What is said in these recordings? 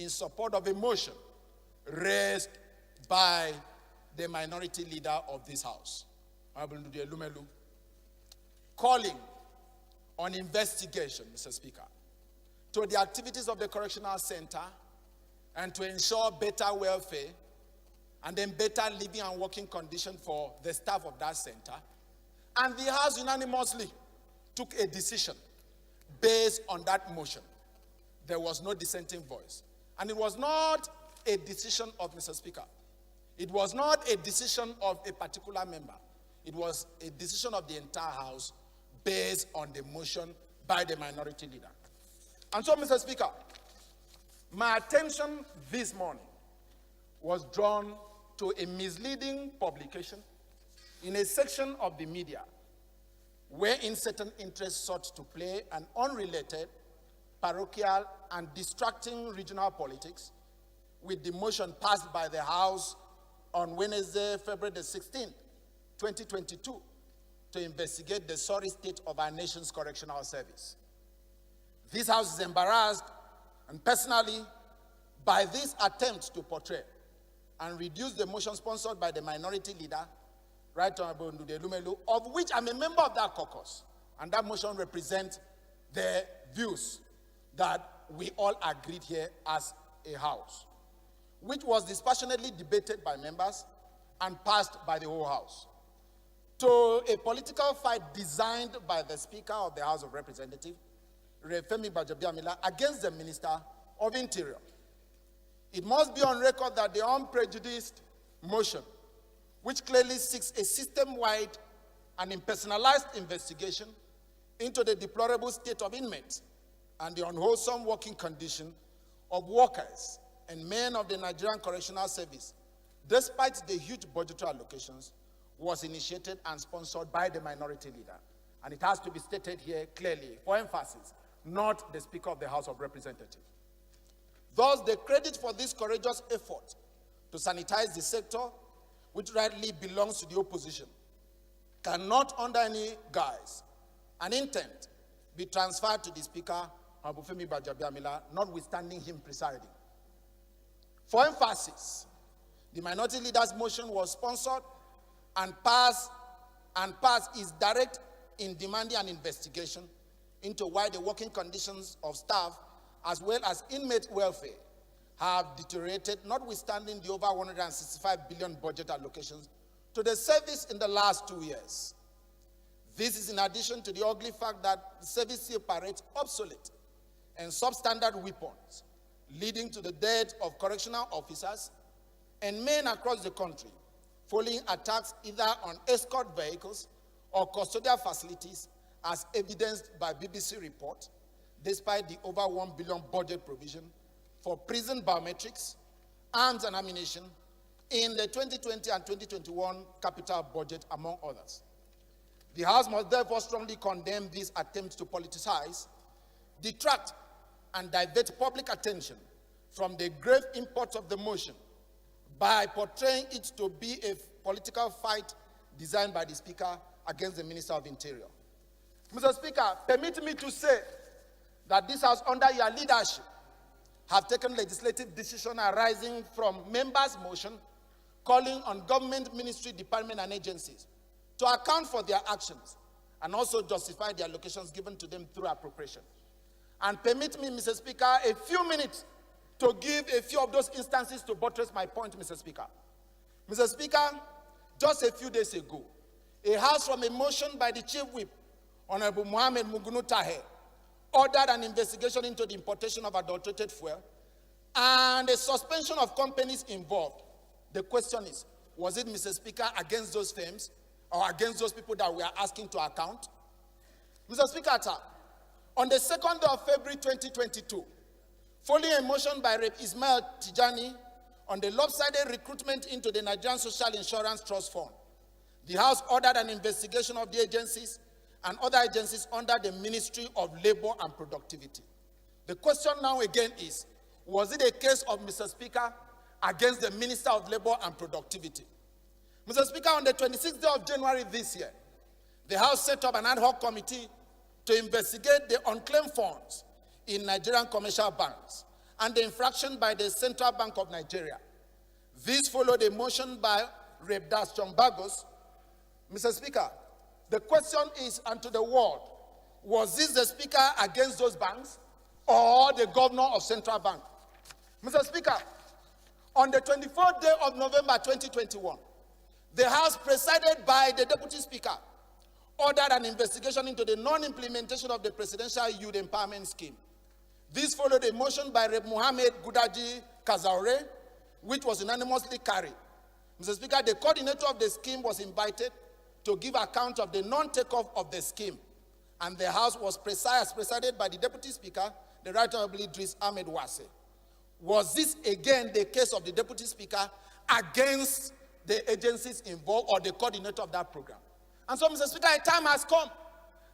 in support of a motion raised by the minority leader of this House, Honorable Ndudu Elumelu, calling on investigation, Mr. Speaker, to the activities of the Correctional Center and to ensure better welfare and then better living and working conditions for the staff of that center. And the House unanimously took a decision based on that motion. There was no dissenting voice. And it was not a decision of Mr. Speaker. It was not a decision of a particular member. It was a decision of the entire House based on the motion by the minority leader. And so, Mr. Speaker, my attention this morning was drawn to a misleading publication in a section of the media wherein certain interests sought to play an unrelated, parochial, and distracting regional politics with the motion passed by the House on Wednesday, February the 16th, 2022, to investigate the sorry state of our nation's correctional service. This House is embarrassed, and personally, by this attempt to portray and reduce the motion sponsored by the minority leader, Right Honorable Ndudu Elumelu, of which I'm a member of that caucus, and that motion represents the views that we all agreed here as a House, which was dispassionately debated by members and passed by the whole House, to a political fight designed by the Speaker of the House of Representatives, Femi Gbajabiamila, against the Minister of Interior. It must be on record that the unprejudiced motion, which clearly seeks a system-wide and impersonalized investigation into the deplorable state of inmates and the unwholesome working condition of workers and men of the Nigerian Correctional Service, despite the huge budgetary allocations, was initiated and sponsored by the minority leader. And it has to be stated here clearly, for emphasis, not the Speaker of the House of Representatives. Thus, the credit for this courageous effort to sanitize the sector, which rightly belongs to the opposition, cannot under any guise and intent be transferred to the Speaker, Honorable Femi Gbajabiamila, notwithstanding him presiding. For emphasis, the minority leader's motion was sponsored and passed is direct in demanding an investigation into why the working conditions of staff as well as inmate welfare have deteriorated, notwithstanding the over 165 billion budget allocations to the service in the last 2 years. This is in addition to the ugly fact that the service operates obsolete and substandard weapons, leading to the death of correctional officers and men across the country, following attacks either on escort vehicles or custodial facilities, as evidenced by BBC report, despite the over 1 billion budget provision for prison biometrics, arms and ammunition in the 2020 and 2021 capital budget, among others. The House must therefore strongly condemn these attempts to politicize, detract, and divert public attention from the grave import of the motion by portraying it to be a political fight designed by the Speaker against the Minister of Interior. Mr. Speaker, permit me to say that this House, under your leadership, have taken legislative decisions arising from members' motion calling on government, ministry, department, and agencies to account for their actions and also justify the allocations given to them through appropriation. And permit me, Mr. Speaker, a few minutes to give a few of those instances to buttress my point, Mr. Speaker. Mr. Speaker, just a few days ago, a House from a motion by the Chief Whip, Honorable Mohammed Mugunu Taher, ordered an investigation into the importation of adulterated fuel and a suspension of companies involved. The question is, was it, Mr. Speaker, against those firms or against those people that we are asking to account? Mr. Speaker, on the 2nd of February 2022, following a motion by Rep. Ismail Tijani on the lopsided recruitment into the Nigerian Social Insurance Trust Fund, the House ordered an investigation of the agencies and other agencies under the Ministry of Labor and Productivity. The question now again is, was it a case of, Mr. Speaker, against the Minister of Labor and Productivity? Mr. Speaker, on the 26th day of January this year, the House set up an ad hoc committee to investigate the unclaimed funds in Nigerian commercial banks and the infraction by the Central Bank of Nigeria. This followed a motion by Rep. Daston Bagos. Mr. Speaker, the question is unto the world, was this the Speaker against those banks or the Governor of Central Bank? Mr. Speaker, on the 24th day of November 2021, the House, presided by the Deputy Speaker, ordered an investigation into the non-implementation of the Presidential Youth Empowerment Scheme. This followed a motion by Rep. Mohammed Gudaji Kazaure, which was unanimously carried. Mr. Speaker, the coordinator of the scheme was invited to give account of the non-takeoff of the scheme, and the House was presided by the Deputy Speaker, the Right Honorable Idris Ahmed Wase. Was this again the case of the Deputy Speaker against the agencies involved or the coordinator of that program? And so, Mr. Speaker, a time has come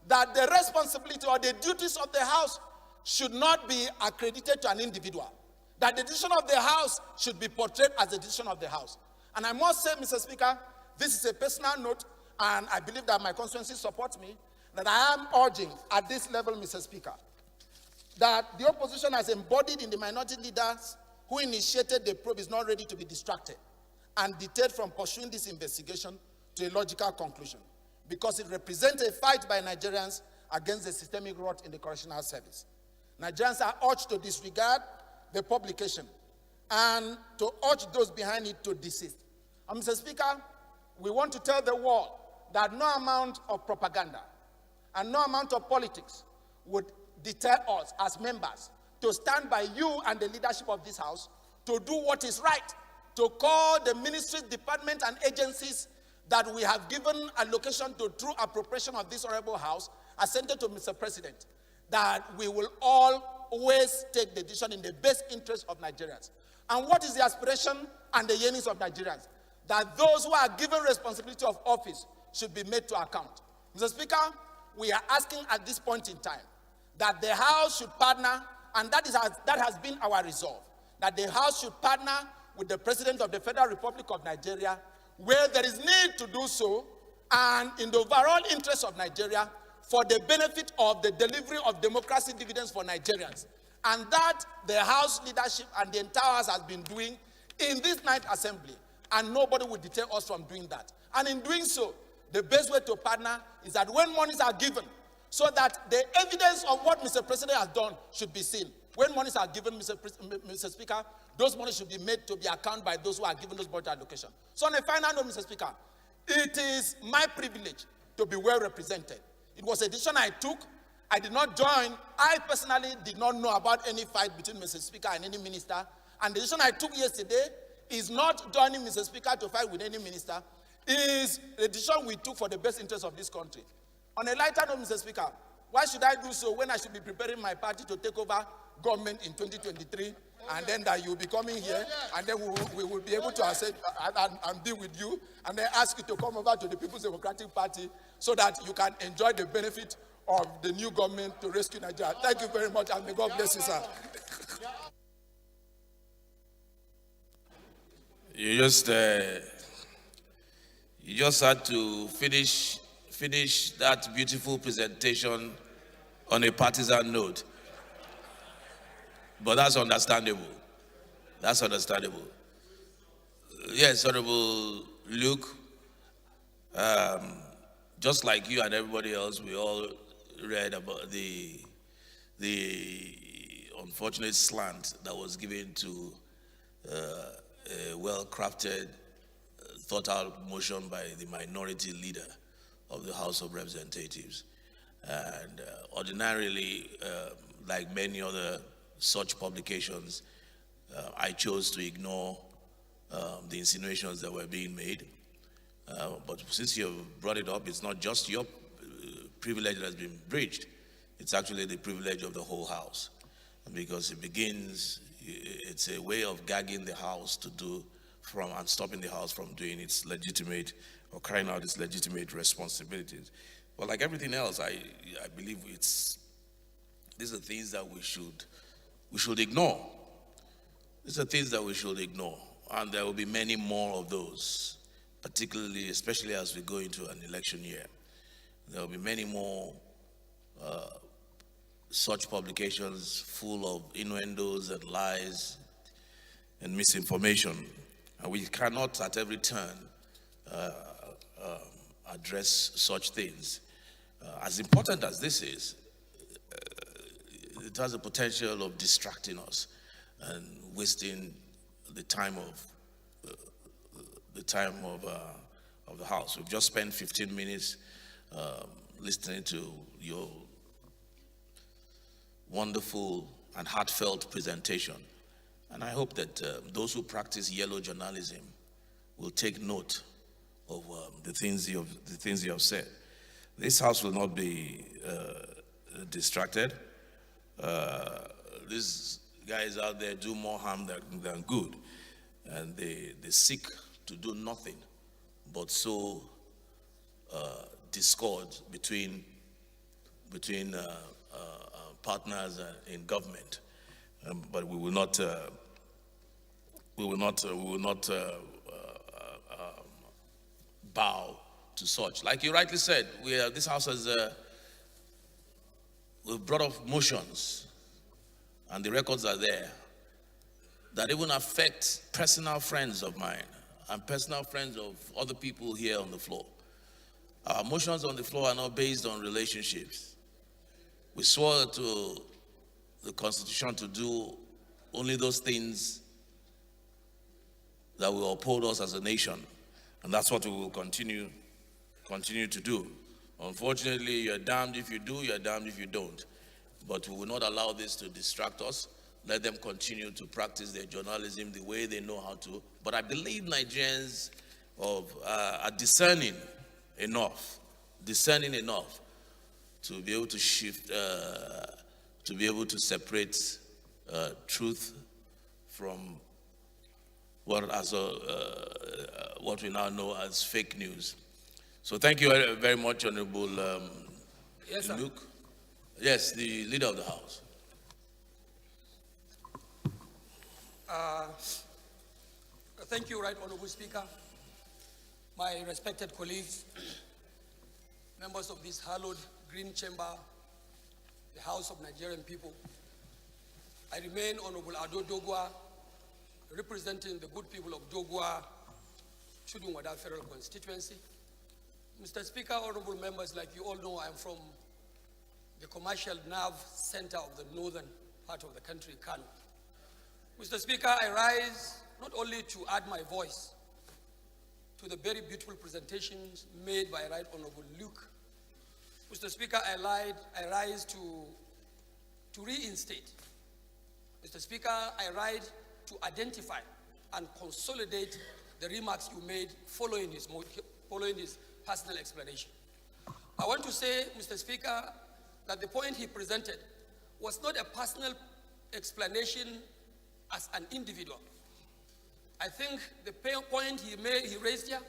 that the responsibility or the duties of the House should not be accredited to an individual. That the decision of the House should be portrayed as the decision of the House. And I must say, Mr. Speaker, this is a personal note, and I believe that my constituency supports me, that I am urging at this level, Mr. Speaker, that the opposition as embodied in the minority leaders who initiated the probe is not ready to be distracted and deterred from pursuing this investigation to a logical conclusion, because it represents a fight by Nigerians against the systemic rot in the correctional service. Nigerians are urged to disregard the publication and to urge those behind it to desist. And Mr. Speaker, we want to tell the world that no amount of propaganda and no amount of politics would deter us as members to stand by you and the leadership of this House to do what is right, to call the ministries, departments, and agencies that we have given allocation to through appropriation of this honorable House, assented to Mr. President, that we will always take the decision in the best interest of Nigerians. And what is the aspiration and the yearnings of Nigerians? That those who are given responsibility of office should be made to account. Mr. Speaker, we are asking at this point in time that the House should partner, and that has been our resolve, that the House should partner with the President of the Federal Republic of Nigeria where there is need to do so, and in the overall interest of Nigeria, for the benefit of the delivery of democracy dividends for Nigerians. And that the House leadership and the entire House has been doing in this night assembly, and nobody will deter us from doing that. And in doing so, the best way to partner is that when monies are given, so that the evidence of what Mr. President has done should be seen. When monies are given, Mr. Speaker, those monies should be made to be accounted by those who are given those budget allocation. So on a final note, Mr. Speaker, it is my privilege to be well represented. It was a decision I took. I did not join. I personally did not know about any fight between Mr. Speaker and any minister. And the decision I took yesterday is not joining Mr. Speaker to fight with any minister. It is a decision we took for the best interest of this country. On a lighter note, Mr. Speaker, why should I do so when I should be preparing my party to take over government in 2023, and then that you will be coming here, and then we will be able to accept and deal with you, and then ask you to come over to the People's Democratic Party so that you can enjoy the benefit of the new government to rescue Nigeria. Thank you very much, and may God bless you, sir. You just had to finish that beautiful presentation on a partisan note. But that's understandable. That's understandable. Yes, Honorable Luke, just like you and everybody else, we all read about the unfortunate slant that was given to a well-crafted, thought-out motion by the minority leader of the House of Representatives. And ordinarily, like many other such publications, I chose to ignore the insinuations that were being made. But since you brought it up, it's not just your privilege that has been breached. It's actually the privilege of the whole House. Because it's a way of gagging the House and stopping the House from doing its legitimate or carrying out its legitimate responsibilities. But like everything else, I believe these are things that we should ignore. These are things that we should ignore. And there will be many more of those, especially as we go into an election year. There will be many more such publications full of innuendos and lies and misinformation. And we cannot at every turn address such things. As important as this is, it has the potential of distracting us and wasting the time of the House. We've just spent 15 minutes listening to your wonderful and heartfelt presentation, and I hope that those who practice yellow journalism will take note of the things you have said. This House will not be distracted. These guys out there do more harm than good, and they seek to do nothing but sow discord between partners in government. But we will not bow to such. Like you rightly said, this House has we've brought up motions, and the records are there, that even affect personal friends of mine and personal friends of other people here on the floor. Our motions on the floor are not based on relationships. We swore to the Constitution to do only those things that will uphold us as a nation, and that's what we will continue to do. Unfortunately, you're damned if you do, you're damned if you don't. But we will not allow this to distract us. Let them continue to practice their journalism the way they know how to. But I believe Nigerians are discerning enough to be able to shift, to be able to separate truth from what we now know as fake news. So thank you very much, Honorable Yes, sir. Luke. Yes, the Leader of the House. Thank you, Right Honorable Speaker, my respected colleagues, members of this hallowed green chamber, the House of Nigerian people. I remain Honorable Ado Dogwa, representing the good people of Dogwa, Chudun-Wada Federal Constituency. Mr. Speaker, honorable members, like you all know, I'm from the commercial nerve center of the northern part of the country, Kano. Mr. Speaker, I rise not only to add my voice to the very beautiful presentations made by Right Honorable Luke. Mr. Speaker, I rise to reinstate. Mr. Speaker, I rise to identify and consolidate the remarks you made following his personal explanation. I want to say, Mr. Speaker, that the point he presented was not a personal explanation as an individual. I think the point he raised here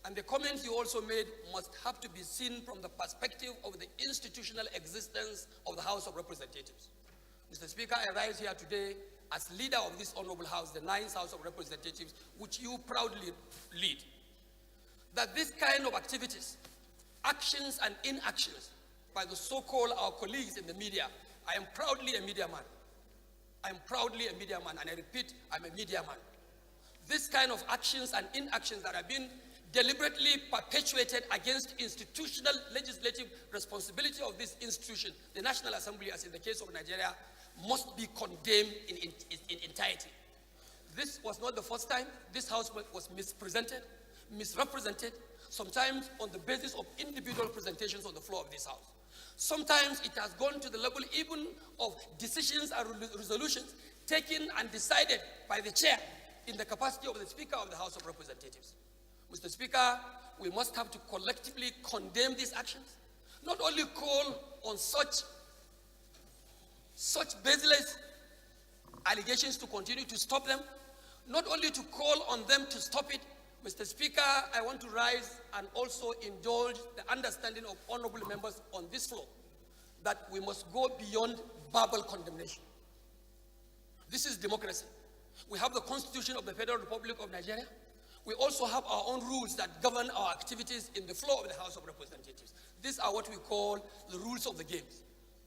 and the comment he also made must have to be seen from the perspective of the institutional existence of the House of Representatives. Mr. Speaker, I rise here today as leader of this honorable House, the 9th House of Representatives, which you proudly lead. That this kind of activities, actions and inactions by the so-called our colleagues in the media, I am proudly a media man. I am proudly a media man, and I repeat, I'm a media man. This kind of actions and inactions that have been deliberately perpetuated against institutional legislative responsibility of this institution, the National Assembly, as in the case of Nigeria, must be condemned in entirety. This was not the first time this House was misrepresented, sometimes on the basis of individual presentations on the floor of this House. Sometimes it has gone to the level even of decisions and resolutions taken and decided by the chair in the capacity of the Speaker of the House of Representatives. Mr. Speaker, we must have to collectively condemn these actions, not only call on such baseless allegations to continue to stop them, not only to call on them to stop it. Mr. Speaker, I want to rise and also indulge the understanding of honorable members on this floor that we must go beyond verbal condemnation. This is democracy. We have the Constitution of the Federal Republic of Nigeria. We also have our own rules that govern our activities in the floor of the House of Representatives. These are what we call the rules of the game.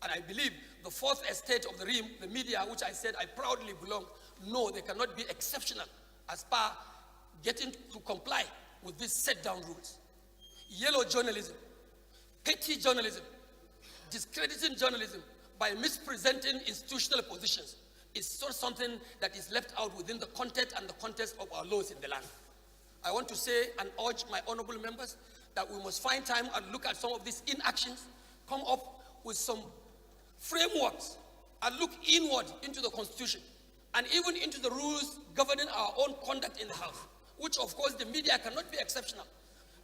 And I believe the fourth estate of the realm, the media, which I said I proudly belong, no, they cannot be exceptional as per getting to comply with these set down rules. Yellow journalism, petty journalism, discrediting journalism by mispresenting institutional positions is not something that is left out within the content and the context of our laws in the land. I want to say and urge my honorable members that we must find time and look at some of these inactions, come up with some frameworks, and look inward into the Constitution and even into the rules governing our own conduct in the House, which of course the media cannot be exceptional,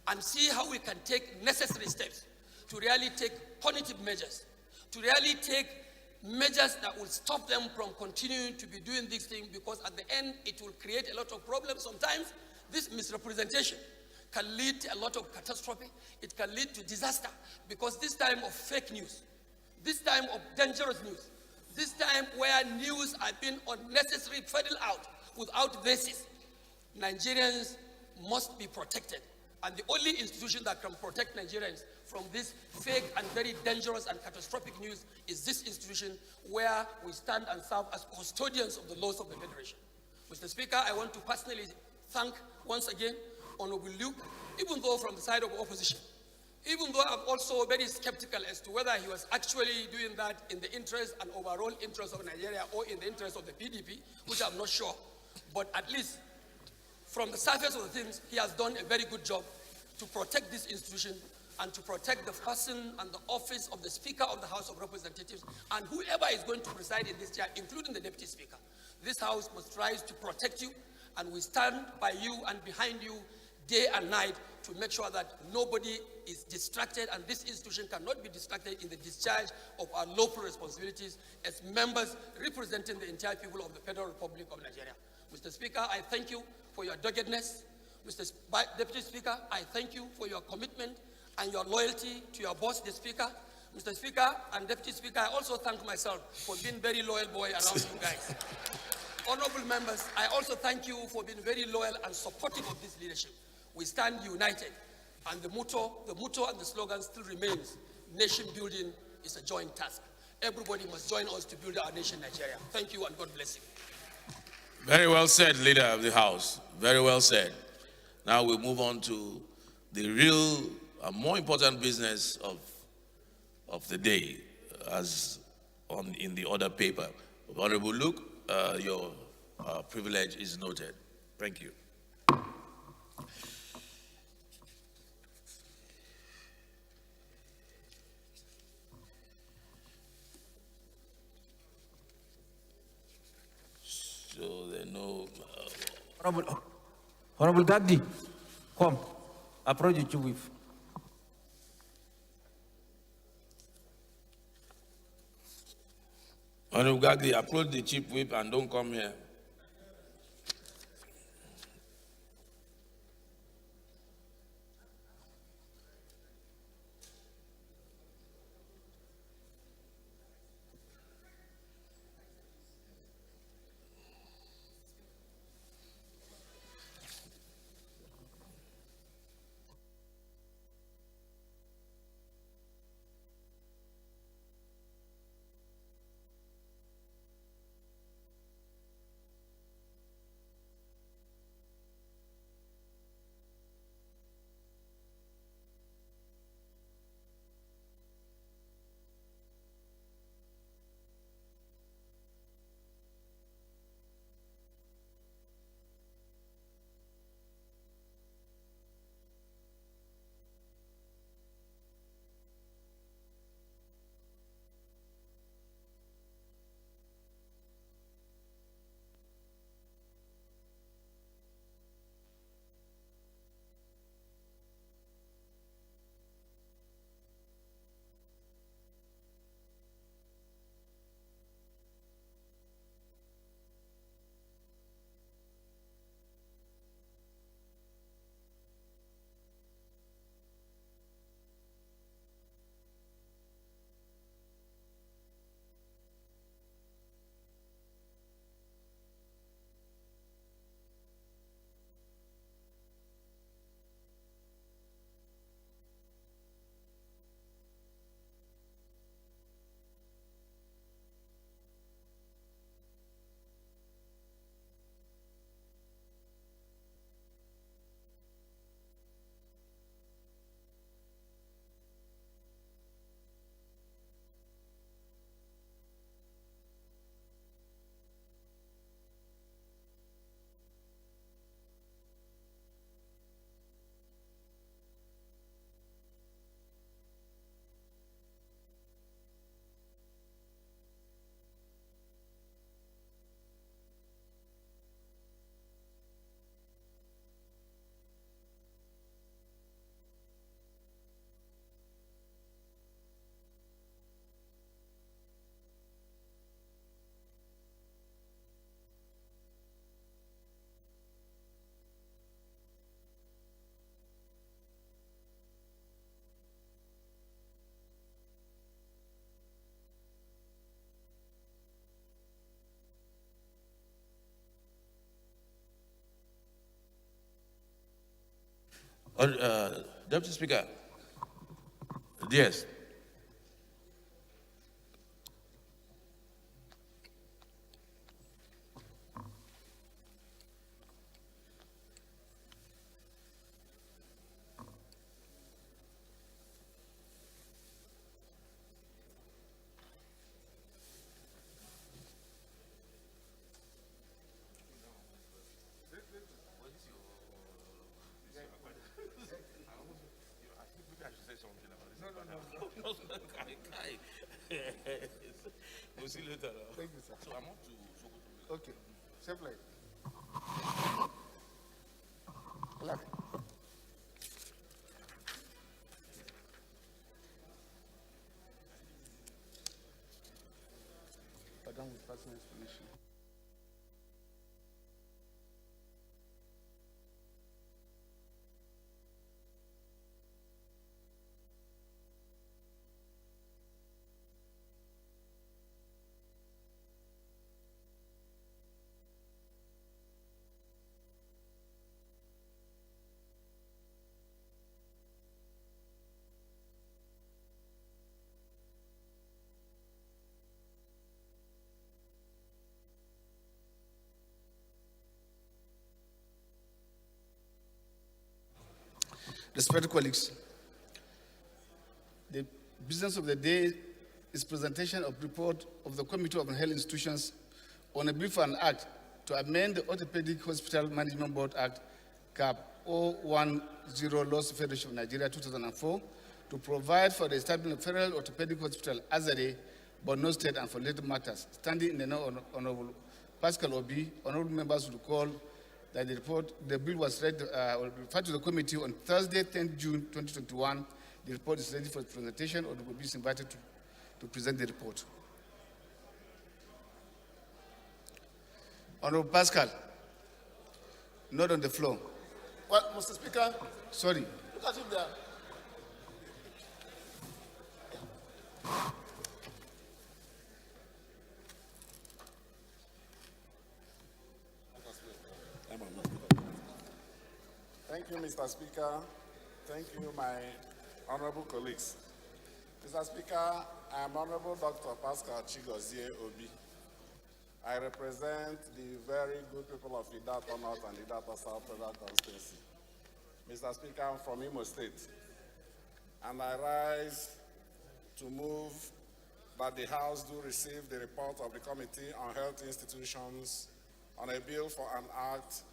and see how we can take necessary steps to really take punitive measures, to really take measures that will stop them from continuing to be doing this thing, because at the end it will create a lot of problems. Sometimes this misrepresentation can lead to a lot of catastrophe. It can lead to disaster, because this time of fake news, this time of dangerous news, this time where news are being unnecessarily peddled out without basis, Nigerians must be protected. And the only institution that can protect Nigerians from this fake and very dangerous and catastrophic news is this institution, where we stand and serve as custodians of the laws of the Federation. Mr. Speaker, I want to personally thank once again Honorable Luke, even though from the side of opposition, even though I'm also very skeptical as to whether he was actually doing that in the interest and overall interest of Nigeria or in the interest of the PDP, which I'm not sure. But at least from the surface of the things, he has done a very good job to protect this institution and to protect the person and the office of the Speaker of the House of Representatives and whoever is going to preside in this chair, including the Deputy Speaker. This House must rise to protect you, and we stand by you and behind you day and night to make sure that nobody is distracted, and this institution cannot be distracted in the discharge of our lawful responsibilities as members representing the entire people of the Federal Republic of Nigeria. Mr. Speaker, I thank you for your doggedness. Mr. Deputy Speaker, I thank you for your commitment and your loyalty to your boss, the Speaker. Mr. Speaker and Deputy Speaker, I also thank myself for being very loyal boy around you guys. Honorable members, I also thank you for being very loyal and supportive of this leadership. We stand united, and the motto and the slogan still remains: nation building is a joint task. Everybody must join us to build our nation, Nigeria. Thank you, and God bless you. Very well said, Leader of the House. Very well said. Now we move on to the real and more important business of the day, as in the other paper. Honorable Luke, your privilege is noted. Thank you. So there are no... Honorable Gagdi, come, approach the chief whip. Honorable Gagdi, approach the chief whip and don't come here. Deputy Speaker. Yes. We'll see later. Thank you, sir. So I'm up to Okay. Safe flight. Pardon with personal explanation. Respected colleagues, the business of the day is presentation of report of the Committee of Health Institutions on a bill for an act to amend the Orthopedic Hospital Management Board Act, CAP 010, Laws Federation of Nigeria 2004, to provide for the establishment of Federal Orthopedic Hospital, Azare, Borno State, and for related matters. Standing in the name of Honorable Pascal Obi, honorable members will recall that the bill was referred to the committee on Thursday, 10th June 2021. The report is ready for presentation, or will be invited to present the report. Honorable Pascal, not on the floor. Well, Mr. Speaker, Sorry. look at him there. Thank you, Mr. Speaker. Thank you, my honorable colleagues. Mr. Speaker, I am Honorable Dr. Pascal Chigozie Obi. I represent the very good people of Idato North and Idato South Federal Constituency. Mr. Speaker, I'm from Imo State, and I rise to move that the House do receive the report of the Committee on Health Institutions on a bill for an act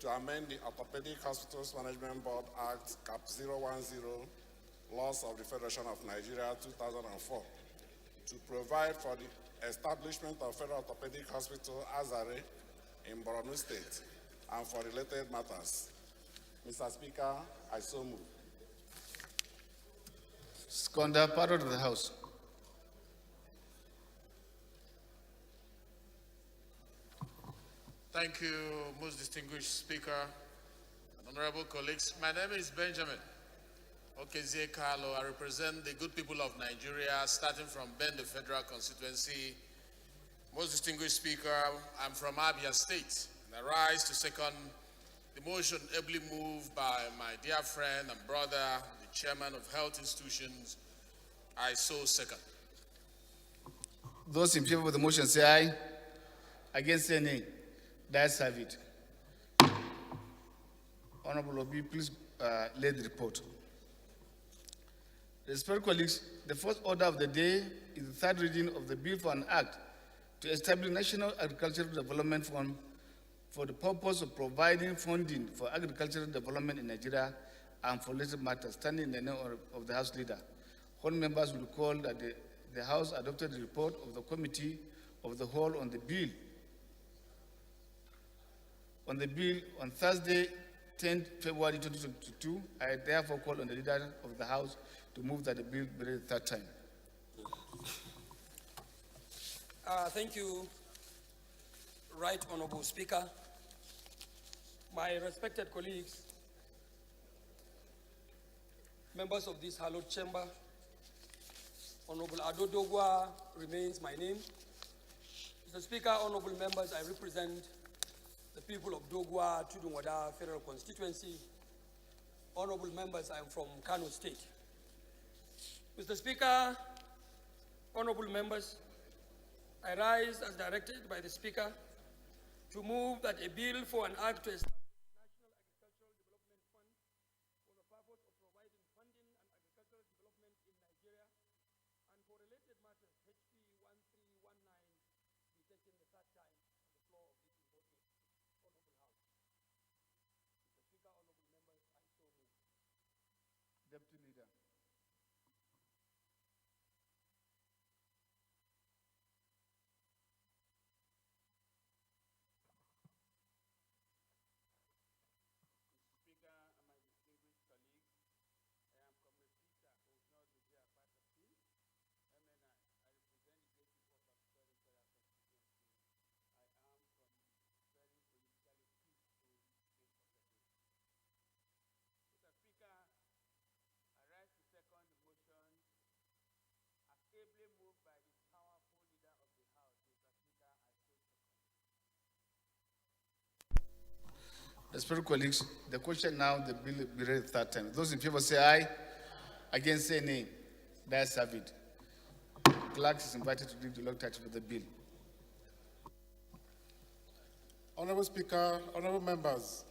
to amend the Orthopedic Hospitals Management Board Act, CAP 010, Laws of the Federation of Nigeria 2004, to provide for the establishment of Federal Orthopedic Hospital, Azare, in Borno State, and for related matters. Mr. Speaker, I so move. Seconder, part of the House. Thank you, most distinguished Speaker and honorable colleagues. My name is Benjamin Okezie Carlo. I represent the good people of Nigeria, starting from Bend, the Federal Constituency. Most distinguished Speaker, I'm from Abia State, and I rise to second the motion ably moved by my dear friend and brother, the Chairman of Health Institutions. I so second. Those in favor of the motion say aye. Against say nay. That's have it. Honorable Obi, please lead the report. Respected colleagues, the first order of the day is the third reading of the bill for an act to establish National Agricultural Development Fund for the purpose of providing funding for agricultural development in Nigeria and for related matters, standing in the name of the House Leader. All members will recall that the House adopted the report of the Committee of the Whole on the bill on Thursday, 10th February 2022. I therefore call on the Leader of the House to move that the bill be read the third time. Thank you, Right Honorable Speaker. My respected colleagues, members of this hallowed chamber, Honorable Ado Dogwa remains my name. Mr. Speaker, honorable members, I represent the people of Dogwa, Tudunwada Federal Constituency. honorable members, I am from Kano State. Mr. Speaker, honorable members, I rise as directed by the Speaker to move that a bill for an act to establish National Agricultural Development Fund for the purpose of providing funding and agricultural development in Nigeria and for related matters, HB 1319, be taken the third time on the floor of this important honorable House. Mr. Speaker, honorable members, I so move. Deputy Leader. Speaker and my distinguished colleagues, I am Comrade Peter, who is not the dear part of team, MNI. I represent the great people of Very Royal constituency. I am from very politically peaceful state of the day. Mr. Speaker, I rise to second the motion as ably moved by the powerful leader of the House, Mr. Speaker. I so second. Respected colleagues, the question now, the bill will be read a third time. Those in favor say aye. Against say nay. The ayes have it. Clerk is invited to read the long title of the bill. Honorable Speaker, honorable members,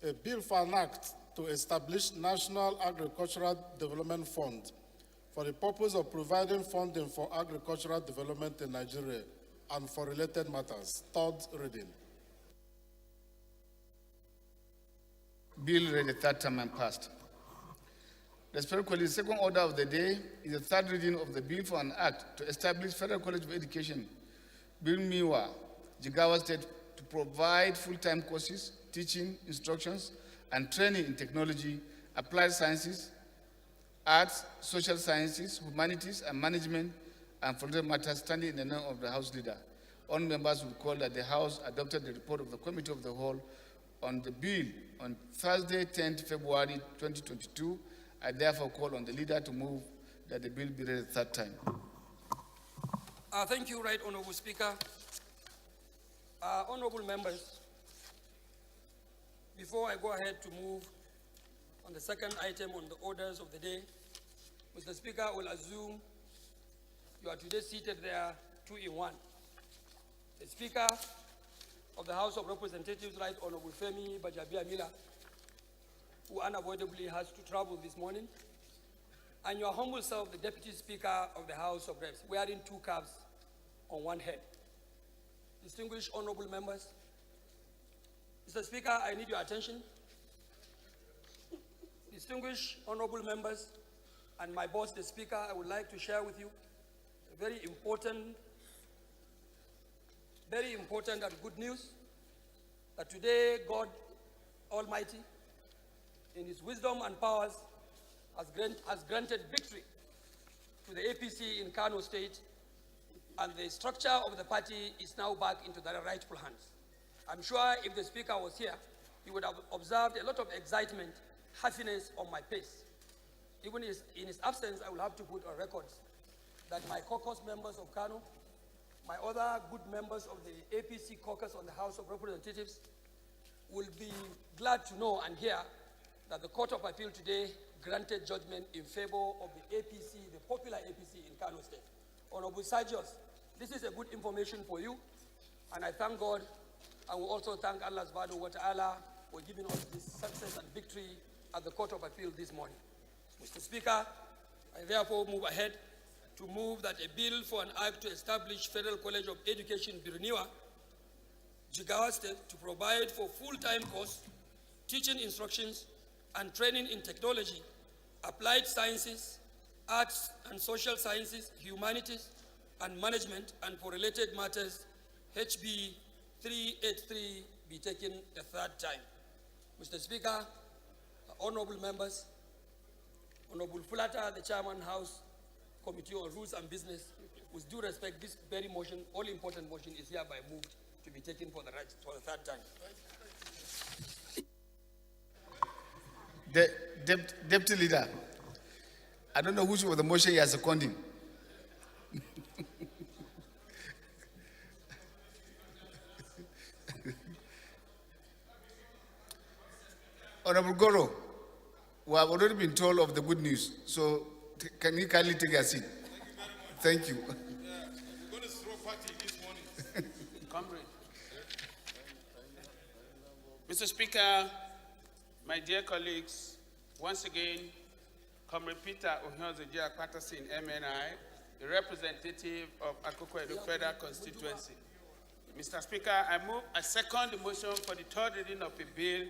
a bill for an act to establish National Agricultural Development Fund for the purpose of providing funding for agricultural development in Nigeria and for related matters. Third reading. Bill read a third time and passed. Respected colleagues, the second order of the day is the third reading of the bill for an act to establish Federal College of Education, Bill Miwa, Jigawa State, to provide full-time courses, teaching, instructions, and training in technology, applied sciences, arts, social sciences, humanities, and management, and for related matters standing in the name of the House Leader. All members will call that the House adopted the report of the Committee of the Whole on the bill on Thursday, 10th February 2022. I therefore call on the leader to move that the bill be read a third time. Thank you, Right Honorable Speaker. Honorable members, before I go ahead to move on the second item on the orders of the day, Mr. Speaker, I will assume you are today seated there 2 in 1. The Speaker of the House of Representatives, Right Honorable Femi Bajabiamila, who unavoidably has to travel this morning, and your humble self, the Deputy Speaker of the House of Reps, wearing 2 caps on one head. Distinguished honorable members, Mr. Speaker, I need your attention. Distinguished honorable members, and my boss, the Speaker, I would like to share with you a very important and good news that today God Almighty, in His wisdom and powers, has granted victory to the APC in Kano State, and the structure of the party is now back into their rightful hands. I'm sure if the Speaker was here, he would have observed a lot of excitement, happiness on my face. Even in his absence, I will have to put on record that my caucus members of Kano, my other good members of the APC caucus on the House of Representatives, will be glad to know and hear that the Court of Appeal today granted judgment in favor of the APC, the popular APC in Kano State. Honorable Sergius, this is a good information for you, and I thank God, and we also thank Allah subhanahu wa ta'ala for giving us this success and victory at the Court of Appeal this morning. Mr. Speaker, I therefore move ahead to move that a bill for an act to establish Federal College of Education, Birniwa, Jigawa State, to provide for full-time course, teaching instructions, and training in technology, applied sciences, arts and social sciences, humanities, and management, and for related matters, HB 383 be taken a third time. Mr. Speaker, honorable members, Honorable Fulata, the Chairman House Committee on Rules and Business, with due respect, this very motion, all-important motion, is hereby moved to be taken for the third time. The Deputy Leader, I don't know which was the motion you are seconding. Honorable Goro. We have already been told of the good news, so can you kindly take a seat? Thank you. We're going to throw party this morning. Comrade. Mr. Speaker, my dear colleagues, once again, Comrade Peter Ohiozoji Patterson, MNI, the representative of Akoko Edo Federal Constituency. Mr. Speaker, I second the motion for the third reading of a bill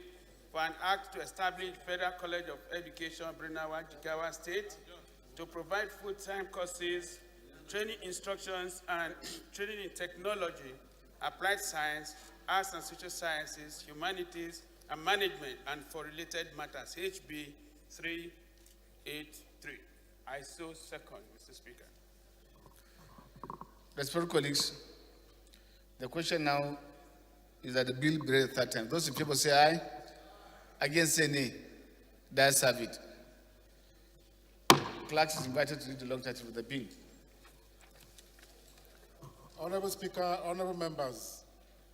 for an act to establish Federal College of Education, Brinawa, Jigawa State, to provide full-time courses, training instructions, and training in technology, applied science, arts and social sciences, humanities, and management, and for related matters, HB 383. I so second, Mr. Speaker. Respected colleagues, the question now is that the bill be read a third time. Those in favor say aye. Against say nay. The ayes have it. Clerk is invited to read the long title of the bill. Honorable Speaker, honorable members,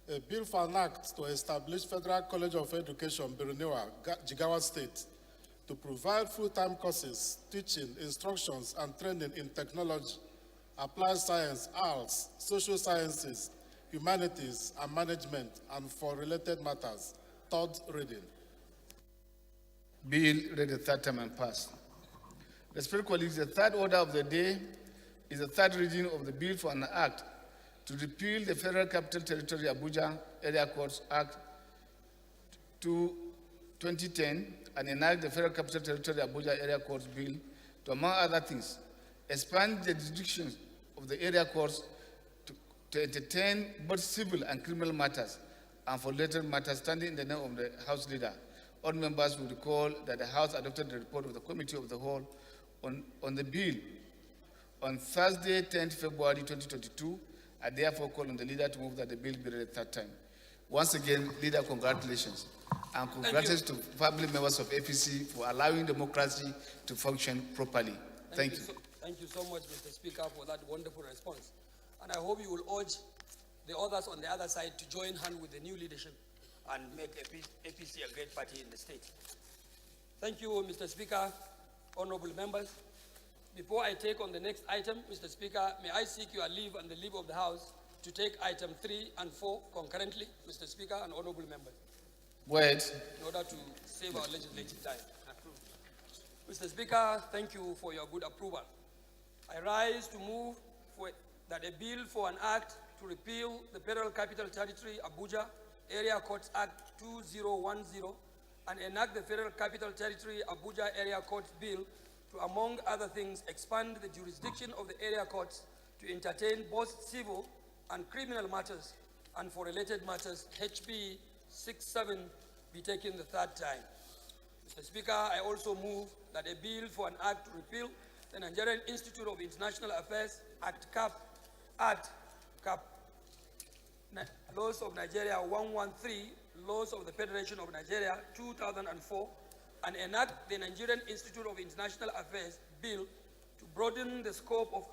a bill for an act to establish Federal College of Education, Biruniwa, Jigawa State, to provide full-time courses, teaching, instructions, and training in technology, applied science, arts, social sciences, humanities, and management, and for related matters. Third reading. Bill read a third time and passed. Respected colleagues, the third order of the day is the third reading of the bill for an act to repeal the Federal Capital Territory Abuja Area Courts Act 2010 and enact the Federal Capital Territory Abuja Area Courts Bill to, among other things, expand the jurisdiction of the area courts to entertain both civil and criminal matters and for related matters standing in the name of the House Leader. All members will recall that the House adopted the report of the Committee of the Whole on the bill on Thursday, 10th February 2022. I therefore call on the Leader to move that the bill be read a third time. Once again, Leader, congratulations. And congratulations to family members of APC for allowing democracy to function properly. Thank you. Thank you so much, Mr. Speaker, for that wonderful response. And I hope you will urge the others on the other side to join hand with the new leadership and make APC a great party in the state. Thank you, Mr. Speaker, honorable members. Before I take on the next item, Mr. Speaker, may I seek your leave and the leave of the House to take item 3 and 4 concurrently, Mr. Speaker and honorable members. Wait. In order to save our legislative time. Mr. Speaker, thank you for your good approval. I rise to move that a bill for an act to repeal the Federal Capital Territory Abuja Area Courts Act 2010 and enact the Federal Capital Territory Abuja Area Courts Bill to, among other things, expand the jurisdiction of the area courts to entertain both civil and criminal matters and for related matters, HB 67 be taken the third time. Mr. Speaker, I also move that a bill for an act to repeal the Nigerian Institute of International Affairs Act Laws of Nigeria 113, Laws of the Federation of Nigeria 2004, and enact the Nigerian Institute of International Affairs Bill to broaden the scope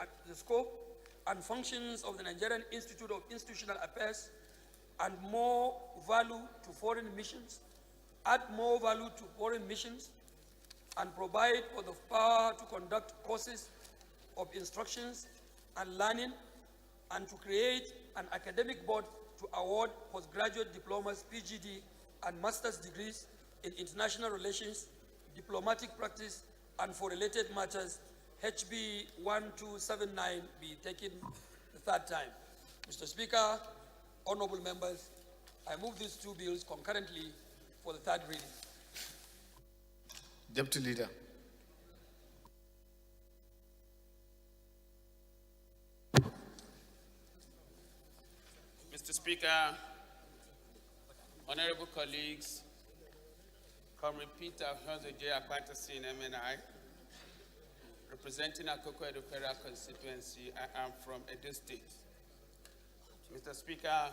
and functions of the Nigerian Institute of Institutional Affairs and more value to foreign missions, add more value to foreign missions, and provide for the power to conduct courses of instructions and learning, and to create an academic board to award postgraduate diplomas, PGD, and master's degrees in international relations, diplomatic practice, and for related matters, HB 1279 be taken the third time. Mr. Speaker, honorable members, I move these two bills concurrently for the third reading. Deputy Leader. Mr. Speaker, honorable colleagues, Comrade Peter Ohiozoji Patterson, MNI, representing Akoko Edo Federal Constituency, I am from Edo State. Mr. Speaker,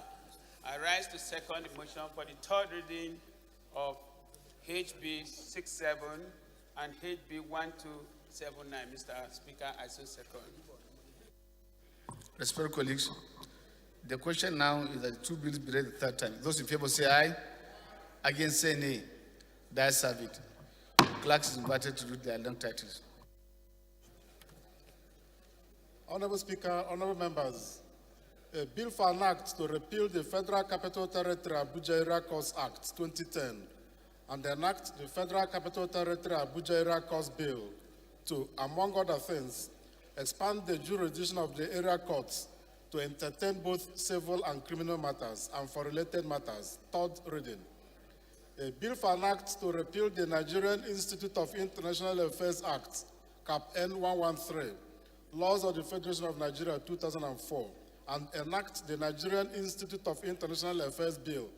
I rise to second the motion for the third reading of HB 67 and HB 1279. Mr. Speaker, I so second. Respected colleagues, the question now is that the two bills be read the third time. Those in favor say aye. Against say nay. The ayes have it. clerks is invited to read their long titles. Honorable Speaker, honorable members, a bill for an act to repeal the Federal Capital Territory Abuja Area Courts Act 2010 and enact the Federal Capital Territory Abuja Area Courts Bill to, among other things, expand the jurisdiction of the area courts to entertain both civil and criminal matters and for related matters. Third reading. A bill for an act to repeal the Nigerian Institute of International Affairs Act, Cap N 113, Laws of the Federation of Nigeria 2004, and enact the Nigerian Institute of International Affairs Bill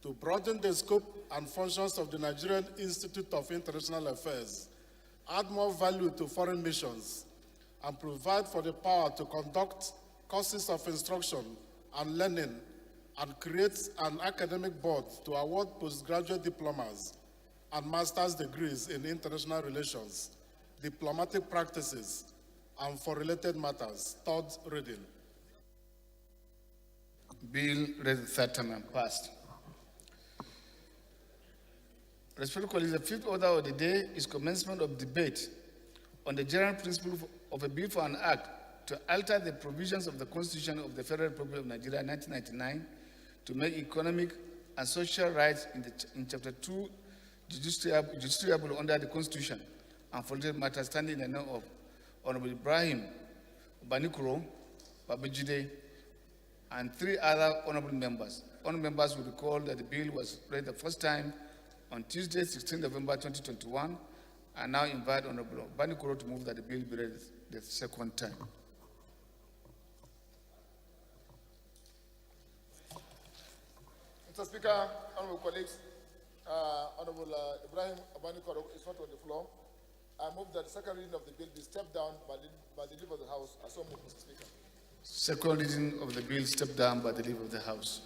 to broaden the scope and functions of the Nigerian Institute of International Affairs, add more value to foreign missions, and provide for the power to conduct courses of instruction and learning and create an academic board to award postgraduate diplomas and master's degrees in international relations, diplomatic practices, and for related matters. Third reading. Bill read the third time and passed. Respected colleagues, the fifth order of the day is commencement of debate on the general principle of a bill for an act to alter the provisions of the Constitution of the Federal Republic of Nigeria 1999 to make economic and social rights in Chapter 2 justiciable under the Constitution and for related matters standing in the name of Honorable Ibrahim Banikuro, Babajide, and 3 other honorable members. Honorable members will recall that the bill was read the first time on Tuesday, 16 November 2021, and now invite Honorable Banikuro to move that the bill be read the second time. Mr. Speaker, honorable colleagues, Honorable Ibrahim Banikuro is not on the floor. I move that the second reading of the bill be stepped down by the leave of the House. I so move, Mr. Speaker. Second reading of the bill stepped down by the leave of the House.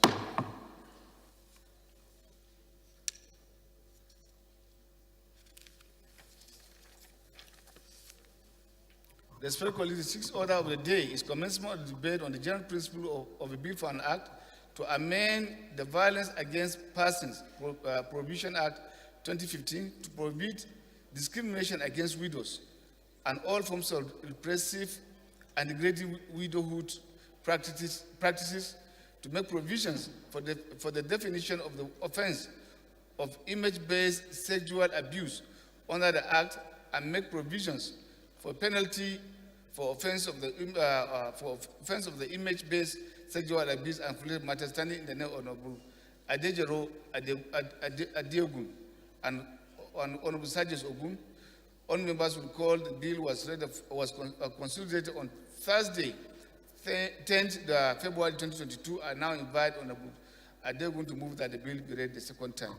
Respected colleagues, the sixth order of the day is commencement of the debate on the general principle of a bill for an act to amend the Violence Against Persons Prohibition Act 2015 to prohibit discrimination against widows and all forms of repressive and degrading widowhood practices to make provisions for the definition of the offense of image-based sexual abuse under the Act and make provisions for penalty for offense of the image-based sexual abuse and related matters standing in the name of Honorable Adejero Adeogun and Honorable Sajes Ogun. All members will recall the bill was consolidated on Thursday, 10th February 2022. I now invite Honorable Adeogun to move that the bill be read the second time.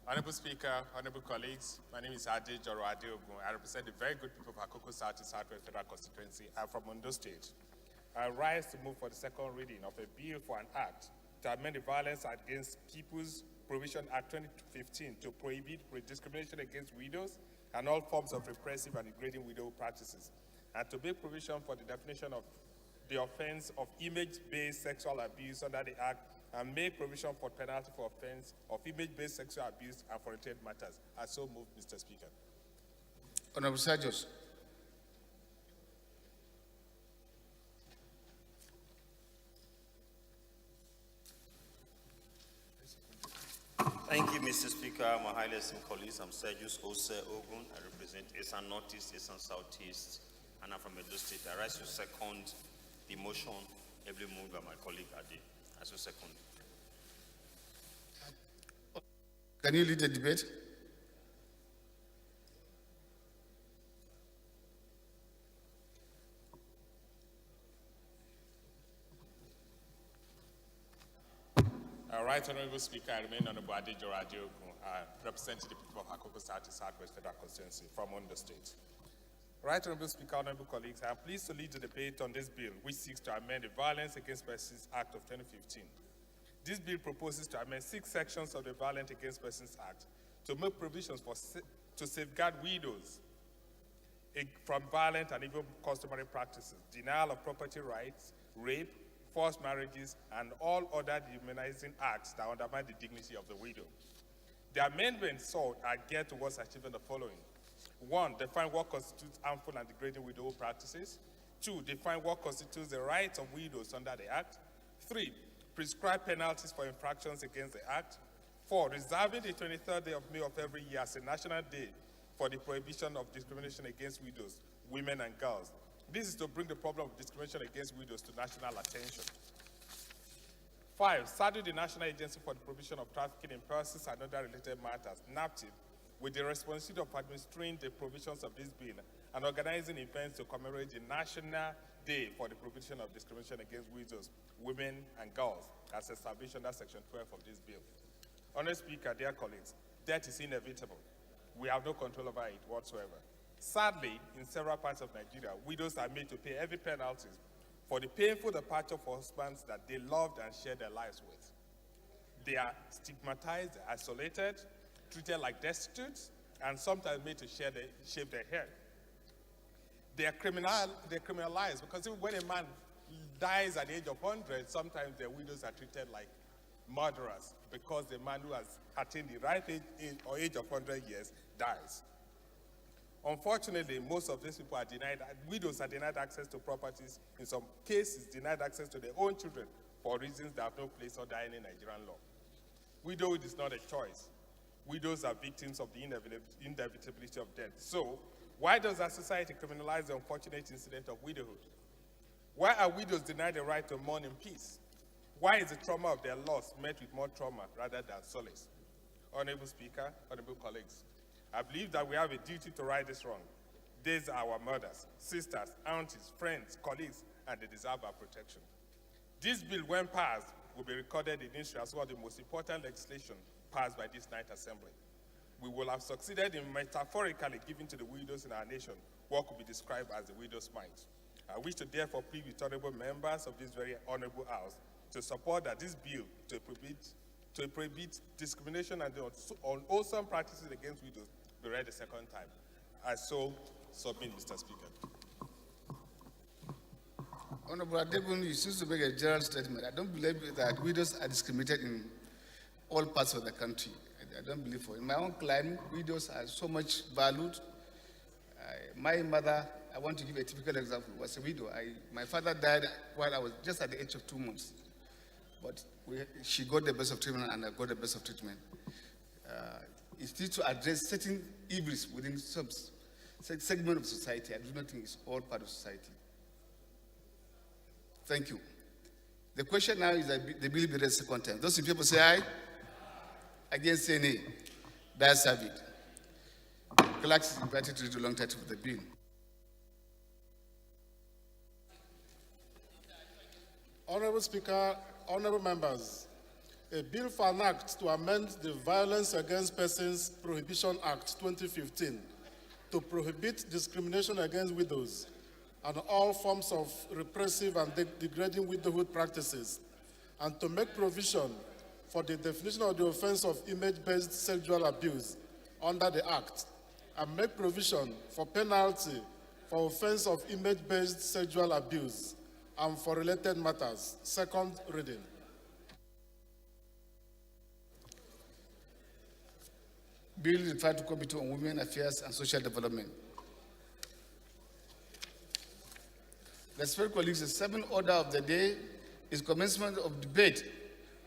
Honorable Speaker, honorable colleagues, my name is Adejero Adeogun. I represent the very good people of Akoko South and Southwest Federal Constituency. I'm from Ondo State. I rise to move for the second reading of a bill for an act to amend the Violence Against People's Prohibition Act 2015 to prohibit discrimination against widows and all forms of repressive and degrading widow practices, and to make provision for the definition of the offense of image-based sexual abuse under the Act and make provision for penalty for offense of image-based sexual abuse and for related matters. I so move, Mr. Speaker. Honorable Sajos. Thank you, Mr. Speaker. My highly esteemed colleagues, I'm Sergius Ose Ogun. I represent Eastern Northeast, Eastern Southeast, and I'm from Edo State. I rise to second the motion ably moved by my colleague Ade. I so second. Can you lead the debate? Right, Honorable Speaker, I remain Honorable Adejero Adeogun, representing the people of Akoko South and Southwest Federal Constituency from Ondo State. Right, Honorable Speaker, honorable colleagues, I am pleased to lead the debate on this bill, which seeks to amend the Violence Against Persons Act of 2015. This bill proposes to amend 6 sections of the Violence Against Persons Act to make provisions to safeguard widows from violent and evil customary practices, denial of property rights, rape, forced marriages, and all other dehumanizing acts that undermine the dignity of the widow. The amendments sought are geared towards achieving the following. 1, define what constitutes harmful and degrading widowhood practices. 2, define what constitutes the rights of widows under the Act. 3, prescribe penalties for infractions against the Act. 4, reserving the 23rd day of May of every year as a national day for the prohibition of discrimination against widows, women, and girls. This is to bring the problem of discrimination against widows to national attention. 5, saddle the National Agency for the Prohibition of Trafficking in Persons and Other Related Matters, NAPTIP, with the responsibility of administering the provisions of this bill and organizing events to commemorate the National Day for the Prohibition of Discrimination Against Widows, Women, and Girls, as established under Section 12 of this bill. Honourable Speaker, dear colleagues, death is inevitable. We have no control over it whatsoever. Sadly, in several parts of Nigeria, widows are made to pay heavy penalties for the painful departure for husbands that they loved and shared their lives with. They are stigmatized, isolated, treated like destitutes, and sometimes made to shave their hair. They're criminalized because even when a man dies at the age of 100, sometimes their widows are treated like murderers because the man who has attained the right age of 100 years dies. Unfortunately, most of these people are denied, widows are denied access to properties, in some cases denied access to their own children for reasons that have no place or die in Nigerian law. Widowhood is not a choice. Widows are victims of the inevitability of death. So, why does our society criminalize the unfortunate incident of widowhood? Why are widows denied the right to mourn in peace? Why is the trauma of their loss met with more trauma rather than solace? Honorable Speaker, honorable colleagues, I believe that we have a duty to right this wrong. These are our mothers, sisters, aunties, friends, colleagues, and they deserve our protection. This bill, when passed, will be recorded in history as one of the most important legislation passed by this ninth assembly. We will have succeeded in metaphorically giving to the widows in our nation what could be described as the widow's mite. I wish to therefore plead with honorable members of this very honorable house to support that this bill to prohibit discrimination and unwholesome practices against widows be read a second time. I so submit, Mr. Speaker. Honorable Adegun, you seem to make a general statement. I don't believe that widows are discriminated in all parts of the country. I don't believe so. In my own climate, widows are so much valued. My mother, I want to give a typical example, was a widow. My father died while I was just at the age of 2 months. But she got the best of treatment and I got the best of treatment. It needs to address certain evils within some segment of society. I do not think it's all part of society. Thank you. The question now is that the bill be read second time. Those in favor say aye. Against say nay. That's have it. Clerk is invited to read the long title of the bill. Honorable Speaker, honorable members, a bill for an act to amend the Violence Against Persons Prohibition Act 2015 to prohibit discrimination against widows and all forms of repressive and degrading widowhood practices, and to make provision for the definition of the offense of image-based sexual abuse under the Act, and make provision for penalty for offense of image-based sexual abuse and for related matters. Second reading. Bill referred to Committee on Women Affairs and Social Development. Respected colleagues, the seventh order of the day is commencement of debate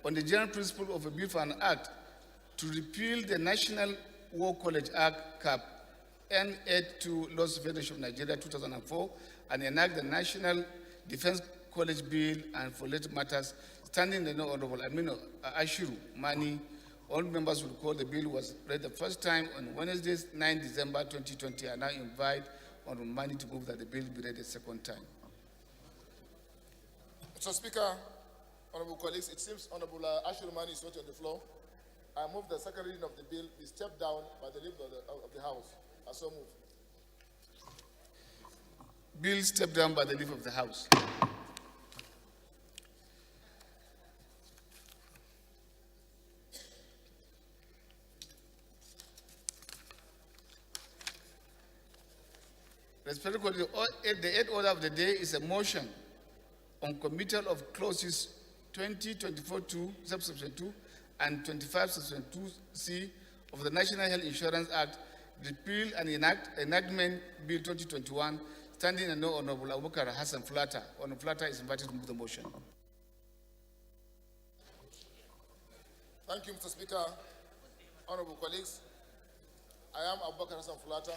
on the general principle of a bill for an act to repeal the National War College Act, CAP, N82 Laws Federation of Nigeria 2004, and enact the National Defense College Bill and for related matters, standing the Honorable Aminu Ashiru Mani. All members will recall the bill was read the first time on Wednesday, 9 December 2020. I now invite Honorable Mani to move that the bill be read a second time. Mr. Speaker, honorable colleagues, it seems Honorable Ashiru Mani is not on the floor. I move the second reading of the bill be stepped down by the leave of the House. I so move. Bill stepped down by the leave of the House. Respectively, the eighth order of the day is a motion on committal of clauses 20, 24(2), subsection 2, and 25, subsection 2C of the National Health Insurance Act, repeal and enactment Bill 2021, standing and no Honorable Abubakar Hassan Flata. Honorable Flata is invited to move the motion. Thank you, Mr. Speaker. Honorable colleagues, I am Abubakar Hassan Fulata.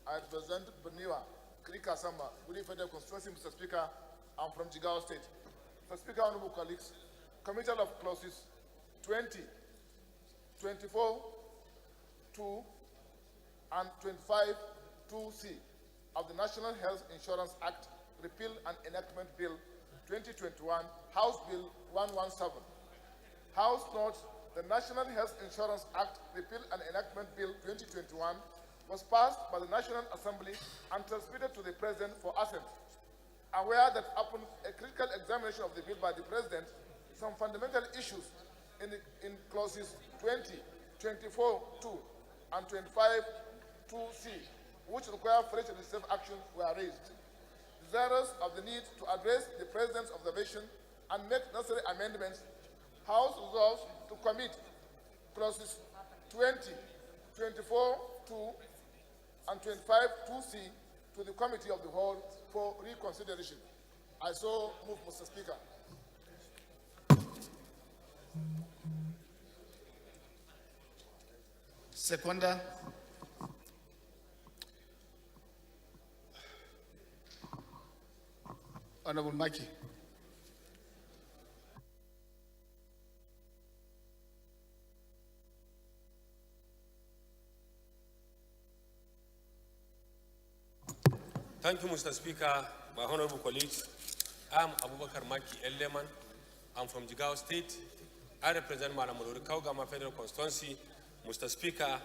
I represent Beniwa, Krika Samba, Gudi Federal Constituency, Mr. Speaker. I'm from Jigawa State. Mr. Speaker, honorable colleagues, committal of clauses 20, 24, 2, and 25, 2C of the National Health Insurance Act, Repeal and Enactment Bill 2021, House Bill 117. House note, the National Health Insurance Act, Repeal and Enactment Bill 2021 was passed by the National Assembly and transmitted to the President for assent. Aware that upon a critical examination of the bill by the President, some fundamental issues in clauses 20, 24, 2, and 25, 2C, which require fresh legislative action, were raised. Desirous of the need to address the President's observation and make necessary amendments, House resolves to commit clauses 20, 24, 2, and 25, 2C to the Committee of the Whole for reconsideration. I so move, Mr. Speaker. Seconder. Honorable Maki. Thank you, Mr. Speaker, my honorable colleagues. I'm Abubakar Maki Elleman. I'm from Jigawa State. I represent Malamuluri Kaugama Federal Constituency. Mr. Speaker,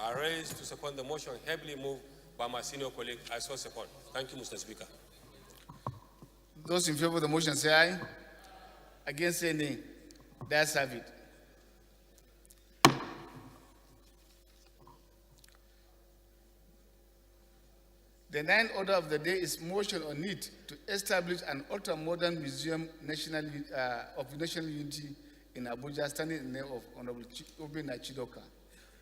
I raise to second the motion heavily moved by my senior colleague. I so second. Thank you, Mr. Speaker. Those in favor of the motion say aye. Against say nay. The ayes have it. The ninth order of the day is motion on need to establish an ultra-modern museum of national unity in Abuja, standing in the name of Honorable Obin Chidoka.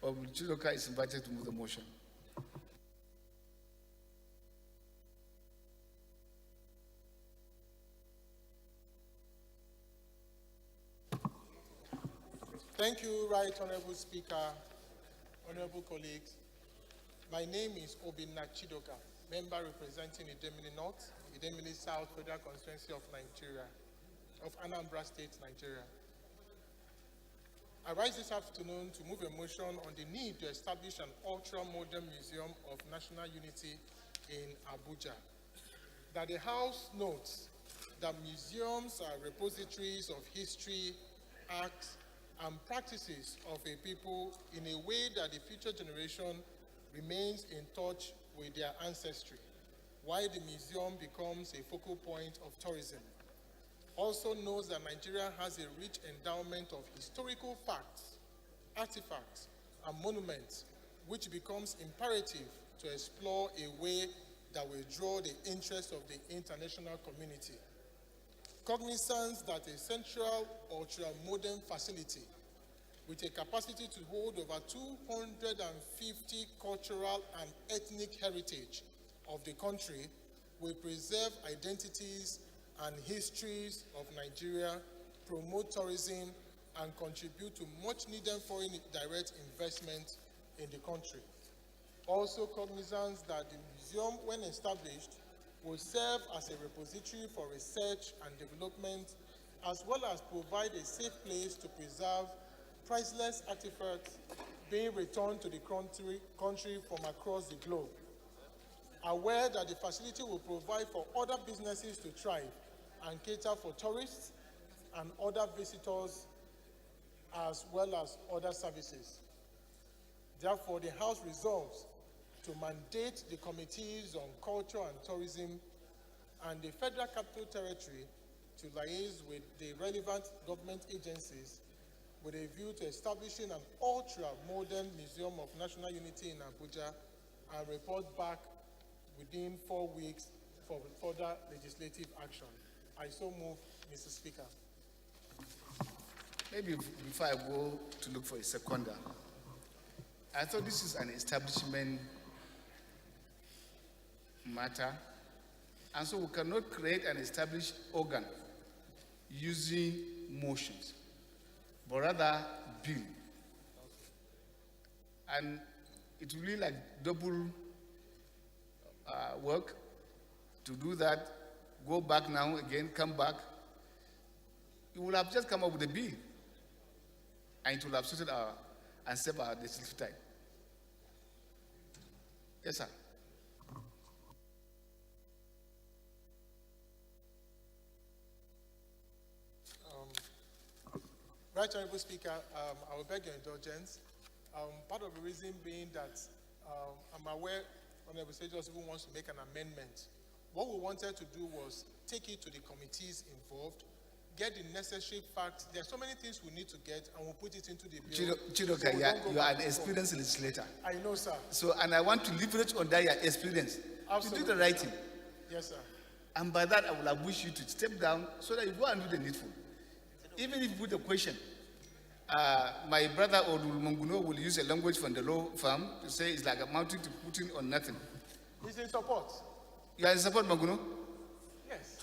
Honorable Chidoka is invited to move the motion. Thank you, Right Honorable Speaker, honorable colleagues. My name is Obinna Chidoka, member representing Idemili North, Idemili South Federal Constituency of Nigeria, of Anambra State, Nigeria. I rise this afternoon to move a motion on the need to establish an ultra-modern museum of national unity in Abuja. That the House notes that museums are repositories of history, art, and practices of a people in a way that the future generation remains in touch with their ancestry, while the museum becomes a focal point of tourism. Also knows that Nigeria has a rich endowment of historical facts, artifacts, and monuments, which becomes imperative to explore a way that will draw the interest of the international community. Cognizance that a central ultra-modern facility with a capacity to hold over 250 cultural and ethnic heritage of the country will preserve identities and histories of Nigeria, promote tourism, and contribute to much needed foreign direct investment in the country. Also cognizance that the museum, when established, will serve as a repository for research and development, as well as provide a safe place to preserve priceless artifacts being returned to the country from across the globe. Aware that the facility will provide for other businesses to thrive and cater for tourists and other visitors, as well as other services. Therefore, the House resolves to mandate the Committees on Culture and Tourism and the Federal Capital Territory to liaise with the relevant government agencies with a view to establishing an ultra-modern Museum of National Unity in Abuja and report back within 4 weeks for further legislative action. I so move, Mr. Speaker. Maybe before I go to look for a seconder, I thought this is an establishment matter, and so we cannot create an established organ using motions, but rather bill. And it will be like double work to do that, go back now again, come back. You will have just come up with a bill, and it will have suited our and saved our legislative time. Yes, sir. Right Honorable Speaker, I will beg your indulgence. Part of the reason being that I'm aware Honorable Sejos even wants to make an amendment. What we wanted to do was take it to the committees involved, get the necessary facts. There are so many things we need to get, and we'll put it into the bill. Chidoka, you are an experienced legislator. I know, sir. So, and I want to leverage on that your experience. Absolutely. To do the right thing. Yes, sir. And by that, I will have wished you to step down so that you go and do the needful. Even if you put a question, my brother Odul Munguno will use a language from the law firm to say it's like amounting to putting on nothing. He's in support. You are in support, Munguno? Yes.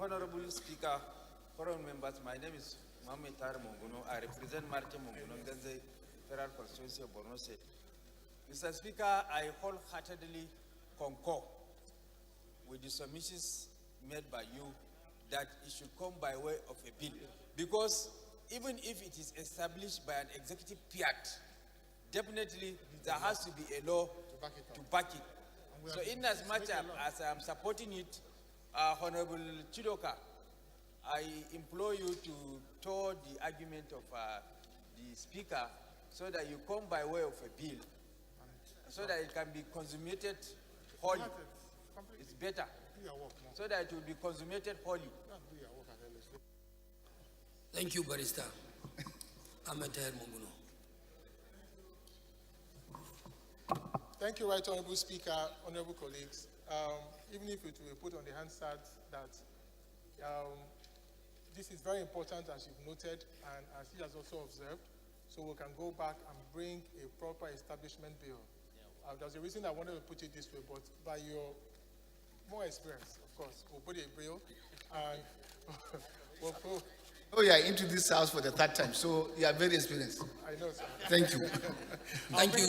Honorable Speaker, foreign members, my name is Mohamed Tar Munguno. I represent Martin Munguno, Ganze Federal Constituency of Borno State. Mr. Speaker, I wholeheartedly concur with the submissions made by you that it should come by way of a bill. Because even if it is established by an executive fiat, definitely there has to be a law to back it. So in as much as I am supporting it, Honorable Chidoka, I implore you to toe the argument of the Speaker so that you come by way of a bill, so that it can be consummated wholly. It's better. So that it will be consummated wholly. Thank you, Barrister. Ahmed Tahir Munguno. Thank you, Right Honorable Speaker, honorable colleagues. Even if it will put on the Hansard that this is very important, as you've noted, and as he has also observed, so we can go back and bring a proper establishment bill. There's a reason I wanted to put it this way, but by your more experience, of course, we'll put a bill and we'll put. Oh, you are into this house for the third time, so you are very experienced. I know, sir. Thank you. Thank you,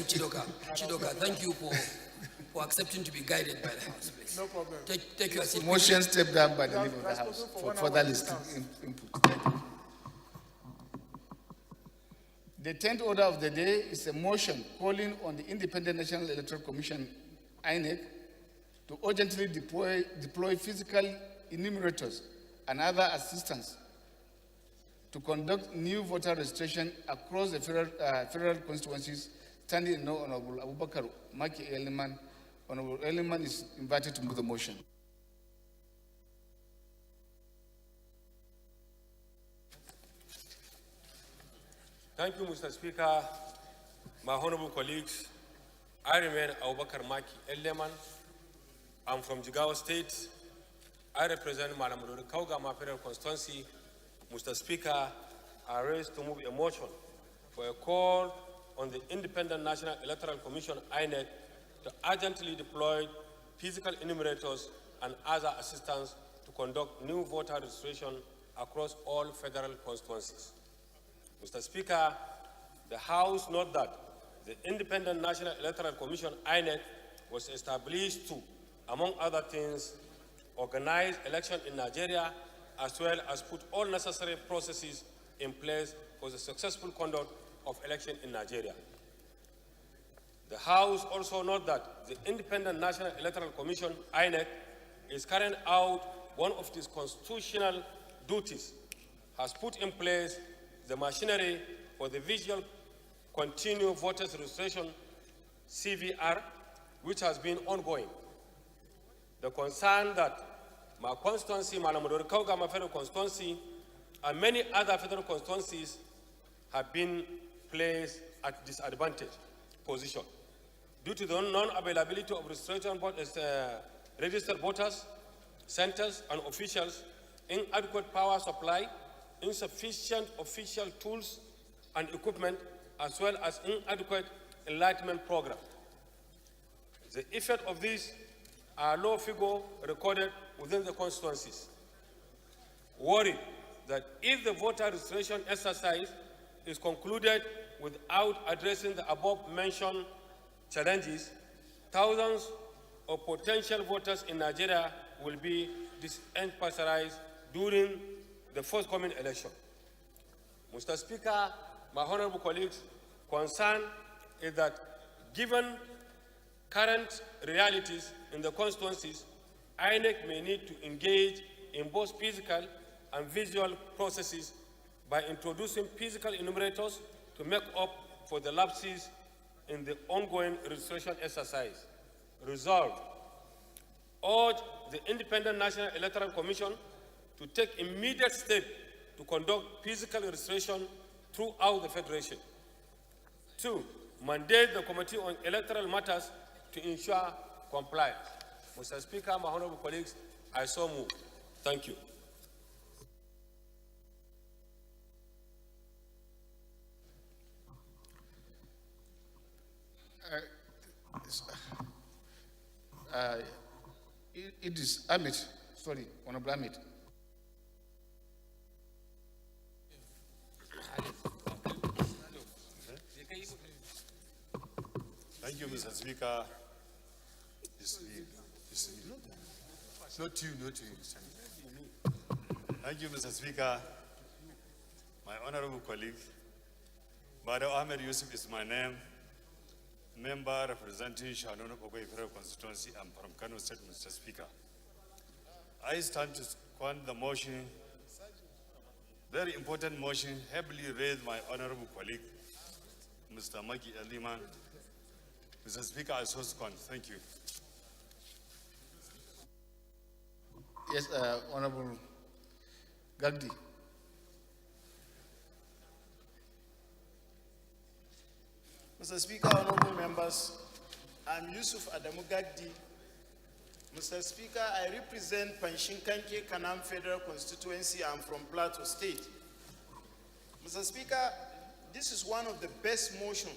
Chidoka. Chidoka, thank you for accepting to be guided by the House, please. No problem. Take your seat. Motion stepped down by the leader of the House for further listing input. Thank you. The 10th order of the day is a motion calling on the Independent National Electoral Commission, INEC, to urgently deploy physical enumerators and other assistance to conduct new voter registration across the federal constituencies, standing in no Honorable Abubakar Maki Eliman. Honorable Eliman is invited to move the motion. Thank you, Mr. Speaker. My honorable colleagues, I remain Abubakar Maki Eliman. I'm from Jigawa State. I represent Madam Kaugama Federal Constituency. Mr. Speaker, I raise to move a motion for a call on the Independent National Electoral Commission, INEC, to urgently deploy physical enumerators and other assistance to conduct new voter registration across all federal constituencies. Mr. Speaker, the House notes that the Independent National Electoral Commission, INEC, was established to, among other things, organize election in Nigeria, as well as put all necessary processes in place for the successful conduct of election in Nigeria. The House also notes that the Independent National Electoral Commission, INEC, is carrying out one of its constitutional duties, has put in place the machinery for the visual continuous voters registration, CVR, which has been ongoing. The concern that my constituency, Malamudori Kaugama Federal Constituency, and many other federal constituencies have been placed at disadvantaged position. due to the non-availability of registered voters, centers, and officials, inadequate power supply, insufficient official tools and equipment, as well as inadequate enlightenment program. The effect of this are low figure recorded within the constituencies. Worried that if the voter registration exercise is concluded without addressing the above-mentioned challenges, thousands of potential voters in Nigeria will be disenfranchised during the forthcoming election. Mr. Speaker, my honorable colleagues, concern is that given current realities in the constituencies, INEC may need to engage in both physical and visual processes by introducing physical enumerators to make up for the lapses in the ongoing registration exercise. Resolved, urge the Independent National Electoral Commission to take immediate steps to conduct physical registration throughout the Federation. 2, mandate the Committee on Electoral Matters to ensure compliance. Mr. Speaker, my honorable colleagues, I so move. Thank you. It is Amit, sorry, Honorable Amit. Thank you, Mr. Speaker. It's not you, not you. Thank you, Mr. Speaker. My honorable colleague, Bada Ahmed Yusuf is my name, member representing Shannon Ogwe Federal Constituency. I'm from Kano State, Mr. Speaker. I stand to second the motion, very important motion, heavily raised by honorable colleague, Mr. Maki Eliman. Mr. Speaker, I so second. Thank you. Yes, Honorable Gagdi. Mr. Speaker, honorable members, I'm Yusuf Adamu Gagdi. Mr. Speaker, I represent Panshinkanke Kanam Federal Constituency. I'm from Plateau State. Mr. Speaker, this is one of the best motions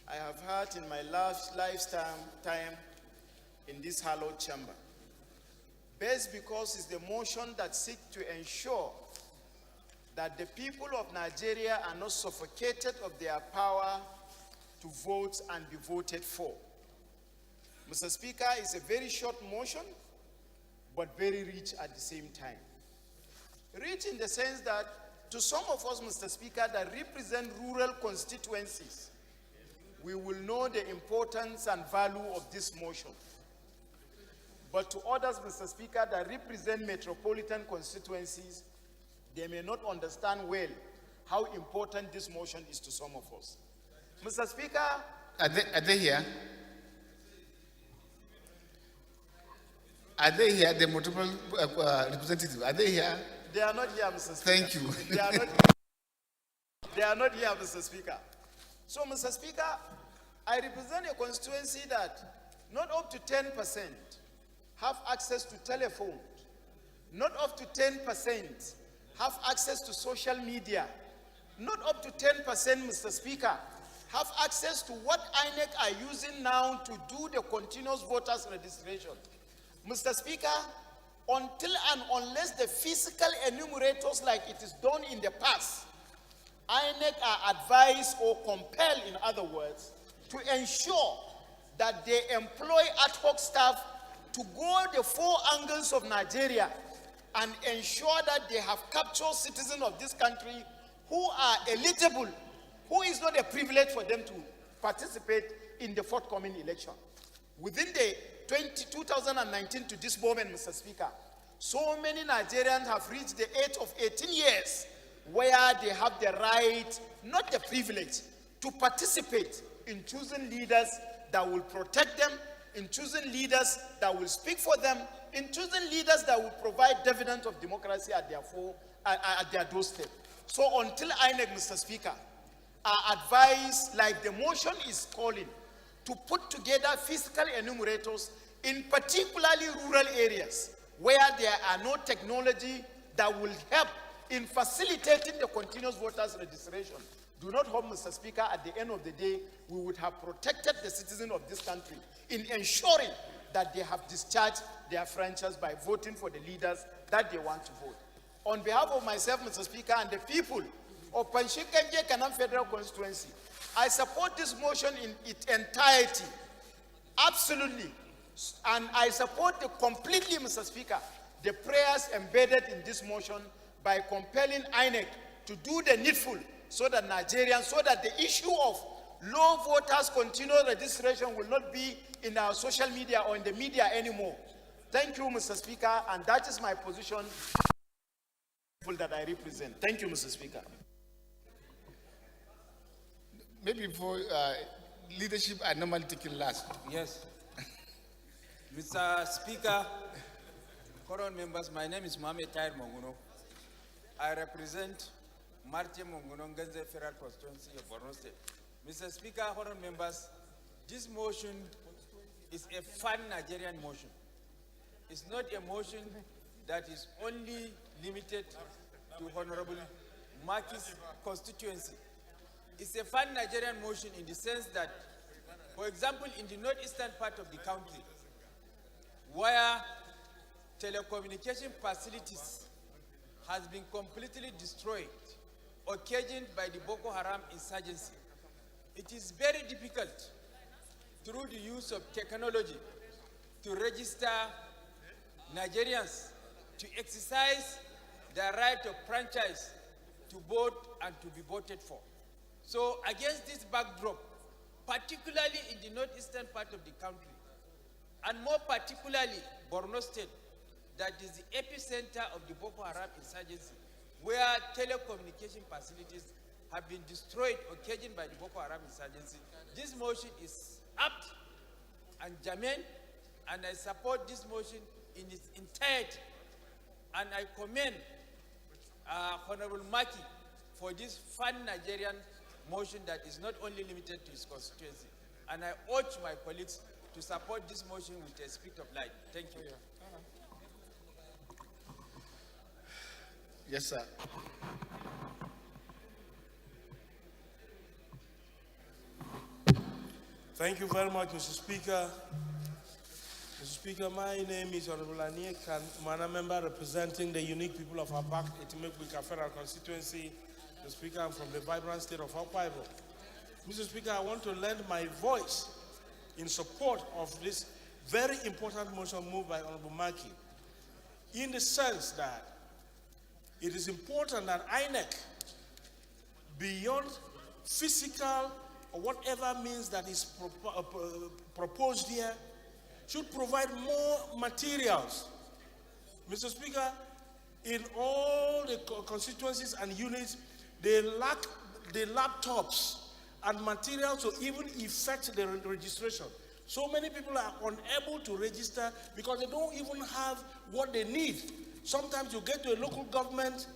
I have had in my lifetime in this hallowed chamber. Best because it's the motion that seeks to ensure that the people of Nigeria are not suffocated of their power to vote and be voted for. Mr. Speaker, it's a very short motion, but very rich at the same time. Rich in the sense that to some of us, Mr. Speaker, that represent rural constituencies, we will know the importance and value of this motion. But to others, Mr. Speaker, that represent metropolitan constituencies, they may not understand well how important this motion is to some of us. Mr. Speaker, Are they here? Are they here, the multiple representatives? Are they here? they are not here, Mr. Speaker. Thank you. They are not here, Mr. Speaker. So, Mr. Speaker, I represent a constituency that not up to 10% have access to telephone, not up to 10% have access to social media, not up to 10%, Mr. Speaker, have access to what INEC are using now to do the continuous voters registration. Mr. Speaker, until and unless the physical enumerators like it is done in the past, INEC are advised or compelled, in other words, to ensure that they employ ad hoc staff to go the four angles of Nigeria and ensure that they have captured citizens of this country who are eligible, who is not a privilege for them to participate in the forthcoming election. Within the 2019 to this moment, Mr. Speaker, so many Nigerians have reached the age of 18 years where they have the right, not the privilege, to participate in choosing leaders that will protect them, in choosing leaders that will speak for them, in choosing leaders that will provide dividends of democracy at their doorstep. So until INEC, Mr. Speaker, are advised, like the motion is calling, to put together physical enumerators in particularly rural areas where there are no technology that will help in facilitating the continuous voters registration. Do not hope, Mr. Speaker, at the end of the day, we would have protected the citizens of this country in ensuring that they have discharged their franchise by voting for the leaders that they want to vote. On behalf of myself, Mr. Speaker, and the people of Panshikanje Kanam Federal Constituency, I support this motion in its entirety, absolutely. And I support completely, Mr. Speaker, the prayers embedded in this motion by compelling INEC to do the needful so that the issue of low voters continual registration will not be in our social media or in the media anymore. Thank you, Mr. Speaker, and that is my position that I represent. Thank you, Mr. Speaker. Maybe before leadership are normally taken last. Yes. Mr. Speaker, current members, my name is Mohamed Tahir Monguno. I represent Martin Monguno Ngenze Federal Constituency of Borno State. Mr. Speaker, current members, this motion is a fun Nigerian motion. It's not a motion that is only limited to Honorable Maki's constituency. It's a fun Nigerian motion in the sense that, for example, in the northeastern part of the country, where telecommunication facilities has been completely destroyed, occasioned by the Boko Haram insurgency, it is very difficult through the use of technology to register Nigerians to exercise their right of franchise to vote and to be voted for. So against this backdrop, particularly in the northeastern part of the country, and more particularly Borno State, that is the epicenter of the Boko Haram insurgency, where telecommunication facilities have been destroyed, occasioned by the Boko Haram insurgency. This motion is apt and germane, and I support this motion in its entirety. And I commend Honorable Maki for this fun Nigerian motion that is not only limited to his constituency. And I urge my colleagues to support this motion with a spirit of light. Thank you. Yes, sir. Thank you very much, Mr. Speaker. Mr. Speaker, my name is Honorable Aniek, and I'm a member representing the unique people of Abak, Etimekuika Federal Constituency. Mr. Speaker, I'm from the vibrant state of Akwa Ibom. Mr. Speaker, I want to lend my voice in support of this very important motion moved by Honorable Maki, in the sense that it is important that INEC, beyond physical or whatever means that is proposed here, should provide more materials. Mr. Speaker, in all the constituencies and units, they lack the laptops and materials to even effect the registration. So many people are unable to register because they don't even have what they need. Sometimes you get to a local government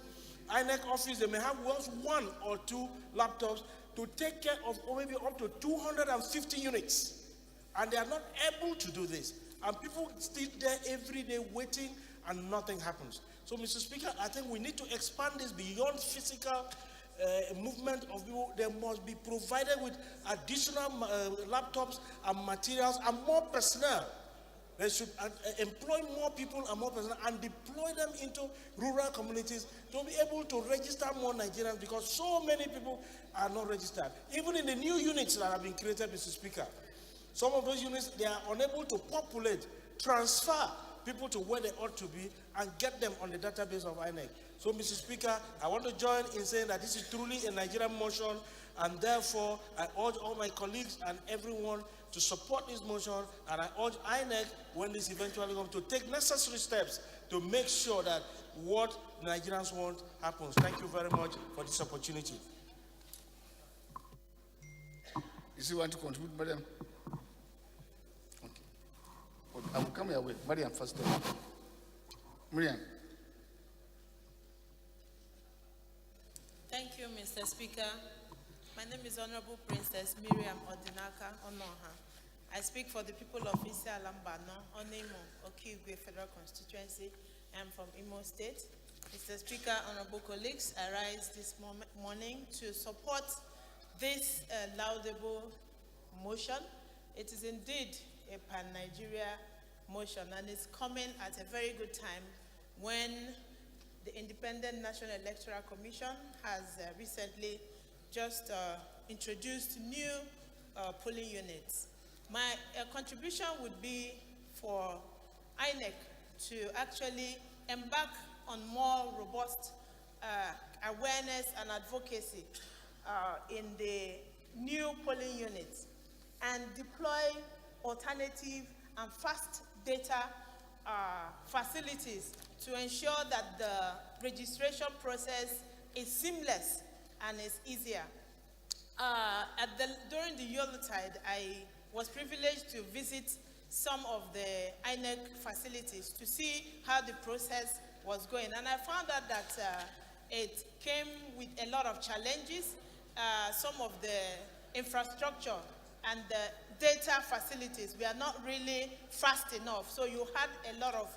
INEC office, they may have just 1 or 2 laptops to take care of maybe up to 250 units. And they are not able to do this. And people sit there every day waiting and nothing happens. So, Mr. Speaker, I think we need to expand this beyond physical movement of people. They must be provided with additional laptops and materials and more personnel. They should employ more people and more personnel and deploy them into rural communities to be able to register more Nigerians, because so many people are not registered. Even in the new units that have been created, Mr. Speaker, some of those units, they are unable to populate, transfer people to where they ought to be and get them on the database of INEC. So, Mr. Speaker, I want to join in saying that this is truly a Nigerian motion, and therefore I urge all my colleagues and everyone to support this motion, and I urge INEC, when this eventually comes, to take necessary steps to make sure that what Nigerians want happens. Thank you very much for this opportunity. You still want to contribute, Madam? I will come your way. Mariam, first. Mariam. Thank you, Mr. Speaker. My name is Honorable Princess Miriam Odinaka Onoha. I speak for the people of Isi Alambano, Onemo, Okigwe Federal Constituency. I am from Imo State. Mr. Speaker, honorable colleagues, I rise this morning to support this laudable motion. It is indeed a pan-Nigeria motion, and it's coming at a very good time when the Independent National Electoral Commission has recently just introduced new polling units. My contribution would be for INEC to actually embark on more robust awareness and advocacy in the new polling units and deploy alternative and fast data facilities to ensure that the registration process is seamless and is easier. During the Yuletide, I was privileged to visit some of the INEC facilities to see how the process was going. And I found out that it came with a lot of challenges. Some of the infrastructure and the data facilities were not really fast enough. So you had a lot of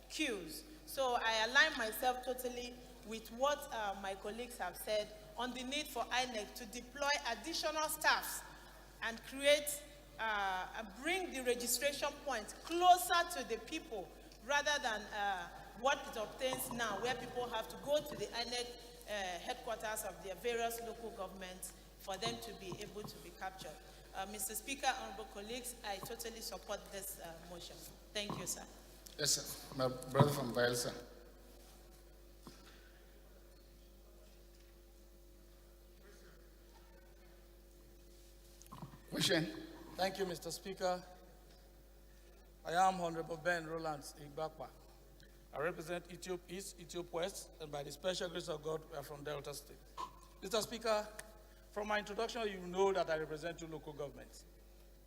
queues. So I align myself totally with what my colleagues have said on the need for INEC to deploy additional staffs and create and bring the registration point closer to the people rather than what it obtains now, where people have to go to the INEC headquarters of their various local governments for them to be able to be captured. Mr. Speaker, honorable colleagues, I totally support this motion. Thank you, sir. Yes, sir. My brother from Bielsa. Question. Thank you, Mr. Speaker. I am Honorable Ben Roland Igbakwa. I represent Ethiop East, Ethiop West, and by the special grace of God, we are from Delta State. Mr. Speaker, from my introduction, you know that I represent 2 local governments.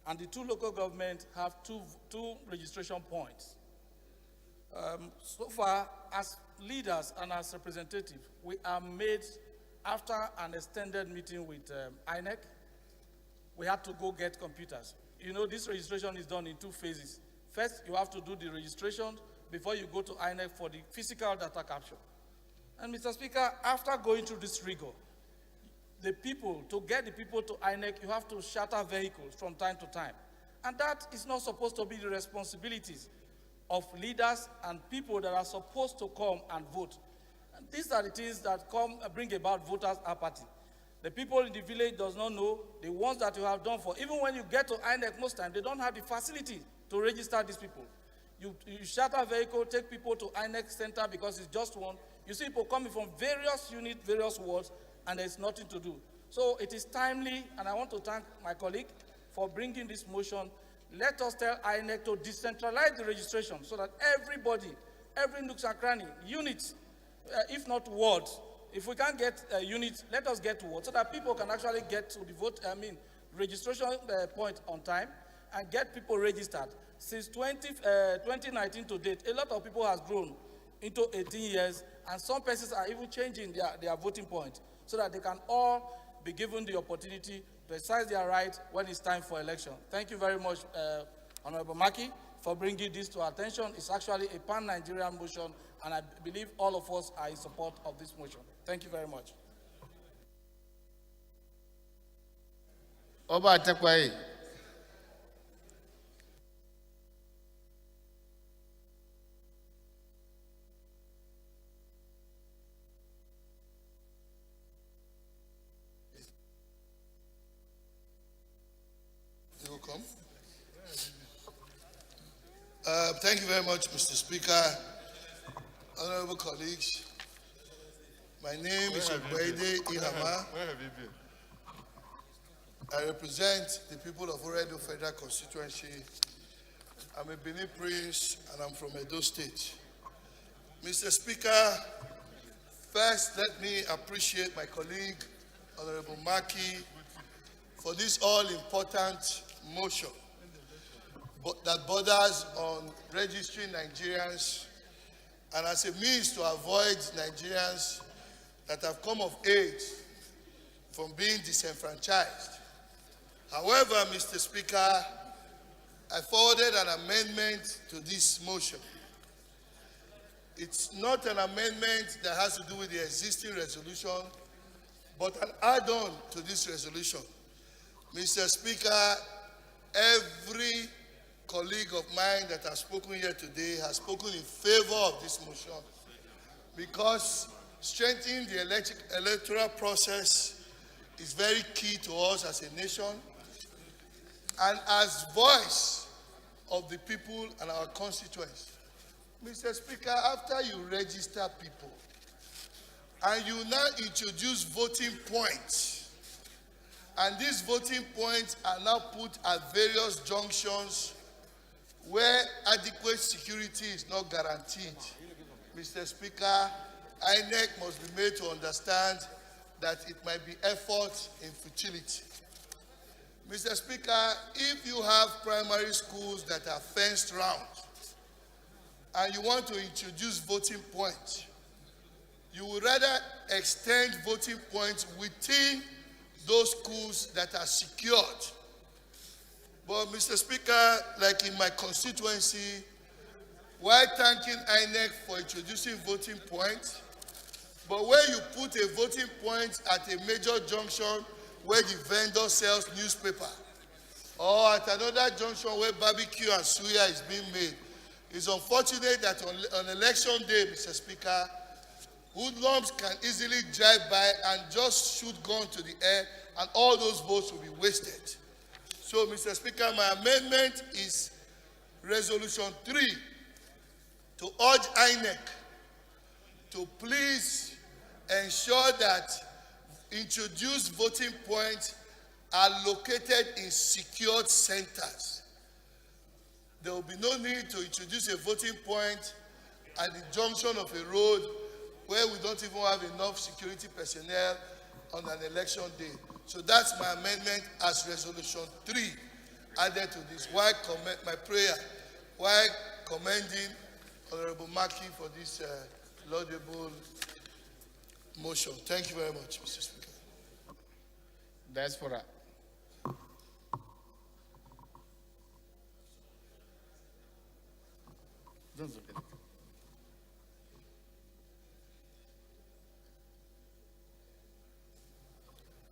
And the 2 local governments have two registration points. So far, as leaders and as representatives, we are made, after an extended meeting with INEC, we had to go get computers. You know, this registration is done in 2 phases. First, you have to do the registration before you go to INEC for the physical data capture. And Mr. Speaker, after going through this rigor, to get the people to INEC, you have to charter vehicles from time to time. And that is not supposed to be the responsibilities of leaders and people that are supposed to come and vote. And these are the things that bring about voters' apathy. The people in the village does not know the ones that you have done for. Even when you get to INEC most times, they don't have the facility to register these people. You charter a vehicle, take people to INEC center because it's just one. You see people coming from various units, various wards, and there's nothing to do. So it is timely, and I want to thank my colleague for bringing this motion. Let us tell INEC to decentralize the registration so that everybody, every nook and cranny, units, if not wards, if we can't get units, let us get wards so that people can actually get to the registration point on time and get people registered. Since 2019 to date, a lot of people has grown into 18 years, and some persons are even changing their voting point so that they can all be given the opportunity to exercise their right when it's time for election. Thank you very much, Honorable Maki, for bringing this to our attention. It's actually a pan-Nigerian motion, and I believe all of us are in support of this motion. Thank you very much. Oba Atekwai. You will come. Thank you very much, Mr. Speaker, honorable colleagues. My name is Ogbede Ihama. Where have you been? I represent the people of Oredo Federal Constituency. I'm a Benin Prince and I'm from Edo State. Mr. Speaker, first let me appreciate my colleague, Honorable Maki, for this all-important motion that borders on registering Nigerians and as a means to avoid Nigerians that have come of age from being disenfranchised. However, Mr. Speaker, I forwarded an amendment to this motion. It's not an amendment that has to do with the existing resolution, but an add-on to this resolution. Mr. Speaker, every colleague of mine that has spoken here today has spoken in favor of this motion because strengthening the electoral process is very key to us as a nation. And as voice of the people and our constituents, Mr. Speaker, after you register people and you now introduce voting points, and these voting points are now put at various junctions where adequate security is not guaranteed, Mr. Speaker, INEC must be made to understand that it might be effort in futility. Mr. Speaker, if you have primary schools that are fenced round and you want to introduce voting points, you would rather extend voting points within those schools that are secured. But Mr. Speaker, like in my constituency, while thanking INEC for introducing voting points, but when you put a voting point at a major junction where the vendor sells newspaper, or at another junction where barbecue and suya is being made, it's unfortunate that on election day, Mr. Speaker, hoodlums can easily drive by and just shoot gun to the air, and all those votes will be wasted. So, Mr. Speaker, my amendment is Resolution 3 to urge INEC to please ensure that introduced voting points are located in secured centers. There will be no need to introduce a voting point at the junction of a road where we don't even have enough security personnel on an election day. So that's my amendment as Resolution 3 added to this. Why my prayer? Why commending Honorable Maki for this laudable motion. Thank you very much, Mr. Speaker. Diaspora.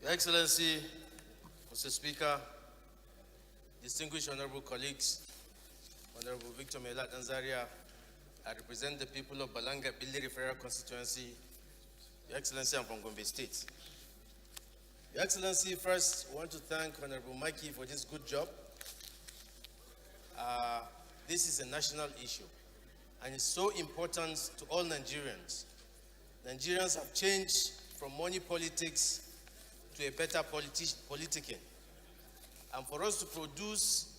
Your Excellency, Mr. Speaker, distinguished honorable colleagues, Honorable Victor Melat Anzaria, I represent the people of Balanga Plenary Federal Constituency. Your Excellency, I'm from Gombe State. Your Excellency, first, I want to thank Honorable Mikey for this good job. This is a national issue, and it's so important to all Nigerians. Nigerians have changed from money politics to a better politicking. And for us to produce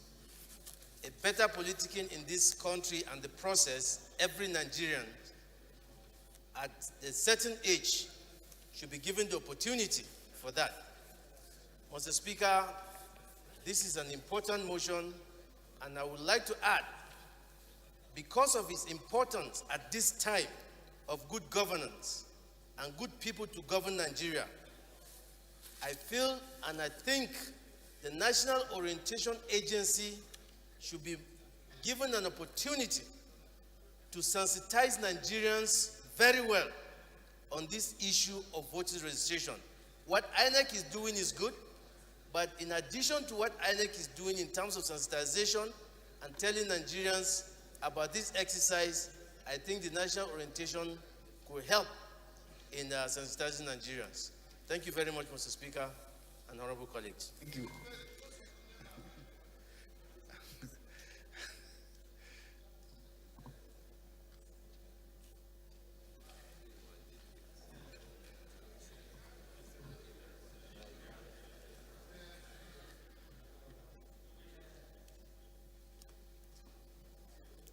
a better politicking in this country and the process, every Nigerian at a certain age should be given the opportunity for that. Mr. Speaker, this is an important motion, and I would like to add, because of its importance at this time of good governance and good people to govern Nigeria, I feel and I think the National Orientation Agency should be given an opportunity to sensitize Nigerians very well on this issue of voter registration. What INEC is doing is good, but in addition to what INEC is doing in terms of sensitization and telling Nigerians about this exercise, I think the National Orientation could help in sensitizing Nigerians. Thank you very much, Mr. Speaker and honorable colleagues. Thank you.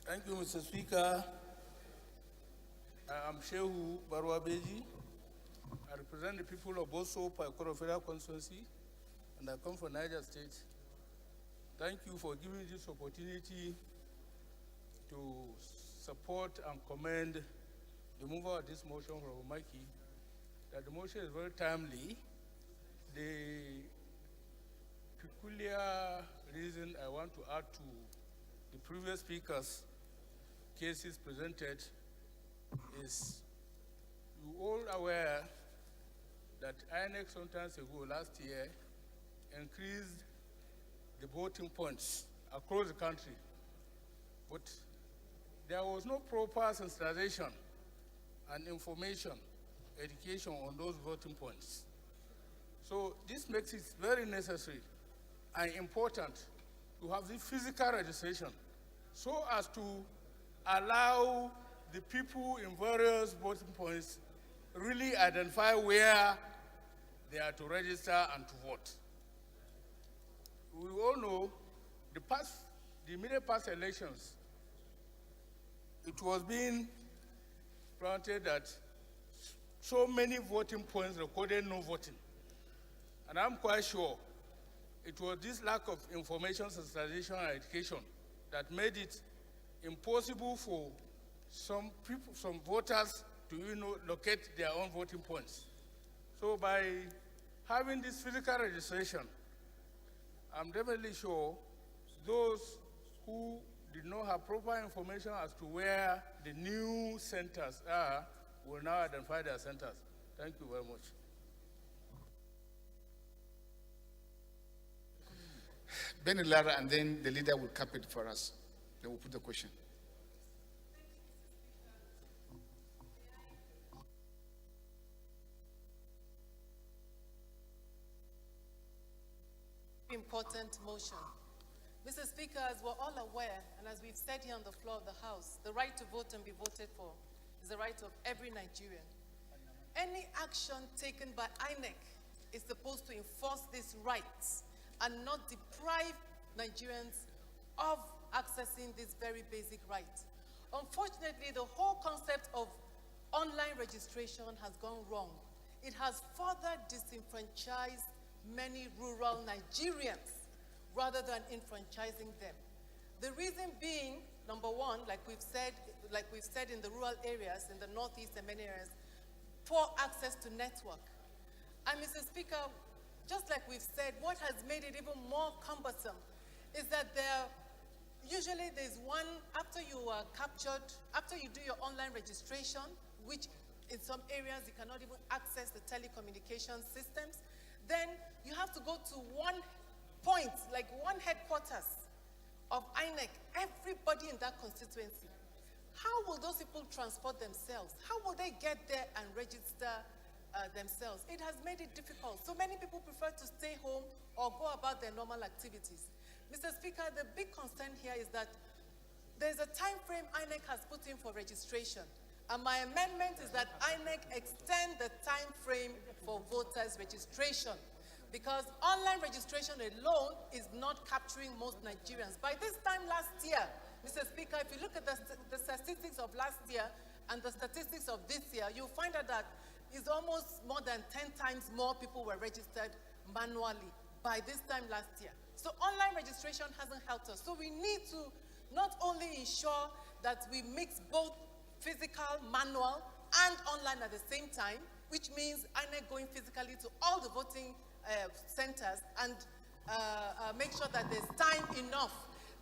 Thank you, Mr. Speaker. I am Shehu Barwabeji. I represent the people of Boso, Paikoro Federal Constituency, and I come from Niger State. Thank you for giving me this opportunity to support and commend the mover of this motion from Mikey, that the motion is very timely. The peculiar reason I want to add to the previous speakers' cases presented, is you all aware that INEC sometimes ago, last year, increased the voting points across the country, but there was no proper sensitization and information, education on those voting points. So this makes it very necessary and important to have the physical registration so as to allow the people in various voting points really identify where they are to register and to vote. We all know the immediate past elections, it was being granted that so many voting points recorded no voting. And I'm quite sure it was this lack of information, sensitization, and education that made it impossible for some people, some voters to locate their own voting points. So by having this physical registration, I'm definitely sure those who did not have proper information as to where the new centers are will now identify their centers. Thank you very much. Benny Lara, and then the leader will cap it for us. They will put the question. Important motion. Mr. Speaker, as we're all aware, and as we've said here on the floor of the House, the right to vote and be voted for is the right of every Nigerian. Any action taken by INEC is supposed to enforce these rights and not deprive Nigerians of accessing this very basic right. Unfortunately, the whole concept of online registration has gone wrong. It has further disenfranchised many rural Nigerians rather than enfranchising them. The reason being, number one, like we've said in the rural areas, in the northeast and many areas, poor access to network. And Mr. Speaker, just like we've said, what has made it even more cumbersome is that usually there's one, after you are captured, after you do your online registration, which in some areas you cannot even access the telecommunication systems, then you have to go to one point, like one headquarters of INEC, everybody in that constituency. How will those people transport themselves? How will they get there and register themselves? It has made it difficult. So many people prefer to stay home or go about their normal activities. Mr. Speaker, the big concern here is that there's a time frame INEC has put in for registration. And my amendment is that INEC extend the time frame for voters' registration, because online registration alone is not capturing most Nigerians. By this time last year, Mr. Speaker, if you look at the statistics of last year and the statistics of this year, you'll find out that it's almost more than 10 times more people were registered manually by this time last year. So online registration hasn't helped us. So we need to not only ensure that we mix both physical, manual, and online at the same time, which means INEC going physically to all the voting centers and make sure that there's time enough.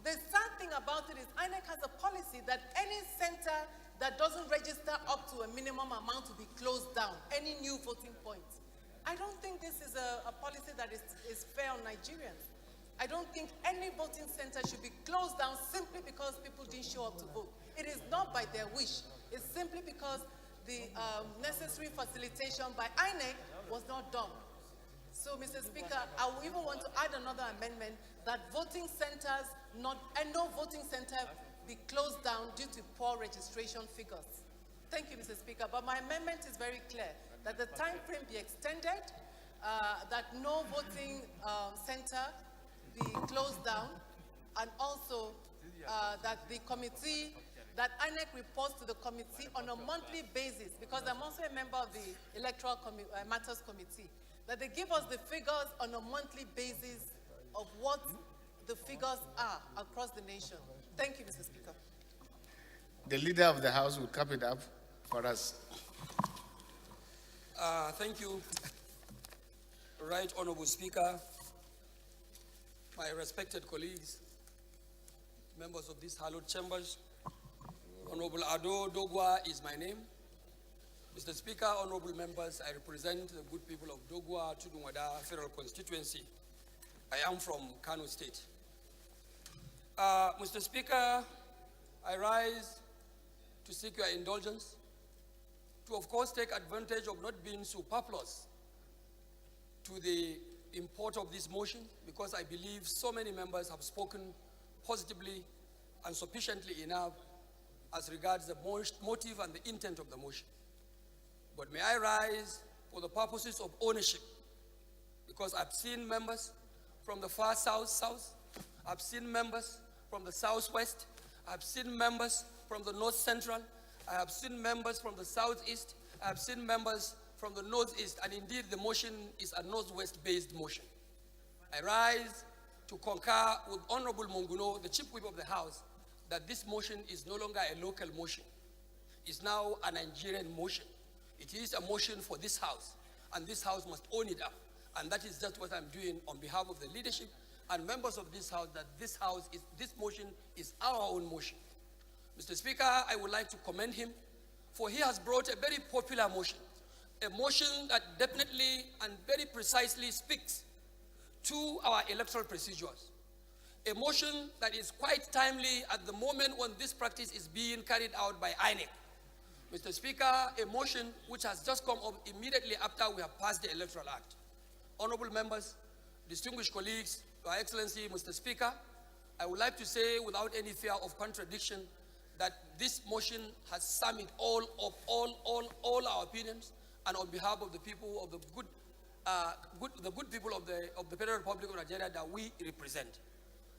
The sad thing about it is INEC has a policy that any center that doesn't register up to a minimum amount to be closed down, any new voting points. I don't think this is a policy that is fair on Nigerians. I don't think any voting center should be closed down simply because people didn't show up to vote. It is not by their wish. It's simply because the necessary facilitation by INEC was not done. So, Mr. Speaker, I will even want to add another amendment that voting centers, no voting center be closed down due to poor registration figures. Thank you, Mr. Speaker. But my amendment is very clear, that the time frame be extended, that no voting center be closed down, and also that the committee, that INEC reports to the committee on a monthly basis, because I'm also a member of the Electoral Matters Committee, that they give us the figures on a monthly basis of what the figures are across the nation. Thank you, Mr. Speaker. The leader of the House will cap it up for us. Thank you, Right Honorable Speaker, my respected colleagues, members of these hallowed chambers. Honorable Ado Dogwa is my name. Mr. Speaker, honorable members, I represent the good people of Dogwa, Tudunwada Federal Constituency. I am from Kano State. Mr. Speaker, I rise to seek your indulgence to, of course, take advantage of not being superfluous to the import of this motion, because I believe so many members have spoken positively and sufficiently enough as regards the motive and the intent of the motion. But may I rise for the purposes of ownership, because I've seen members from the far south, I've seen members from the southwest, I've seen members from the north central, I have seen members from the southeast, I have seen members from the northeast, and indeed the motion is a northwest-based motion. I rise to concur with Honorable Monguno, the Chief Whip of the House, that this motion is no longer a local motion. It's now a Nigerian motion. It is a motion for this House, and this House must own it up. And that is just what I'm doing on behalf of the leadership and members of this House, that this motion is our own motion. Mr. Speaker, I would like to commend him, for he has brought a very popular motion, a motion that definitely and very precisely speaks to our electoral procedures, a motion that is quite timely at the moment when this practice is being carried out by INEC. Mr. Speaker, a motion which has just come up immediately after we have passed the Electoral Act. Honorable members, distinguished colleagues, Your Excellency, Mr. Speaker, I would like to say without any fear of contradiction that this motion has summed all our opinions, and on behalf of the people of the good people of the Federal Republic of Nigeria that we represent.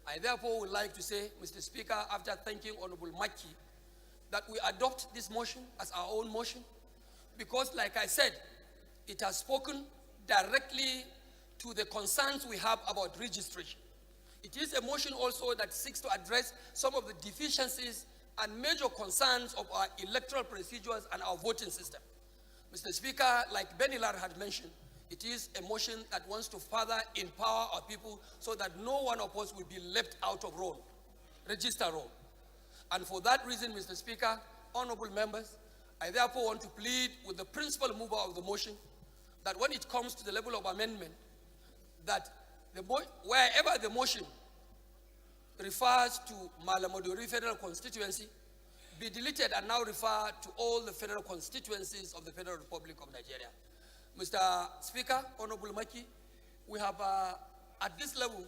I therefore would like to say, Mr. Speaker, after thanking Honorable Maki, that we adopt this motion as our own motion, because like I said, it has spoken directly to the concerns we have about registration. It is a motion also that seeks to address some of the deficiencies and major concerns of our electoral procedures and our voting system. Mr. Speaker, like Benilar had mentioned, it is a motion that wants to further empower our people so that no one of us will be left out of roll, register roll. And for that reason, Mr. Speaker, honorable members, I therefore want to plead with the principal mover of the motion that when it comes to the level of amendment, that wherever the motion refers to Malamodori Federal Constituency, be deleted and now refer to all the federal constituencies of the Federal Republic of Nigeria. Mr. Speaker, Honorable Maki, we have at this level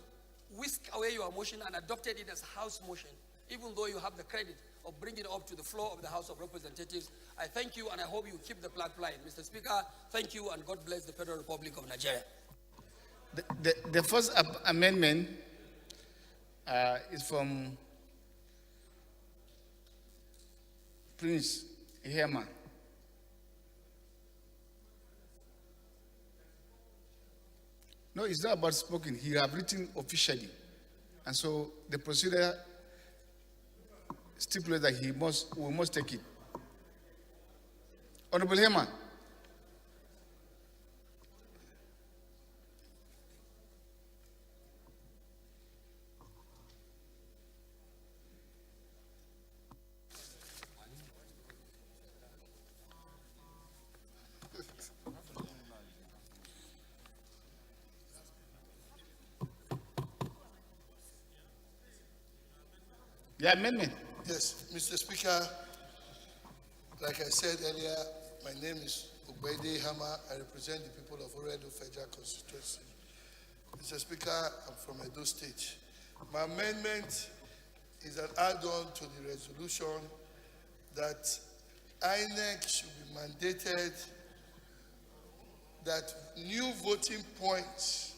whisked away your motion and adopted it as House motion, even though you have the credit of bringing it up to the floor of the House of Representatives. I thank you, and I hope you keep the flag flying. Mr. Speaker, thank you, and God bless the Federal Republic of Nigeria. The first amendment is from Prince Ihema. No, it's not about spoken. He have written officially. And so the procedure stipulates that we must take it. Honorable Hema. The amendment. Yes, Mr. Speaker, like I said earlier, my name is Ubede Hama. I represent the people of Oredo Federal Constituency. Mr. Speaker, I'm from Edo State. My amendment is an add-on to the resolution that INEC should be mandated that new voting points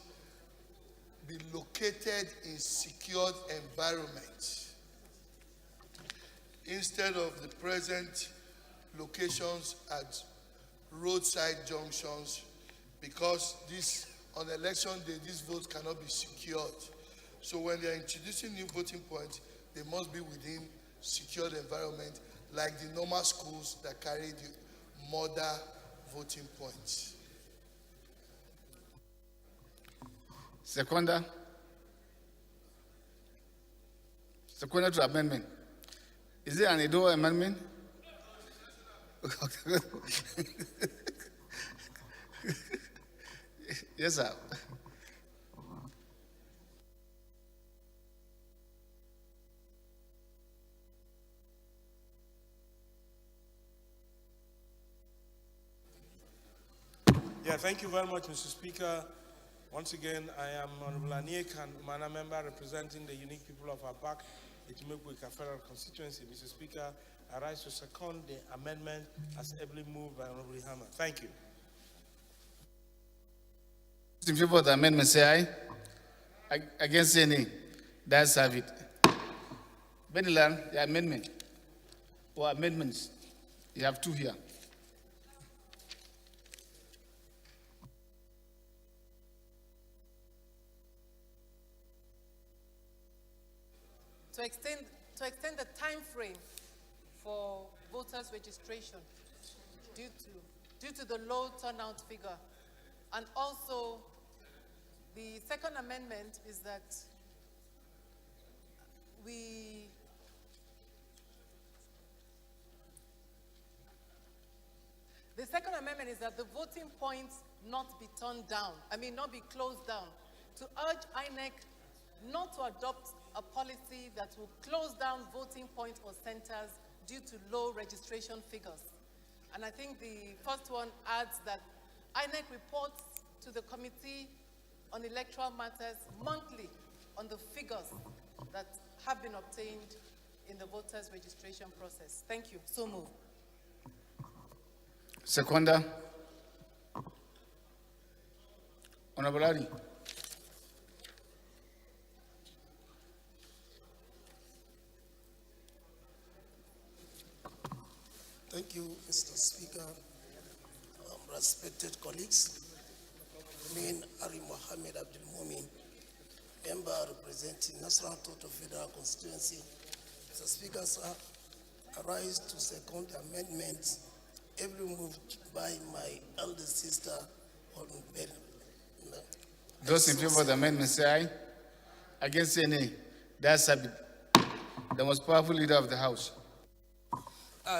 be located in secured environments instead of the present locations at roadside junctions, because on election day, these votes cannot be secured. So when they are introducing new voting points, they must be within secured environment, like the normal schools that carry the mother voting points. Seconded to amendment. Is it an Edo amendment? Yes, sir. Yeah, thank you very much, Mr. Speaker. Once again, I am Honorable Aniek and Mana member representing the unique people of Abak, Itimekwika Federal Constituency. Mr. Speaker, I rise to second the amendment as ably moved by Honorable Hammer. Thank you. In favor of the amendment, say aye. Against any, that's have it. Benilan, the amendment or amendments. You have two here. To extend the time frame for voters registration due to the low turnout figure. And also, the second amendment is that the voting points not be turned down, not be closed down, to urge INEC not to adopt a policy that will close down voting points or centers due to low registration figures. And I think the first one adds that INEC reports to the Committee on Electoral Matters monthly on the figures that have been obtained in the voters' registration process. Thank you. So moved. Seconder. Honorable Ali. Thank you, Mr. Speaker. Respected colleagues, Min Ari Mohammed Abdul Mumin, member representing National Total Federal Constituency. Mr. Speaker, sir, I rise to second the amendment every moved by my eldest sister on Ben. Those in favor of the amendment say aye. Against any, that's Sabit, the most powerful leader of the House.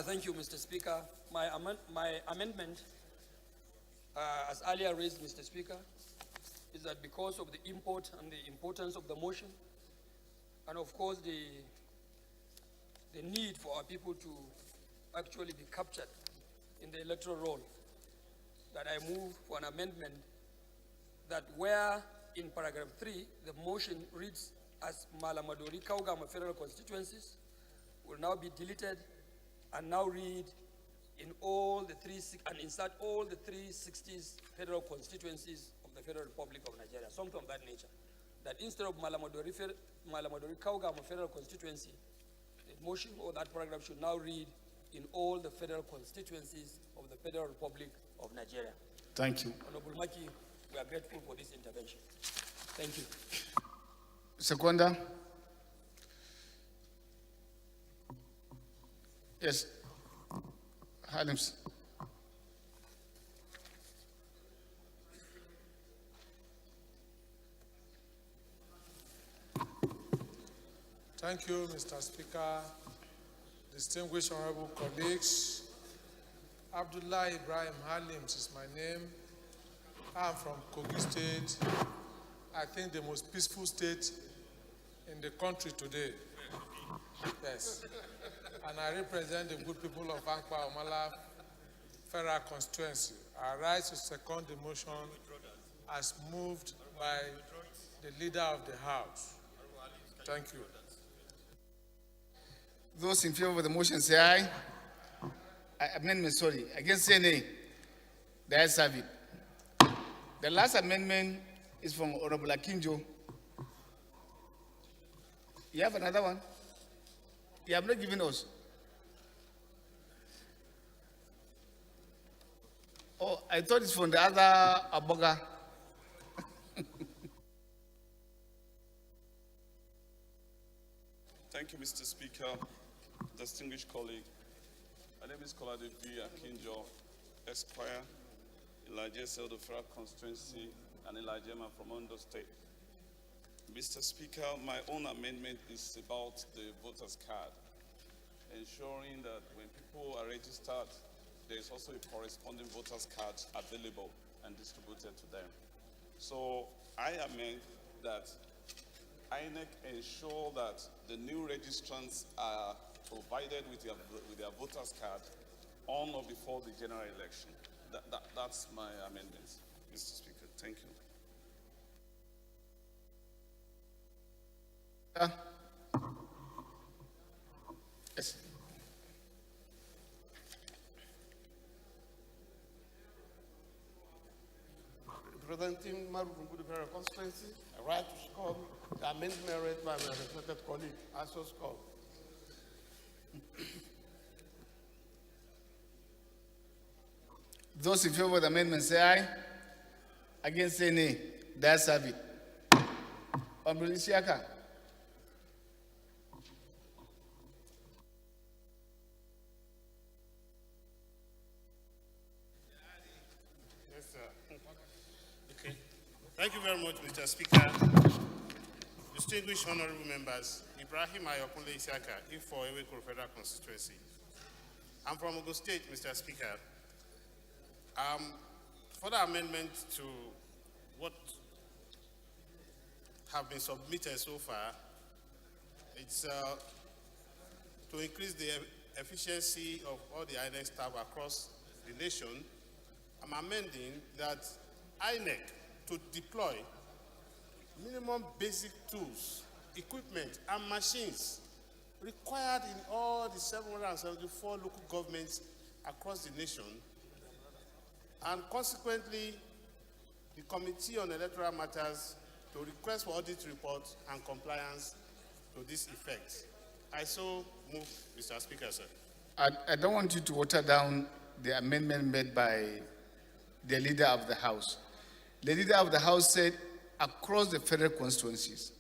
Thank you, Mr. Speaker. My amendment, as earlier raised, Mr. Speaker, is that because of the import and the importance of the motion, and of course the need for our people to actually be captured in the electoral roll, that I move for an amendment that where in paragraph 3, the motion reads as Malamadori Kaugama Federal Constituencies will now be deleted and now read in all the and insert all the 360 federal constituencies of the Federal Republic of Nigeria, something of that nature. That instead of Malamadori Kaugama Federal Constituency, the motion or that paragraph should now read in all the federal constituencies of the Federal Republic of Nigeria. Thank you. Honorable Maki, we are grateful for this intervention. Thank you. Seconder. Yes. Halims. Thank you, Mr. Speaker. Distinguished honorable colleagues, Abdullah Ibrahim Halims is my name. I'm from Kogi State. I think the most peaceful state in the country today. Yes. And I represent the good people of Ankpa Omala Federal Constituency. I rise to second the motion as moved by the leader of the House. Thank you. Those in favor of the motion say aye. Amendment, sorry. Against say nay. The ayes have it. The last amendment is from Honorable Akinjo. You have another one? You have not given us. Oh, I thought it's from the other Aboga. Thank you, Mr. Speaker. Distinguished colleague. My name is Kolade B. Akinjo, Esquire, Elijah Seldo Federal Constituency, and Elijah from Ondo State. Mr. Speaker, my own amendment is about the voters card, ensuring that when people are registered, there is also a corresponding voters card available and distributed to them. So I amend that INEC ensure that the new registrants are provided with their voters card on or before the general election. That's my amendment, Mr. Speaker. Thank you. Yes. Representing Maru from Good Federal Constituency, I write to score the amendment read by my respected colleague, also score. Those in favor of the amendment say aye. Against say nay. That's have it. Honorable Isiaka. Yes, sir. Okay. Thank you very much, Mr. Speaker. Distinguished honorable members, Ibrahim Ayokunle Isiaka, for Eweko Federal Constituency. I'm from Ogun State, Mr. Speaker. Further amendment to what have been submitted so far, it's to increase the efficiency of all the INEC staff across the nation. I'm amending that INEC to deploy minimum basic tools, equipment, and machines required in all the 774 local governments across the nation, and consequently, the Committee on Electoral Matters to request for audit reports and compliance to this effect. I so move, Mr. Speaker, sir. I don't want you to water down the amendment made by the leader of the House. The leader of the House said across the federal constituencies.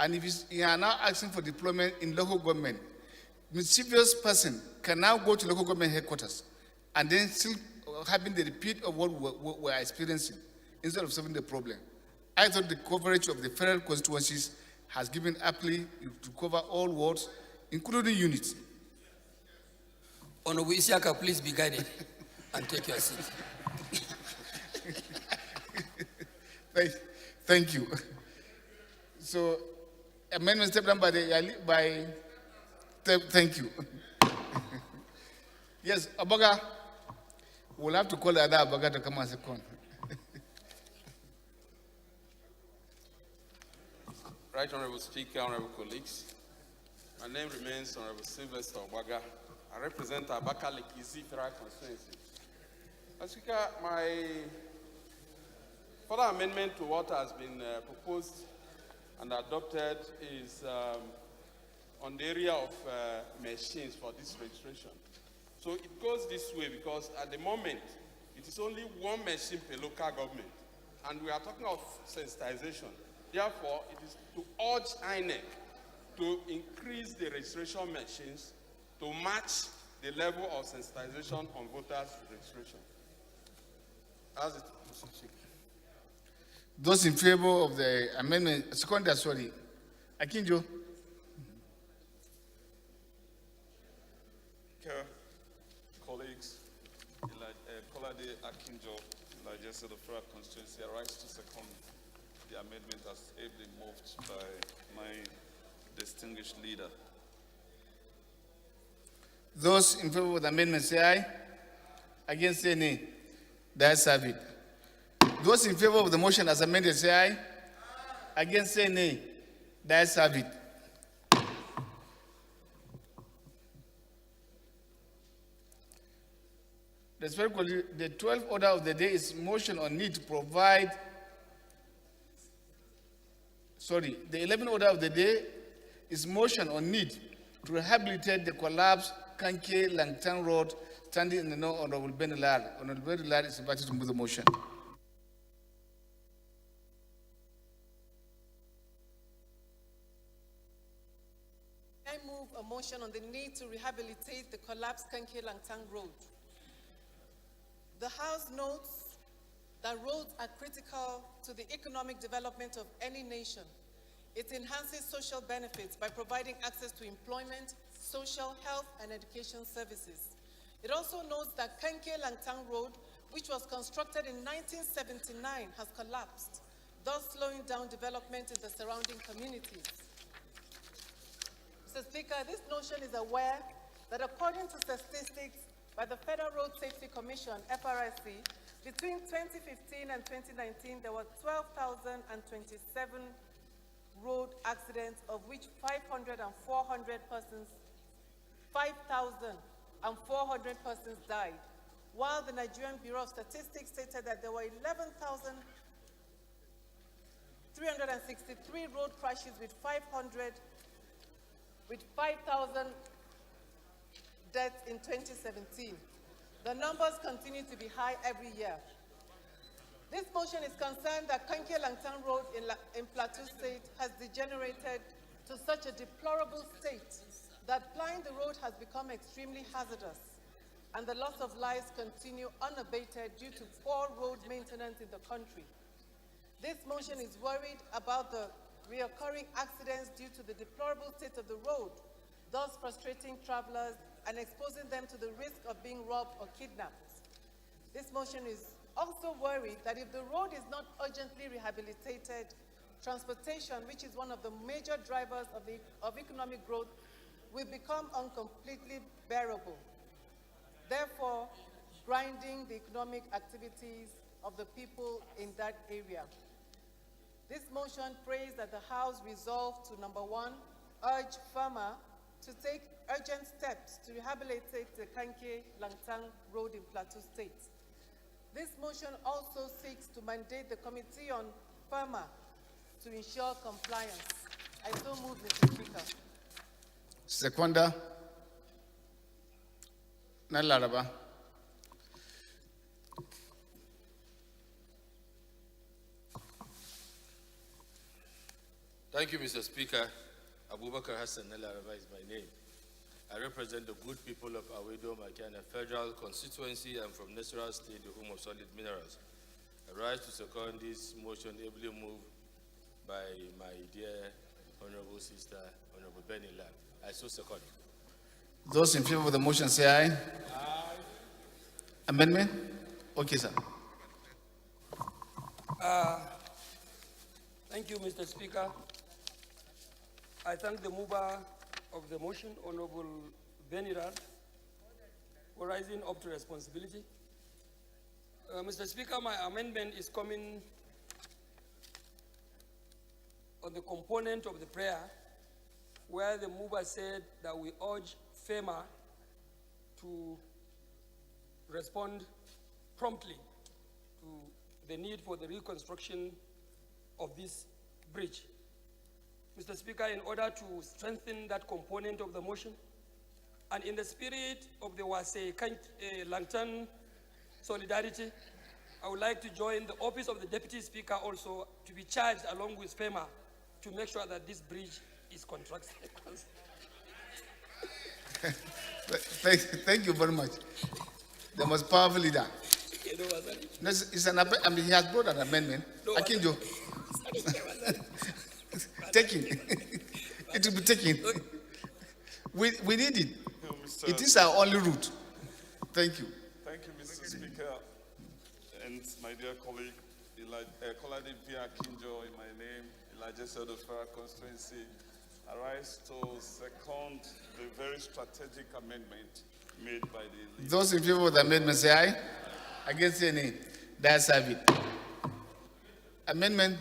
And if you are now asking for deployment in local government, mischievous person can now go to local government headquarters and then still having the repeat of what we're experiencing instead of solving the problem. I thought the coverage of the federal constituencies has given aptly to cover all wards, including units. Honorable Isiaka, please be guided and take your seat. Thank you. So, amendment step down thank you. Yes, Abaga, we'll have to call the other Abaga to come and second. Right Honorable Speaker, honorable colleagues, my name remains Honorable Sylvester Obaga. I represent Abakaliki Federal Constituency. Mr. Speaker, my further amendment to what has been proposed and adopted is on the area of machines for this registration. So it goes this way because at the moment, it is only one machine per local government, and we are talking of sensitization. Therefore, it is to urge INEC to increase the registration machines to match the level of sensitization on voters' registration. As it is. Those in favor of the amendment, sorry, Akinjo. Colleagues, Kolade Akinjo, Elijah said the Federal Constituency, I rise to second the amendment as ably moved by my distinguished leader. Those in favor of the amendment say aye. Against say nay. The ayes have it. Those in favor of the motion as amended say aye. Against say nay. The ayes have it. Respectfully, the 12th order of the day is motion on need to provide. The 11th order of the day is motion on need to rehabilitate the collapsed Kanke Langtang Road standing in the no Honorable Benelar. Honorable Benelar is invited to move the motion. I move a motion on the need to rehabilitate the collapsed Kanke Langtang Road. The House notes that roads are critical to the economic development of any nation. It enhances social benefits by providing access to employment, social, health, and education services. It also notes that Kenke Langtang Road, which was constructed in 1979, has collapsed, thus slowing down development in the surrounding communities. Mr. Speaker, this notion is aware that according to statistics by the Federal Road Safety Commission, FRSC, between 2015 and 2019, there were 12,027 road accidents, of which 5,400 persons died, while the Nigerian Bureau of Statistics stated that there were 11,363 road crashes with 5,000 deaths in 2017. The numbers continue to be high every year. This motion is concerned that Kanke Langtang Road in Plateau State has degenerated to such a deplorable state that plying the road has become extremely hazardous, and the loss of lives continue unabated due to poor road maintenance in the country. This motion is worried about the reoccurring accidents due to the deplorable state of the road, thus frustrating travelers and exposing them to the risk of being robbed or kidnapped. This motion is also worried that if the road is not urgently rehabilitated, transportation, which is one of the major drivers of economic growth, will become uncompletely bearable, therefore grinding the economic activities of the people in that area. This motion prays that the House resolve to, number one, urge FAMA to take urgent steps to rehabilitate the Kanke Langtang Road in Plateau State. This motion also seeks to mandate the Committee on FAMA to ensure compliance. I so move, Mr. Speaker. Seconder. Nalaraba. Thank you, Mr. Speaker. Abubakar Hassan Nalaraba is my name. I represent the good people of Awedo Makana Federal Constituency. I'm from Nasarawa State, the home of solid minerals. I rise to second this motion ably moved by my dear Honorable Sister, Honorable Benny Lam. I so second. Those in favor of the motion say aye. Aye. Amendment? Okay, sir. Thank you, Mr. Speaker. I thank the mover of the motion, Honorable Beniral, for rising up to responsibility. Mr. Speaker, my amendment is coming on the component of the prayer where the mover said that we urge FEMA to respond promptly to the need for the reconstruction of this bridge. Mr. Speaker, in order to strengthen that component of the motion, and in the spirit of the Wase Langtang solidarity, I would like to join the office of the Deputy Speaker also to be charged along with FEMA to make sure that this bridge is constructed. Thank you very much. The most powerful leader. It's an, he has brought an amendment. Akinjo. Taking. It will be taken. We need it. It is our only route. Thank you. Thank you, Mr. Speaker. And my dear colleague, Kolade Pia Kinjo in my name, Elijah Sedo Federal Constituency, I rise to second the very strategic amendment made by the leader. Those in favor of the amendment say aye. Against any, that's have it. Amendment.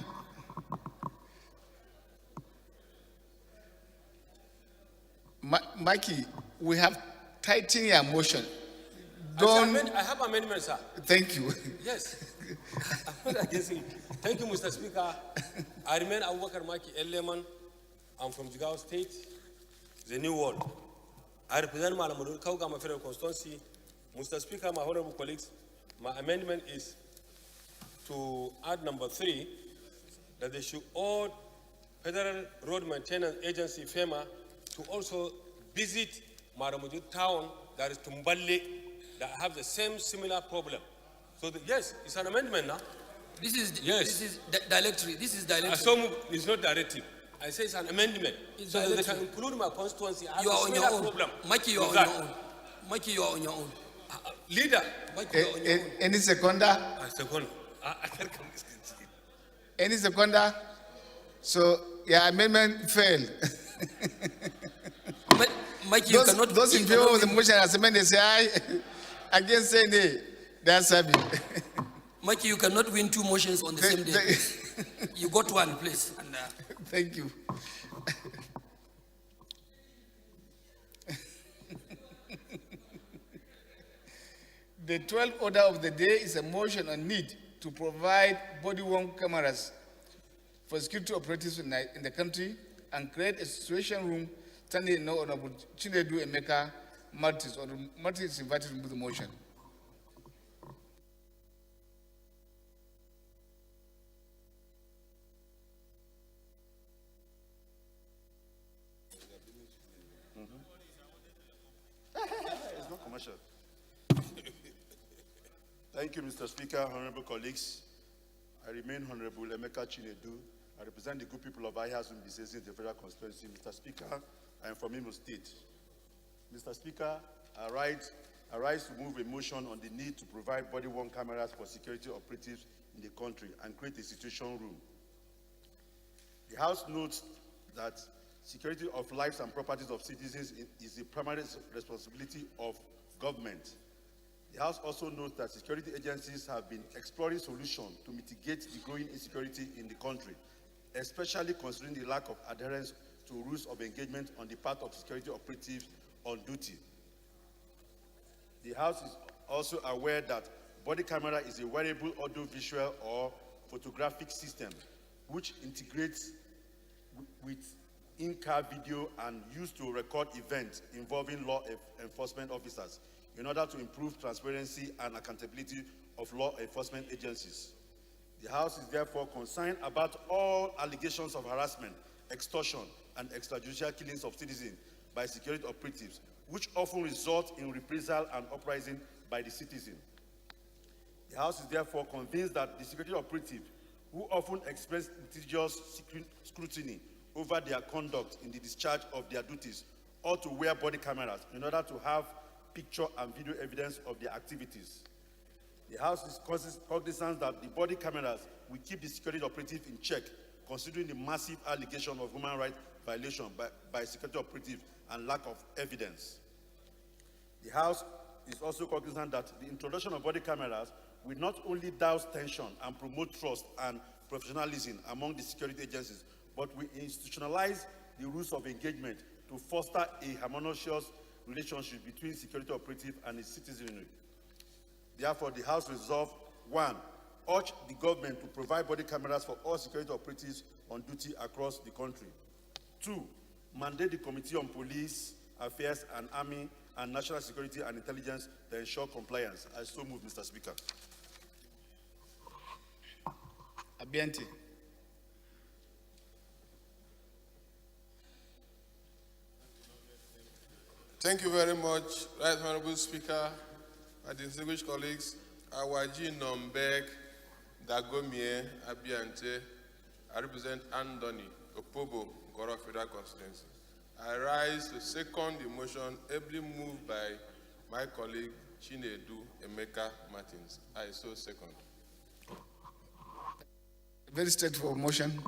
Mikey, we have tightened your motion. I have amendments, sir. Thank you. Yes. I'm not against it. Thank you, Mr. Speaker. I remain Abubakar Maki Eleman. I'm from Jigawa State, the New World. I represent Malamudu Kaugama Federal Constituency. Mr. Speaker, my honorable colleagues, my amendment is to add number 3, that they should order Federal Road Maintenance Agency, FEMA, to also visit Maramudu town, that is Tumballe, that have the same similar problem. So yes, it's an amendment now. This is yes. This is directory. This is directory. Assume it's not directive. I say it's an amendment. It's so that they can bilateral. include my constituency. I You are have on a your own. problem. Mikey, you are with on that. your own. Mikey, you are on your own. Leader. Mikey, you are on your own. Any seconder? Second. Any seconder? So your amendment failed. Mikey, you cannot. Those in you favor cannot of the win. motion as amended say aye. Against say nay. That's it. Mikey, you cannot win two motions on the same day. You got one, please. And, Thank you. The 12th order of the day is a motion on need to provide body-worn cameras for security operatives in the country and create a situation room standing in no Honorable Chinedu Emeka Martis. Or Martis is invited to move the motion. It's not commercial. Thank you, Mr. Speaker, honorable colleagues. I remain Honorable Emeka Chinedu. I represent the good people of Ahazum Bisesi in the federal constituency. Mr. Speaker, I am from Imo State. Mr. Speaker, I rise to move a motion on the need to provide body-worn cameras for security operatives in the country and create a situation room. The House notes that security of lives and properties of citizens is the primary responsibility of government. The House also notes that security agencies have been exploring solutions to mitigate the growing insecurity in the country, especially considering the lack of adherence to rules of engagement on the part of security operatives on duty. The House is also aware that body camera is a wearable audio-visual or photographic system which integrates with in-car video and used to record events involving law enforcement officers in order to improve transparency and accountability of law enforcement agencies. The House is therefore concerned about all allegations of harassment, extortion, and extrajudicial killings of citizens by security operatives, which often result in reprisal and uprising by the citizen. The House is therefore convinced that the security operatives, who often experience litigious scrutiny over their conduct in the discharge of their duties, ought to wear body cameras in order to have picture and video evidence of their activities. The House is cognizant that the body cameras will keep the security operative in check, considering the massive allegation of human rights violation by security operatives and lack of evidence. The House is also cognizant that the introduction of body cameras will not only douse tension and promote trust and professionalism among the security agencies, but will institutionalize the rules of engagement to foster a harmonious relationship between security operative and its citizenry. Therefore, the House resolved, 1, urge the government to provide body cameras for all security operatives on duty across the country. 2, mandate the Committee on Police Affairs and Army and National Security and Intelligence to ensure compliance. I so move, Mr. Speaker. Abianti. Thank you very much, Right Honorable Speaker, my distinguished colleagues. Awaji Nombek Dagomie Abiante. I represent Andoni Opobo, Goro Federal Constituency. I rise to second the motion ably moved by my colleague Chinedu Emeka Martins. I so second. Very straightforward motion.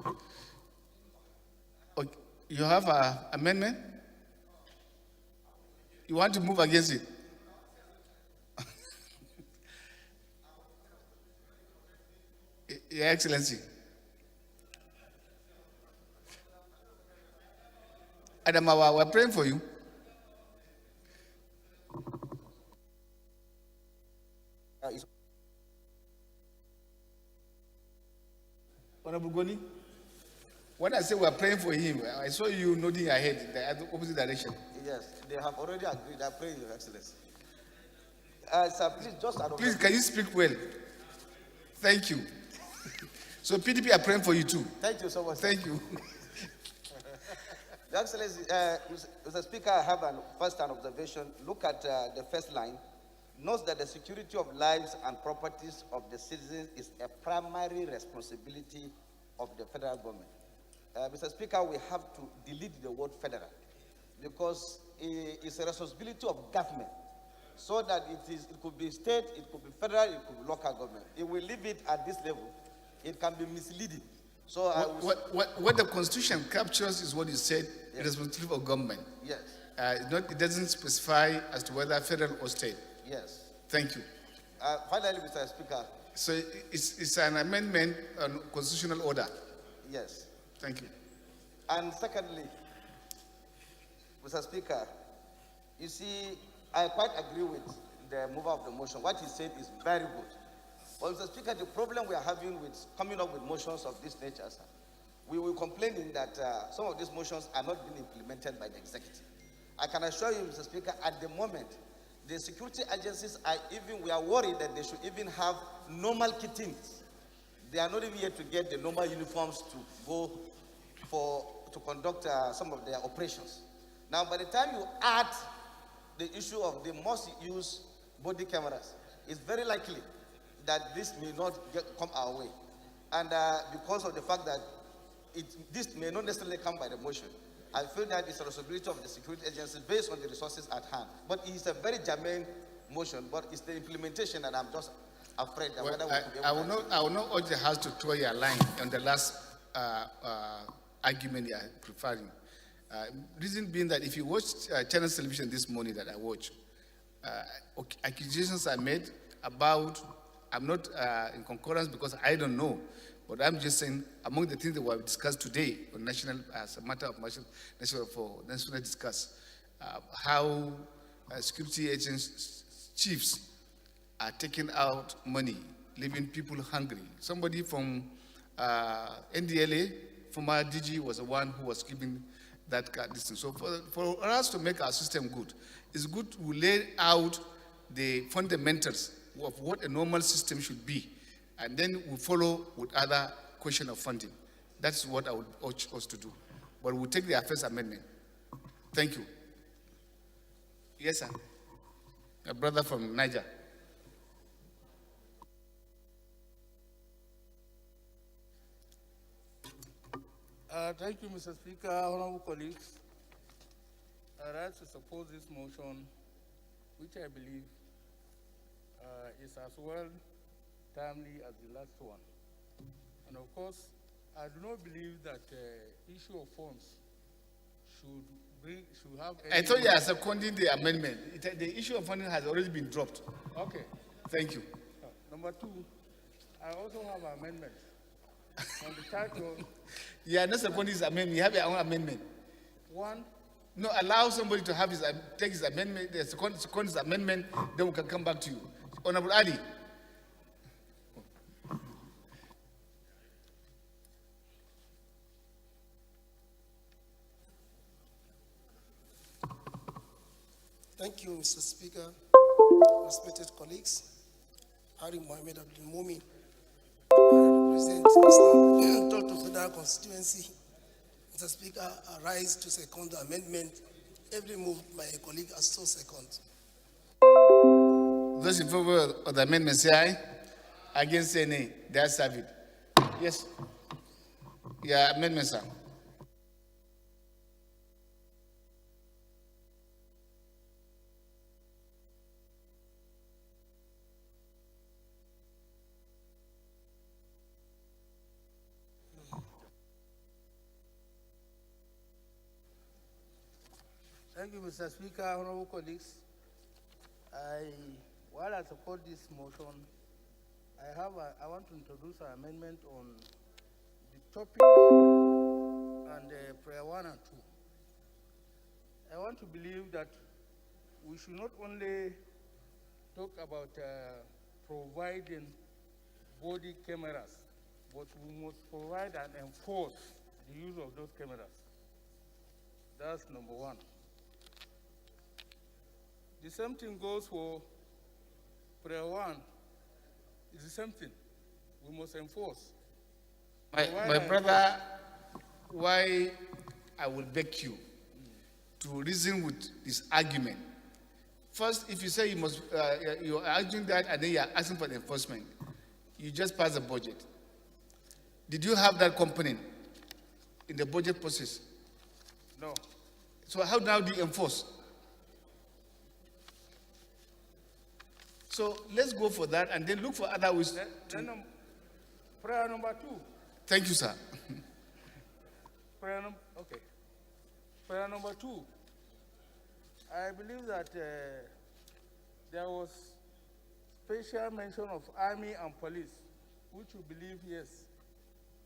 Okay. You have an amendment? You want to move against it? Your Excellency. Adamawa, we're praying for you. Honorable Goni, when I say we're praying for him, I saw you nodding your head in the opposite direction. Yes, they have already agreed. I pray, Your Excellency. Sir, please just Please, can you speak well? Thank you. So PDP are praying for you too. Thank you so much. Thank you. Your Excellency, Mr. Speaker, I have first an observation. Look at the first line. Notes that the security of lives and properties of the citizens is a primary responsibility of the federal government. Mr. Speaker, we have to delete the word federal because it's a responsibility of government so that it could be state, it could be federal, it could be local government. If we leave it at this level, it can be misleading. So what the Constitution captures is what you said, yes. Responsibility of government. Yes. It doesn't specify as to whether federal or state. Yes. Thank you. Finally, Mr. Speaker. So it's an amendment on constitutional order. Yes. Thank you. And secondly, Mr. Speaker, you see, I quite agree with the mover of the motion. What he said is very good. But Mr. Speaker, the problem we are having with coming up with motions of this nature, sir, we were complaining that some of these motions are not being implemented by the executive. I can assure you, Mr. Speaker, at the moment, the security agencies we are worried that they should even have normal kittings. They are not even yet to get the normal uniforms to go to conduct some of their operations. Now, by the time you add the issue of the most used body cameras, it's very likely that this may not come our way. And because of the fact that this may not necessarily come by the motion, I feel that it's a responsibility of the security agencies based on the resources at hand. But it's a very germane motion, but it's the implementation that I'm just afraid that whether we could be able to... I will not urge the House to throw your line on the last argument you are preferring. Reason being that if you watch Channel Television this morning that I watched, accusations are made about, I'm not in concurrence because I don't know, but I'm just saying among the things that were discussed today on national, as a matter of national discuss, how security agents, chiefs are taking out money, leaving people hungry. Somebody from NDLA, former DG, was the one who was giving that distance. So for us to make our system good, it's good to lay out the fundamentals of what a normal system should be, and then we follow with other question of funding. That's what I would urge us to do. But we'll take the first amendment. Thank you. Yes, sir. A brother from Niger. Thank you, Mr. Speaker, honorable colleagues. I rise to support this motion, which I believe is as well timely as the last one. And of course, I do not believe that issue of funds should have any... I thought you are seconding the amendment. The issue of funding has already been dropped. Okay. Thank you. Number two, I also have an amendment on the title. Yeah, not seconding his amendment. You have your own amendment. One. No, allow somebody to have take his amendment, the second his amendment, then we can come back to you. Honorable Ali. Thank you, Mr. Speaker. Respected colleagues, Hari Mohammed Abdul Mumin. I represent National Total Federal Constituency. Mr. Speaker, I rise to second the amendment. Every move my colleague has so second. Those in favor of the amendment say aye. Against say nay. They are served. Yes. Yeah, amendment, sir. Thank you, Mr. Speaker, honorable colleagues. While I support this motion, I want to introduce an amendment on the topic and prayer 1 and 2. I want to believe that we should not only talk about providing body cameras, but we must provide and enforce the use of those cameras. That's number one. The same thing goes for prayer 1. It's the same thing. We must enforce. My brother, why I will beg you to reason with this argument. First, if you say you're arguing that and then you're asking for the enforcement, you just pass the budget. Did you have that component? in the budget process. No. So how now do you enforce? So let's go for that and then look for other ways. Prayer number 2. Thank you, sir. Okay. Prayer number 2. I believe that there was special mention of army and police, which you believe, yes.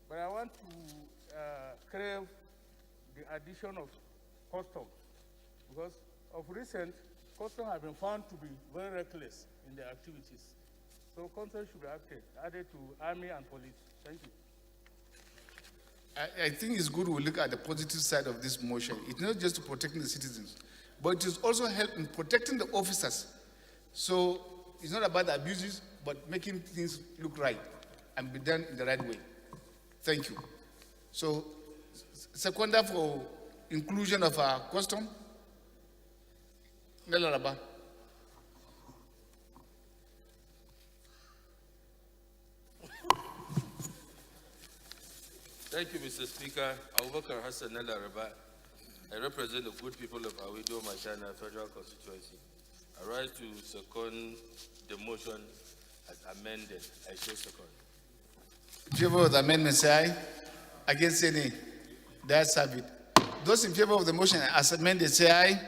But I want to crave the addition of customs, because of recent, customs have been found to be very reckless in their activities. So customs should be added to army and police. Thank you. I think it's good we look at the positive side of this motion. It's not just to protecting the citizens, but it is also help in protecting the officers. So it's not about the abuses, but making things look right and be done in the right way. Thank you. So, seconder for inclusion of our custom. Nelaraba. Thank you, Mr. Speaker. Abubakar Hassan Nelaraba. I represent the good people of Awedo Machana Federal Constituency. I rise to second the motion as amended. I shall second. In favor of the amendment, say aye. Against any? The ayes have it. Those in favor of the motion as amended, say aye.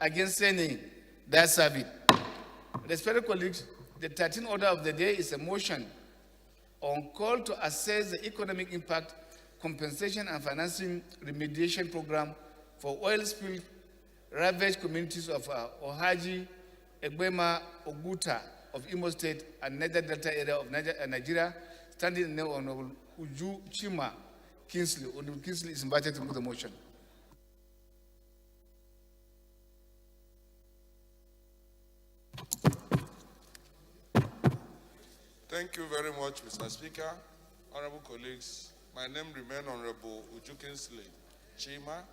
Against any? The ayes have it. Respected colleagues, the 13th order of the day is a motion on call to assess the economic impact, compensation and financing remediation program for oil spill ravaged communities of Ohaji, Egbema, Oguta of Imo State and Niger Delta area of Nigeria, standing in the name of Honorable Uju Chima Kingsley. Honorable Kingsley is invited to move the motion. Thank you very much, Mr. Speaker. Honorable colleagues, my name remains Honorable Uju Kingsley Chima,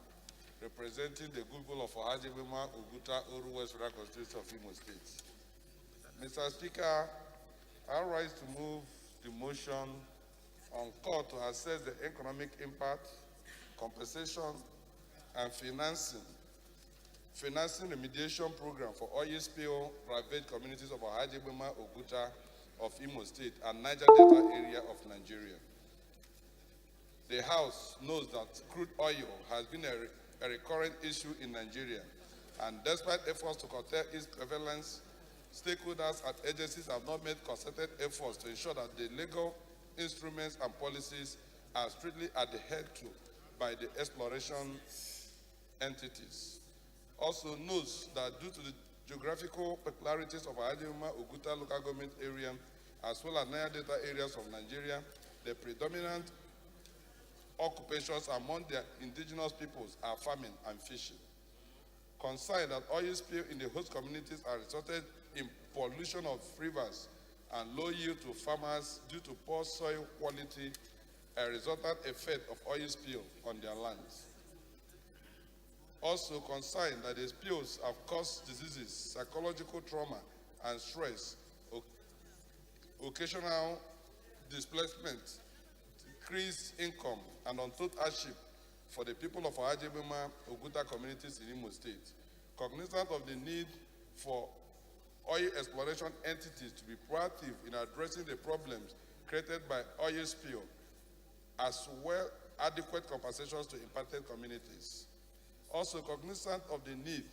representing the good people of Ohajibima, Oguta, Oru West Federal Constituency of Imo State. Mr. Speaker, I rise to move the motion on call to assess the economic impact, compensation, and financing remediation program for oil spill ravaged communities of Ohajibima, Oguta of Imo State and Niger Delta area of Nigeria. The House knows that crude oil has been a recurrent issue in Nigeria, and despite efforts to curtail its prevalence, stakeholders and agencies have not made concerted efforts to ensure that the legal instruments and policies are strictly adhered to by the exploration entities. Also notes that due to the geographical peculiarities of Ajima Oguta local government area, as well as Niger Delta areas of Nigeria, the predominant occupations among the indigenous peoples are farming and fishing. Concerned that oil spill in the host communities are resulted in pollution of rivers and low yield to farmers due to poor soil quality, a resultant effect of oil spill on their lands. Also concerned that the spills have caused diseases, psychological trauma and stress, occasional displacement, increased income, and untold hardship for the people of Ajibima, Oguta communities in Imo State. Cognizant of the need for oil exploration entities to be proactive in addressing the problems created by oil spill, as well adequate compensations to impacted communities. Also cognizant of the need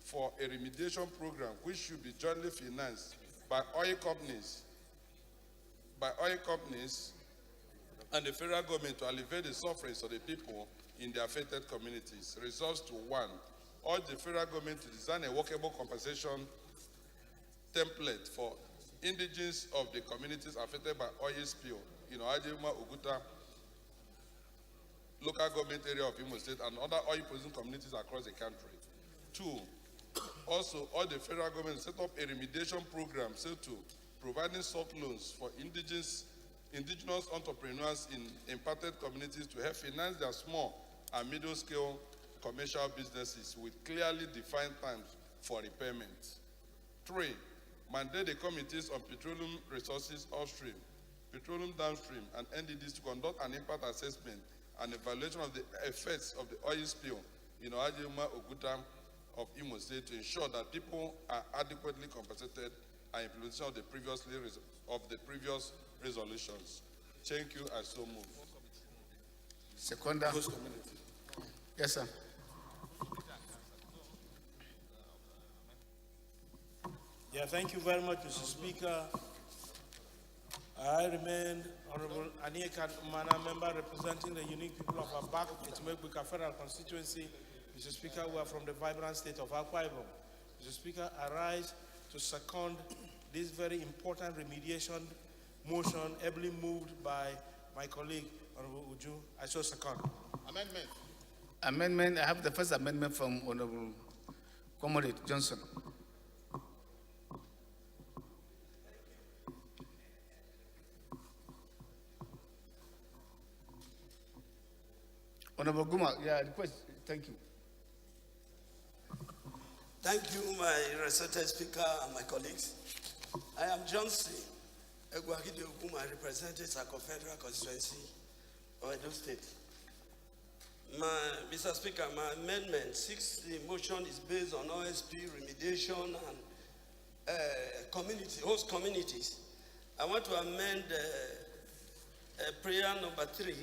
for a remediation program which should be jointly financed by oil companies and the federal government to alleviate the sufferings of the people in the affected communities, resolves to 1, urge the federal government to design a workable compensation template for indigenes of the communities affected by oil spill in Ajima, Oguta, local government area of Imo State and other oil-producing communities across the country. 2, also urge the federal government to set up a remediation program set to providing soft loans for indigenous entrepreneurs in impacted communities to help finance their small and middle-scale commercial businesses with clearly defined times for repayment. 3, mandate the committees on petroleum resources upstream, petroleum downstream, and NDDs to conduct an impact assessment an evaluation of the effects of the oil spill in Oajima Ogutam of Imo State to ensure that people are adequately compensated and implementation of the previous resolutions. Thank you. I so move. Seconder. Yes, sir. Yeah, thank you very much, Mr. Speaker. I remain Honorable Anieka Mana, member representing the unique people of Abak, Etimekbika Federal Constituency. Mr. Speaker, we are from the vibrant state of Akwa Ibom. Mr. Speaker, I rise to second this very important remediation motion, ably moved by my colleague, Honorable Uju. I so second. Amendment. Amendment. I have the first amendment from Honorable Comrade Johnson. Honorable Guma, yeah, request. Thank you. Thank you, my respected speaker and my colleagues. I am Johnson Egwakide Oguma, representing Sako Federal Constituency of Edo State. Mr. Speaker, my amendment 6, the motion is based on OSP remediation and host communities. I want to amend prayer number 3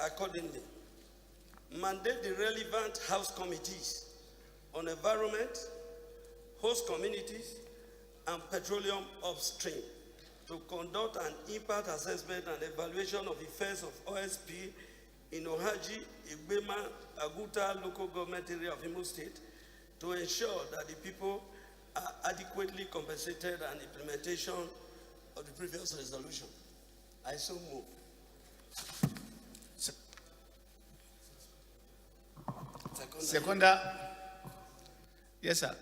accordingly. Mandate the relevant house committees on environment, host communities, and petroleum upstream to conduct an impact assessment and evaluation of effects of OSP in Ohaji, Igbema, Aguta local government area of Imo State to ensure that the people are adequately compensated and implementation of the previous resolution. I so move. Seconder. Yes, sir.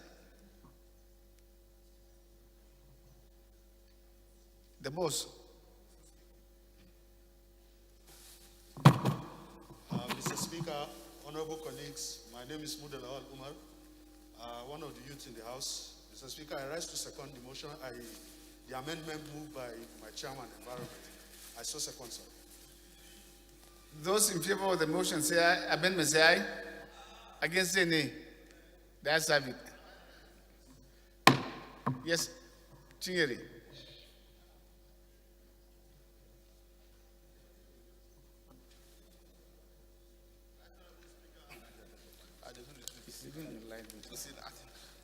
The boss. Mr. Speaker, honorable colleagues, my name is Mudal Awal Umar, one of the youth in the House. Mr. Speaker, I rise to second the motion, the amendment moved by my chairman, Environment. I so second, sir. Those in favor of the motion say aye. Amendment say aye. Against say nay. That's have it. Yes, Chingeri.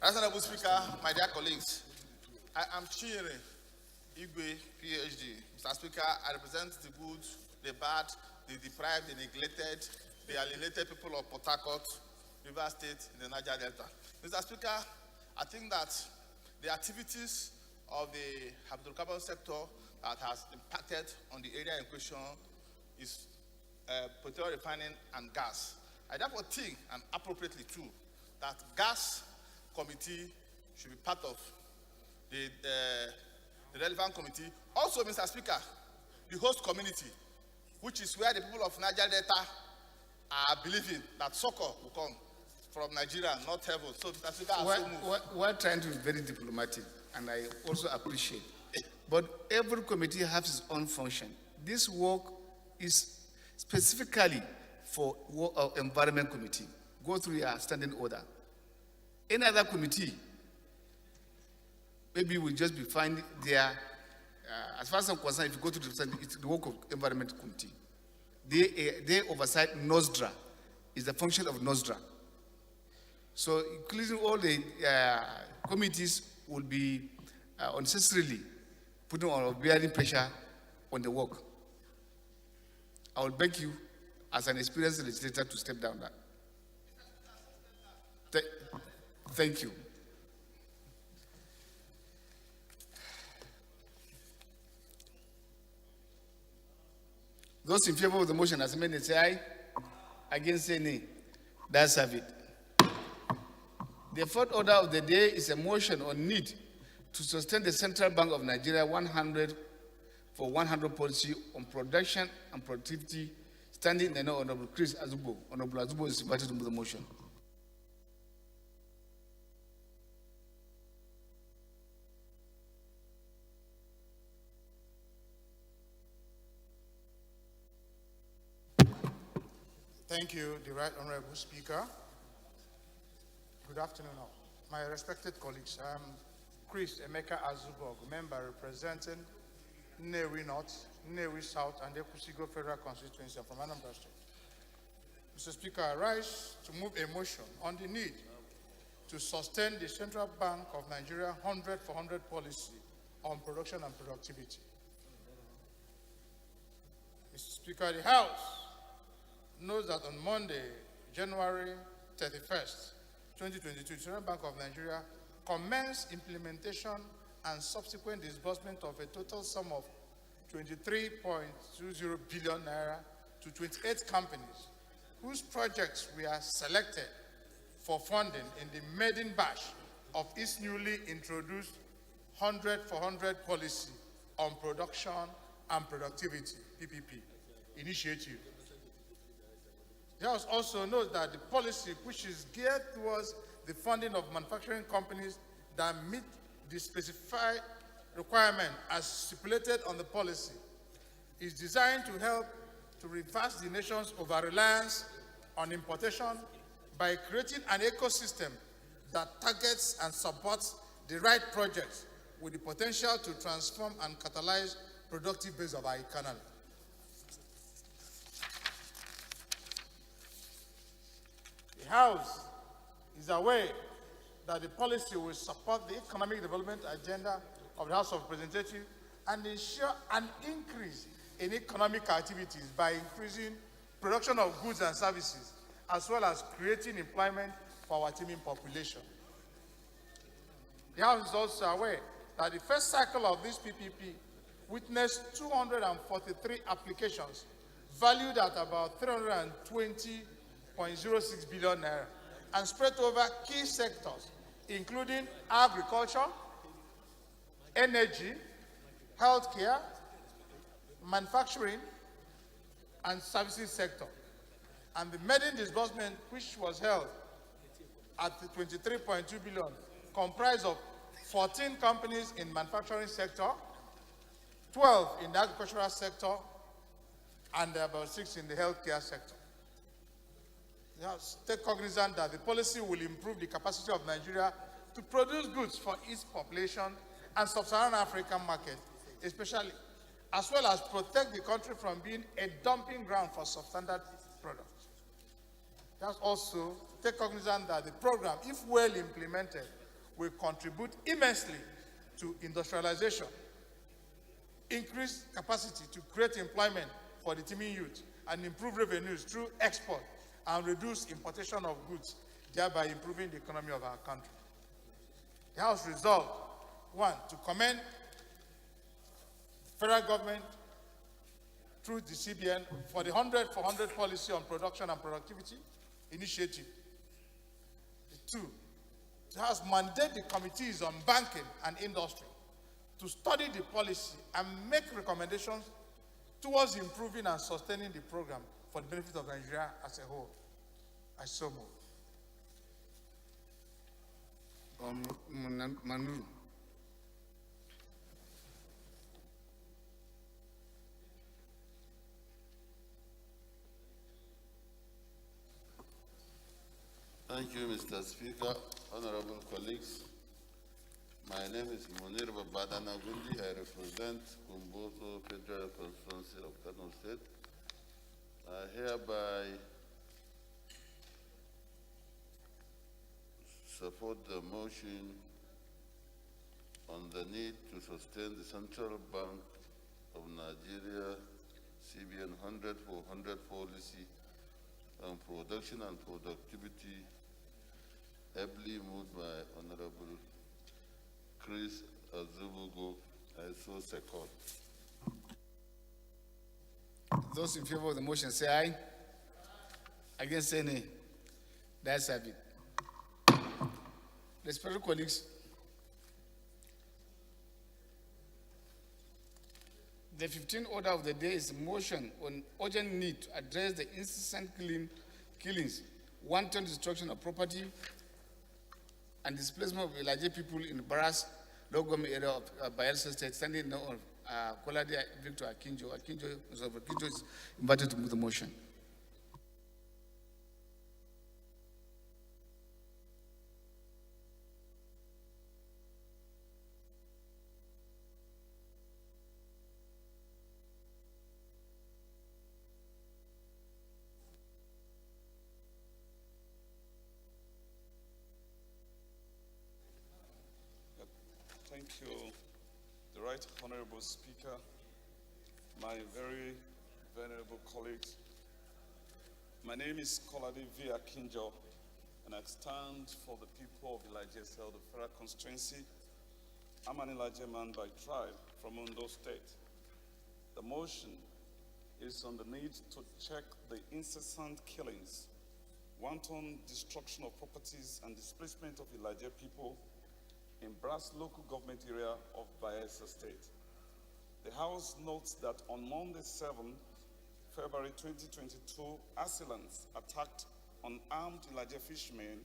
Honorable Speaker, my dear colleagues, I am Chinyere Igwe, PhD. Mr. Speaker, I represent the good, the bad, the deprived, the neglected, the alienated people of Port Harcourt, River State, in the Niger Delta. Mr. Speaker, I think that the activities of the hydrocarbon sector that has impacted on the area in question is petroleum refining and gas. I therefore think, and appropriately too, that gas committee should be part of the relevant committee. Also, Mr. Speaker, the host community, which is where the people of Niger Delta are believing that succor will come from Nigeria, not heaven. So, Mr. Speaker, we're trying to be very diplomatic, and I also appreciate. But every committee has its own function. This work is specifically for environment committee. Go through your standing order. Any other committee, maybe we'll just be fine there. As far as I'm concerned, if you go to it's the work of environment committee. They oversight NOSDRA. Is the function of NOSDRA. So including all the committees will be unnecessarily putting on bearing pressure on the work. I will beg you, as an experienced legislator, to step down that. Thank you. Those in favor of the motion as amended say aye. Against say nay. That's have it. The fourth order of the day is a motion on need to sustain the Central Bank of Nigeria 100 for 100 policy on production and productivity, standing in the name of Honorable Chris Azubo. Honorable Azubo is invited to move the motion. Thank you, the Right Honorable Speaker. Good afternoon, all. My respected colleagues. I'm Chris Emeka Azubog, member representing Nnewi North, Nnewi South, and Ekusigo Federal Constituency from Anambra State. Mr. Speaker, I rise to move a motion on the need to sustain the Central Bank of Nigeria 100 for 100 policy on production and productivity. Mr. Speaker, the House knows that on Monday, January 31st, 2022, the Central Bank of Nigeria commenced implementation and subsequent disbursement of a total sum of 23.20 billion naira to 28 companies whose projects were selected for funding in the maiden batch of its newly introduced 100 for 100 policy on production and productivity, PPP, initiative. The House also knows that the policy, which is geared towards the funding of manufacturing companies that meet the specified requirement as stipulated on the policy, is designed to help to reverse the nation's over-reliance on importation by creating an ecosystem that targets and supports the right projects with the potential to transform and catalyze productive base of our economy. The House is aware that the policy will support the economic development agenda of the House of Representatives and ensure an increase in economic activities by increasing production of goods and services, as well as creating employment for our teeming population. The House is also aware that the first cycle of this PPP witnessed 243 applications valued at about 320.06 billion naira and spread over key sectors, including agriculture, energy, healthcare, manufacturing, and services sector. And the maiden disbursement, which was held at 23.2 billion, comprised of 14 companies in manufacturing sector, 12 in the agricultural sector, and about 6 in the healthcare sector. Take cognizant that the policy will improve the capacity of Nigeria to produce goods for its population and sub-Saharan African market, especially, as well as protect the country from being a dumping ground for substandard products. That's also take cognizant that the program, if well implemented, will contribute immensely to industrialization, increase capacity to create employment for the teeming youth, and improve revenues through export and reduce importation of goods, thereby improving the economy of our country. The House resolved, 1, to commend federal government through the CBN for the 100 for 100 policy on production and productivity initiative. 2, it has mandated the committees on banking and industry to study the policy and make recommendations towards improving and sustaining the program for the benefit of Nigeria as a whole. I so move. Manu. Thank you, Mr. Speaker, honorable colleagues. My name is Munir Babadana Gundi. I represent Kumboso Federal Constituency of Kano State. I hereby support the motion on the need to sustain the Central Bank of Nigeria CBN 100 for 100 policy on production and productivity, ably moved by Honorable Chris Azubugo. I so second. Those in favor of the motion say aye. Against say nay. That's a bit. Respected colleagues, the 15th order of the day is a motion on urgent need to address the incessant killings, wanton destruction of property, and displacement of Elijah people in the Barras local area of Bayelsa State, standing now on Kolade Victor Akinjo. Akinjo is invited to move the motion. you, the Right Honorable Speaker, my very venerable colleagues. My name is Kolade V. Akinjo, and I stand for the people of Ilaje South, the Federal Constituency. I'm an Ilaje man by tribe from Ondo State. The motion is on the need to check the incessant killings, wanton destruction of properties, and displacement of Ilaje people in Brass local government area of Bayelsa State. The House notes that on Monday 7 February 2022, assailants attacked unarmed Ilaje fishermen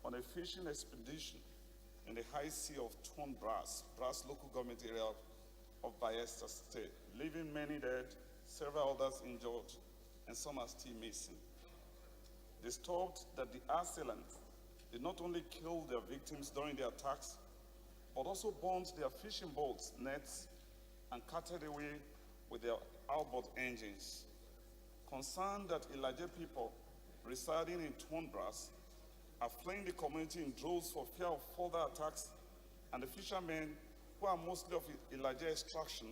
on a fishing expedition in the high sea of Brass local government area of Bayelsa State, leaving many dead, several others injured, and some are still missing. Disturbed that the assailants did not only kill their victims during the attacks, but also burned their fishing boats, nets, and carted away with their outboard engines. Concerned that Ilaje people residing in Brass are fleeing the community in droves for fear of further attacks, and the fishermen, who are mostly of Ilaje extraction,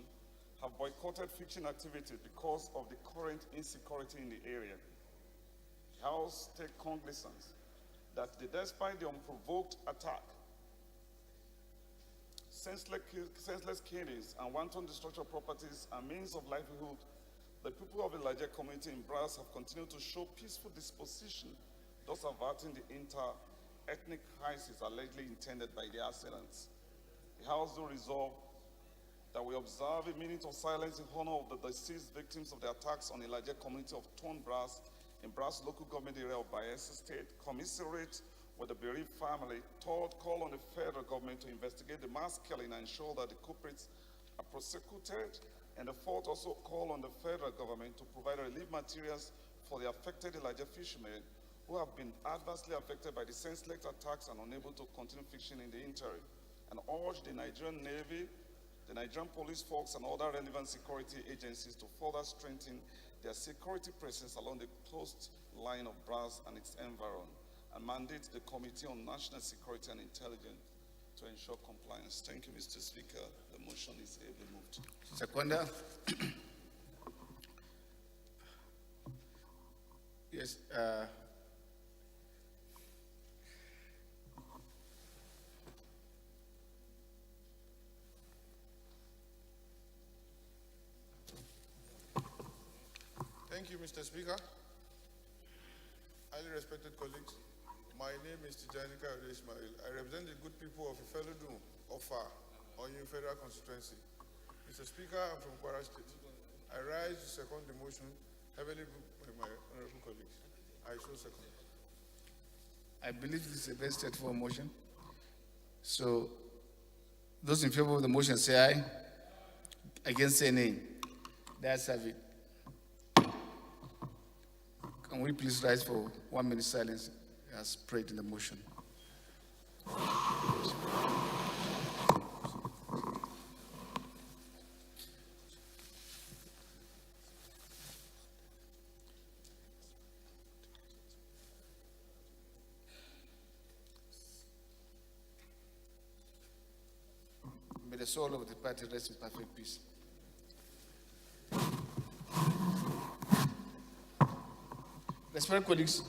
have boycotted fishing activities because of the current insecurity in the area. The House takes cognizance that despite the unprovoked attack, senseless killings and wanton destruction of properties and means of livelihood, the people of the Ilaje community in Brass have continued to show peaceful disposition, thus averting the inter-ethnic crisis allegedly intended by the assailants. The House do resolve that we observe a minute of silence in honor of the deceased victims of the attacks on the Ilaje community of Brass in Brass local government area of Bayelsa State, commiserate with the bereaved family. Third, call on the federal government to investigate the mass killing and ensure that the culprits are prosecuted. And the fourth, also call on the federal government to provide relief materials for the affected Ilaje fishermen who have been adversely affected by the senseless attacks and unable to continue fishing in the interim. And urge the Nigerian Navy, the Nigerian police force, and other relevant security agencies to further strengthen their security presence along the coastline of Brass and its environment, and mandate the Committee on National Security and Intelligence to ensure compliance. Thank you, Mr. Speaker. The motion is ably moved. Seconder. Yes. Thank you, Mr. Speaker. Highly respected colleagues, my name is Tijanika Ismail. I represent the good people of Ifelodun, Ofa, Onyu Federal Constituency. Mr. Speaker, I'm from Kwara State. I rise to second the motion heavily moved by my honorable colleagues. I so second. I believe this is a very straightforward motion. So, those in favor of the motion say aye. Against say nay. That's have it. Can we please rise for 1 minute silence as prayed in the motion? May the soul of the party rest in perfect peace. Respected colleagues,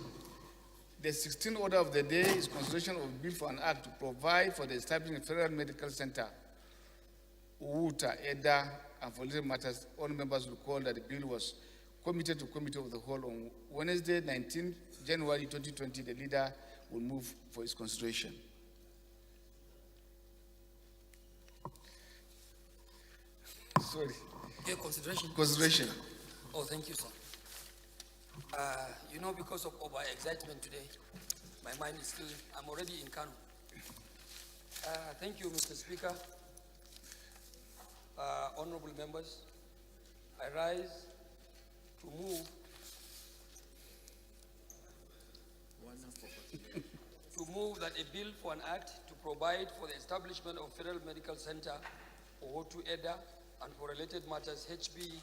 the 16th order of the day is consideration of a bill for an act to provide for the establishment of a federal medical center, Uta, Eda, and for related matters. All members will recall that the bill was committed to Committee of the Whole on Wednesday, 19 January 2020. The leader will move for its consideration. Sorry. Yeah, consideration. Consideration. Oh, thank you, sir. You know, because of over-excitement today, my mind is still, I'm already in Kano. Thank you, Mr. Speaker. Honorable members, I rise to move that a bill for an act to provide for the establishment of Federal Medical Center, Ohotu Eda, and for related matters, HB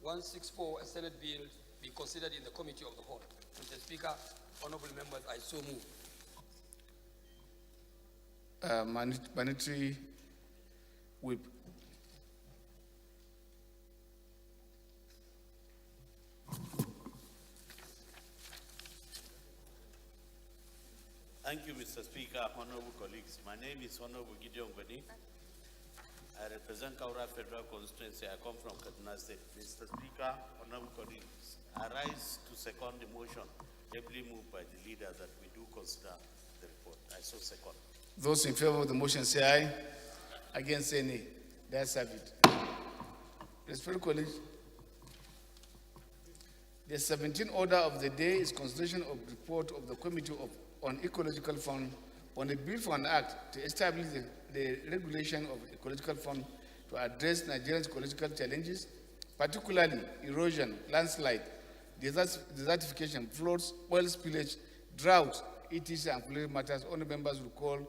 164, a Senate bill, be considered in the Committee of the Whole. Mr. Speaker, honorable members, I so move. Mandatory Whip. Thank you, Mr. Speaker, honorable colleagues. My name is Honorable Gideon Gwani. I represent Kaura Federal Constituency. I come from Kaduna State. Mr. Speaker, honorable colleagues, I rise to second the motion ably moved by the leader that we do consider the report. I so second. Those in favor of the motion say aye. Against say nay. The ayes have it. Respected colleagues, the 17th order of the day is consideration of report of the Committee on Ecological Fund on a bill for an act to establish the regulation of ecological fund to address Nigeria's ecological challenges, particularly erosion, landslide, desertification, floods, oil spillage, drought, etc. and related matters. All members recall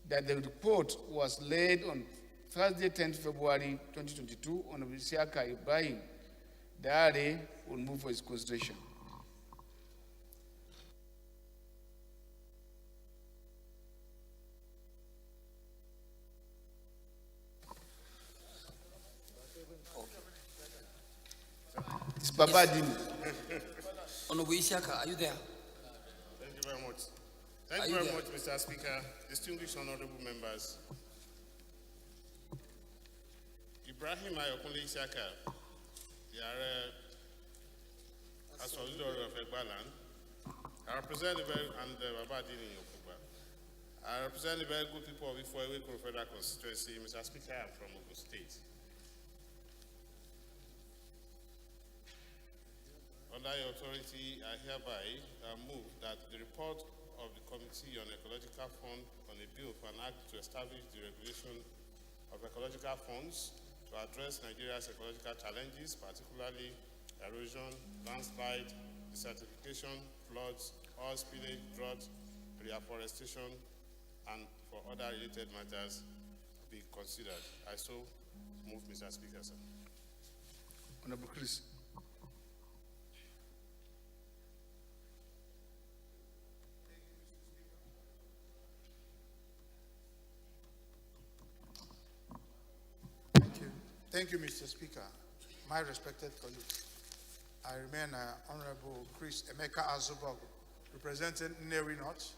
that the report was laid on Thursday, 10th February 2022 on Isiaka Ibrahim. The RA will move for its consideration. It's Babadini. Honorable Isiaka, are you there? Thank you very much. Thank you very much, Mr. Speaker. Distinguished honorable members. Ibrahim Ayokunle Isiaka, the Assolidor of Egbaland. I represent the very, and Babadini Yokuba. I represent the very good people of Ifoewe Federal Constituency. Mr. Speaker, I am from Ogun State. Under your authority, I hereby move that the report of the Committee on Ecological Fund on a bill for an act to establish the regulation of ecological funds to address Nigeria's ecological challenges, particularly erosion, landslide, desertification, floods, oil spillage, drought, reforestation, and for other related matters be considered. I so move, Mr. Speaker, sir. Honorable Chris. Thank you, Mr. Speaker. My respected colleagues, I remain Honorable Chris Emeka Azubog, representing Nnewi North,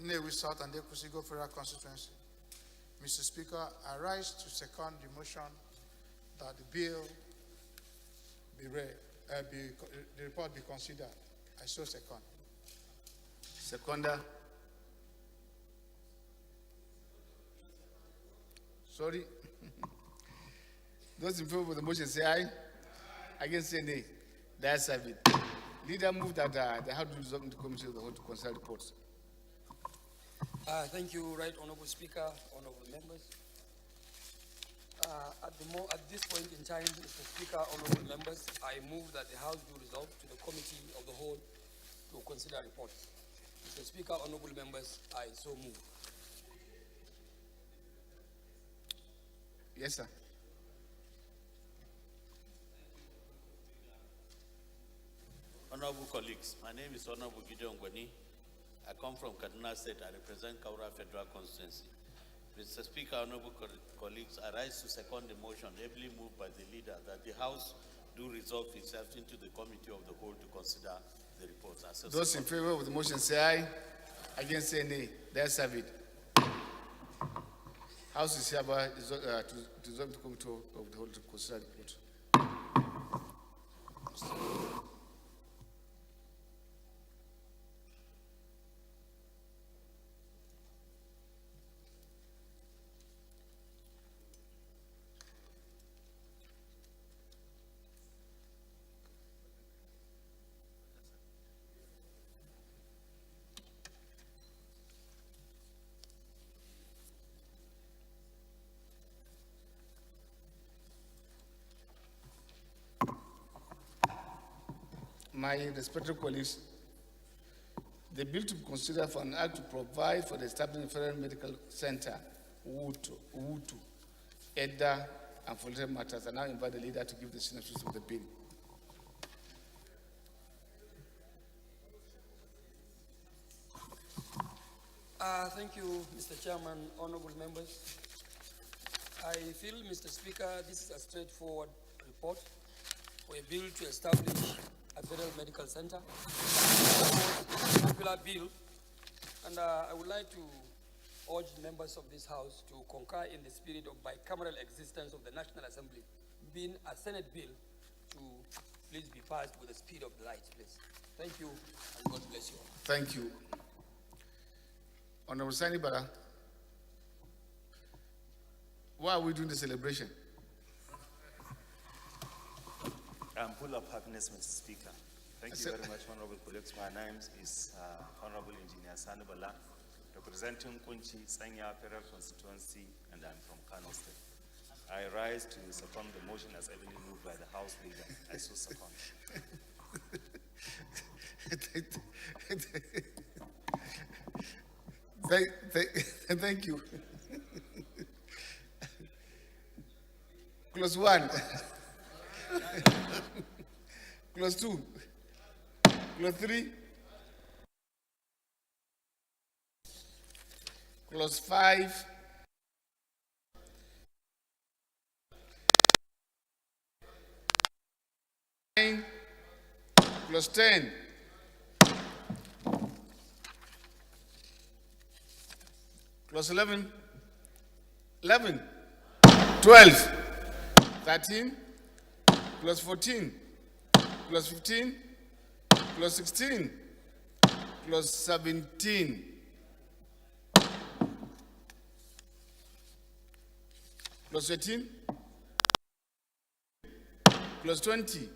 Nnewi South, and Ekusigo Federal Constituency. Mr. Speaker, I rise to second the motion that the bill be read, the report be considered. I so second. Seconder. Sorry. Those in favor of the motion say aye. Against say nay. The ayes have it. Leader moved that the House will resolve in the Committee of the Whole to consider reports. Thank you, Right Honorable Speaker, honorable members. At this point in time, Mr. Speaker, honorable members, I move that the House do resolve to the Committee of the Whole to consider reports. Mr. Speaker, honorable members, I so move. Yes, sir. Honorable colleagues, my name is Honorable Gideon Gwani. I come from Kaduna State. I represent Kaura Federal Constituency. Mr. Speaker, honorable colleagues, I rise to second the motion ably moved by the leader that the House do resolve itself into the Committee of the Whole to consider the reports. Those in favor of the motion say aye. Against say nay. The ayes have it. House is hereby to resolve the Committee of the Whole to consider the report. My respected colleagues, the bill to be considered for an act to provide for the establishment of Federal Medical Center, UWUTU, EDA, and for related matters, I now invite the leader to give the synopsis of the bill. Thank you, Mr. Chairman, honorable members. I feel, Mr. Speaker, this is a straightforward report for a bill to establish a federal medical center. It's a popular bill, and I would like to urge members of this House to concur in the spirit of bicameral existence of the National Assembly, being a Senate bill, to please be passed with the speed of the light, please. Thank you, and God bless you all. Thank you. Honorable Sani Bara, why are we doing the celebration? I'm full of happiness, Mr. Speaker. Thank you very much, honorable colleagues. My name is Honorable Engineer Sani Bala, representing Kunchi Sanya Federal Constituency, and I'm from Kano State. I rise to second the motion as heavily moved by the House Leader. I so second. Thank you. Clause 1. Clause 2. Clause 3. Clause 5. Clause 10. Clause 11. 12. 13. Clause 14. Clause 15. Clause 16. Clause 17. Clause 18. Clause 20.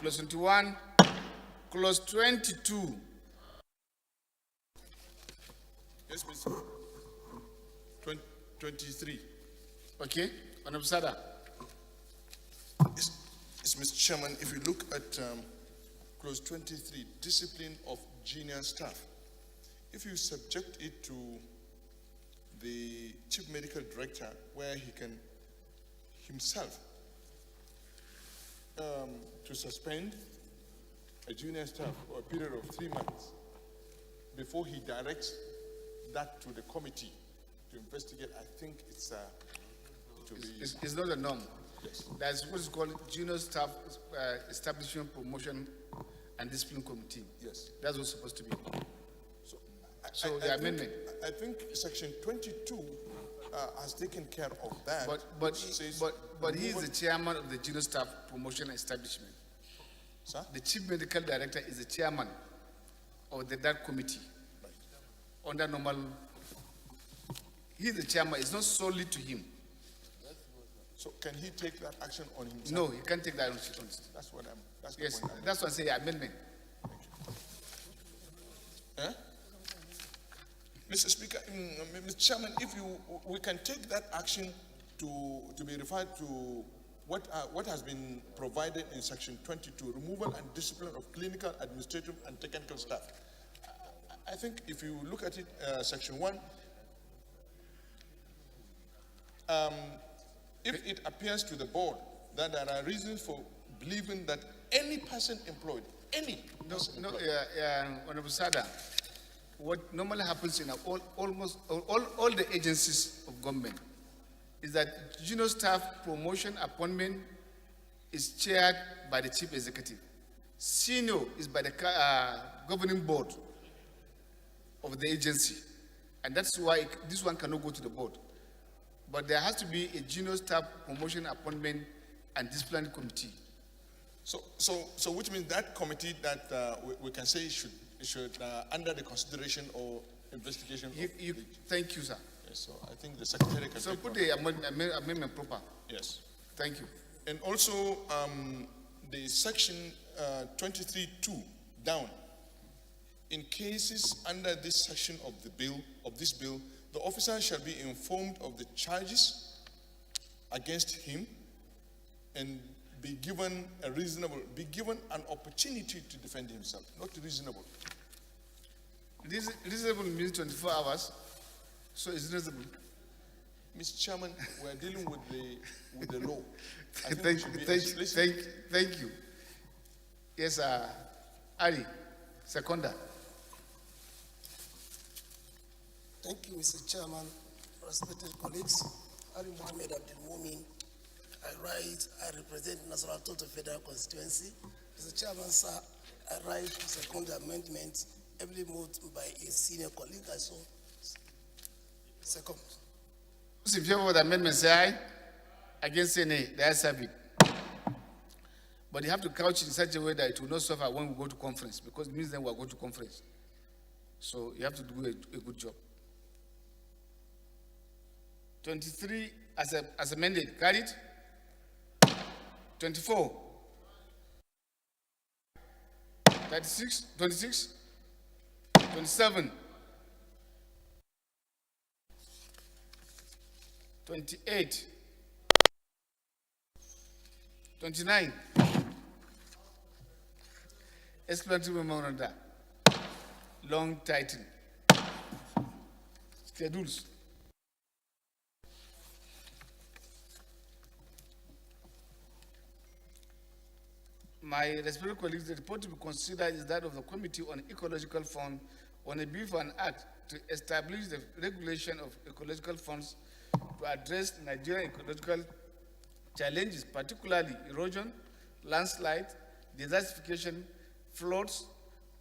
Clause 21. Clause 22. Yes, Mr. 23. Okay, Honorable Sada. Yes, Mr. Chairman, if you look at clause 23, discipline of junior staff, if you subject it to the chief medical director, where he can himself to suspend a junior staff for a period of 3 months before he directs that to the committee to investigate, I think it's It's not a norm. Yes. That's what is called junior staff establishment, promotion, and discipline committee. Yes. That's what's supposed to be. So the amendment. I think section 22 has taken care of that. But he is the chairman of the junior staff promotion establishment. Sir? The chief medical director is the chairman of that committee. Right. Under normal, he is the chairman. It's not solely to him. So can he take that action on himself? No, he can't take that action on himself. That's what I'm. That's Yes, the point I'm that's what I say. Amendment. Eh? Mr. Speaker, Mr. Chairman, if we can take that action to be referred to what has been provided in section 22, removal and discipline of clinical, administrative, and technical staff. I think if you look at it, section 1, if it appears to the board that there are reasons for believing that any person employed, Honorable Sada, what normally happens in almost all the agencies of government is that junior staff promotion appointment is chaired by the chief executive. Senior is by the governing board of the agency. And that's why this one cannot go to the board. But there has to be a junior staff promotion appointment and disciplinary committee. So which means that committee that we can say should under the consideration or investigation. Thank you, sir. Yes, so I think the secretary can. So put the amendment proper. Yes. Thank you. And also the section 23(2) down. In cases under this section of this bill, the officer shall be informed of the charges against him and be given an opportunity to defend himself. Not reasonable. Reasonable means 24 hours. So it's reasonable. Mr. Chairman, we are dealing with the law. Thank you. Yes, Ali, seconder. Thank you, Mr. Chairman, respected colleagues. Ali Mohammed Abdul Mumin. I represent National Total Federal Constituency. Mr. Chairman, sir, I rise to second the amendment, ably moved by a senior colleague. I so second. Those in favor of the amendment say aye. Against say nay. The ayes have it. But you have to couch it in such a way that it will not suffer when we go to conference, because it means then we are going to conference. So you have to do a good job. 23 as amended, carried. 24. 36, 26, 27, 28, 29. Explanatory memoranda. Long title. Schedules. My respected colleagues, the report to be considered is that of the Committee on Ecological Fund on a bill for an act to establish the regulation of ecological funds to address Nigerian ecological challenges, particularly erosion, landslide, desertification, floods,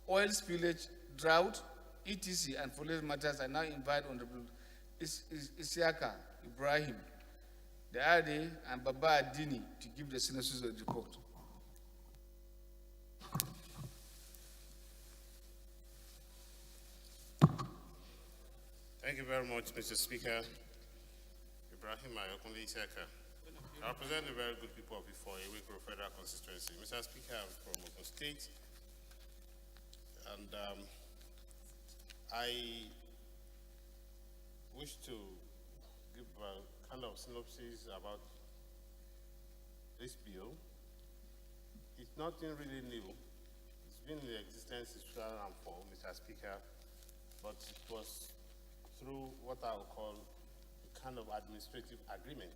oil spillage, drought, etc. and for these matters. I now invite Honorable Isiaka Ibrahim, the RD, and Baba Adini to give the synopsis of the report. Thank you very much, Mr. Speaker. Ibrahim Ayokunle Isiaka. I represent the very good people of Ifor Federal Constituency. Mr. Speaker, I'm from Ogun State, and I wish to give a kind of synopsis about this bill. It's nothing really new. It's been in existence since 2004, Mr. Speaker, but it was through what I would call a kind of administrative agreement.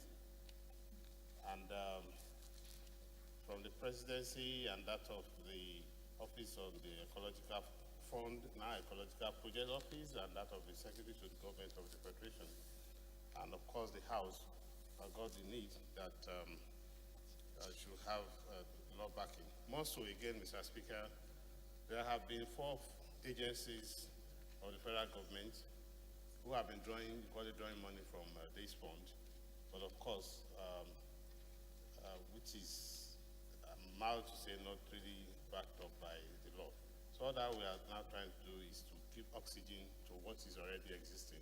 And from the presidency and that of the Office of the Ecological Fund, now Ecological Project Office, and that of the Secretary to the Government of the Federation, and of course the House, got the need that should have law backing. More so again, Mr. Speaker, there have been 4 agencies of the federal government who have been drawing money from this fund, but of course, which is mild to say not really backed up by the law. So all that we are now trying to do is to give oxygen to what is already existing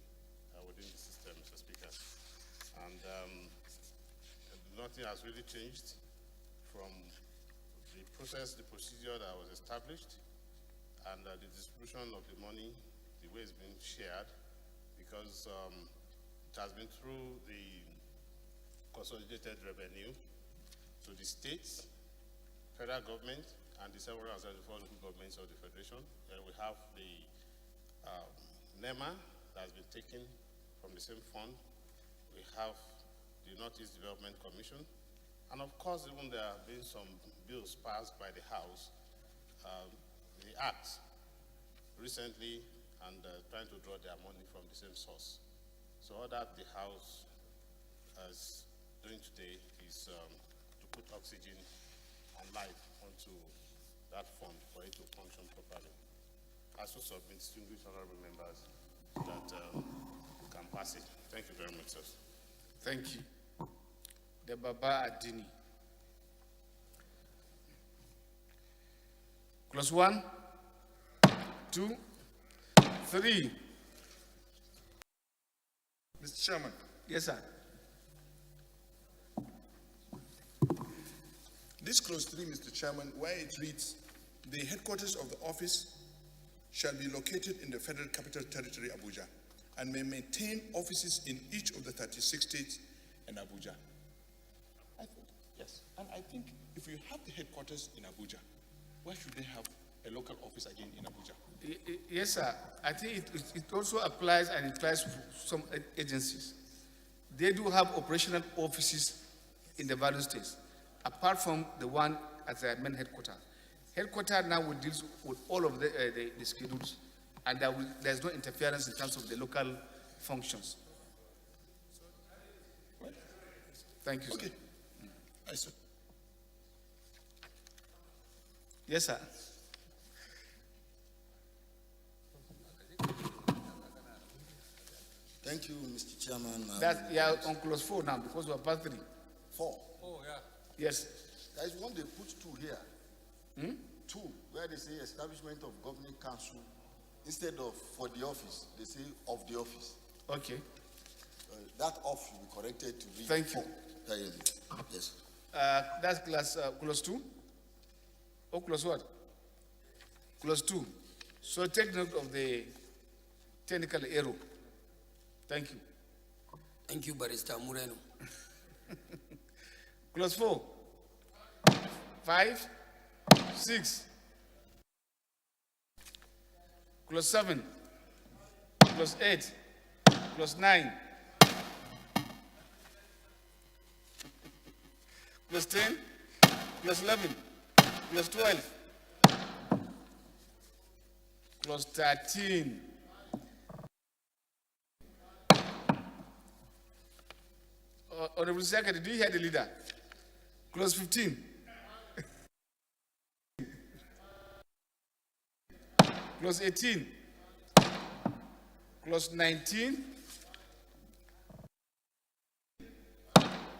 within the system, Mr. Speaker. And nothing has really changed from the process, the procedure that was established, and the distribution of the money, the way it's being shared, because it has been through the consolidated revenue to the states, federal government, and the several local governments of the Federation. Then we have the NEMA that has been taken from the same fund. We have the Northeast Development Commission. And of course, even there have been some bills passed by the House, the Act recently, and trying to draw their money from the same source. So all that the House is doing today is to put oxygen and life onto that fund for it to function properly. I also submit distinguished honorable members that we can pass it. Thank you very much, sir. Thank you. The Baba Adini. Clause 1, 2, 3. Mr. Chairman. Yes, sir. This clause 3, Mr. Chairman, where it reads, the headquarters of the office shall be located in the Federal Capital Territory, Abuja, and may maintain offices in each of the 36 states and Abuja. Yes, and I think if you have the headquarters in Abuja, why should they have a local office again in Abuja? Yes, sir. I think it also applies and implies some agencies. They do have operational offices in the various states, apart from the one at the main headquarters. Headquarters now will deal with all of the schedules, and there's no interference in terms of the local functions. Well, Thank you, Okay. sir. I see. Yes, sir. Thank you, Mr. Chairman. Yeah, on clause 4 now because we're part 3. 4. Oh, yeah. Yes. Guys, when they put 2 here, 2, where they say establishment of governing council, instead of for the office, they say of the office. Okay. That off will be corrected to read Thank 4. you. Yes. That's clause 2. Oh, clause what? Clause 2. So take note of the technical error. Thank you. Thank you, Barrister Moreno. Clause 4. 5. 6. Clause 7. Clause 8. Clause 9. Clause 10. Clause 11. Clause 12. Clause 13. Honorable Secretary, do you hear the leader? Clause 15. Clause 18. Clause 19.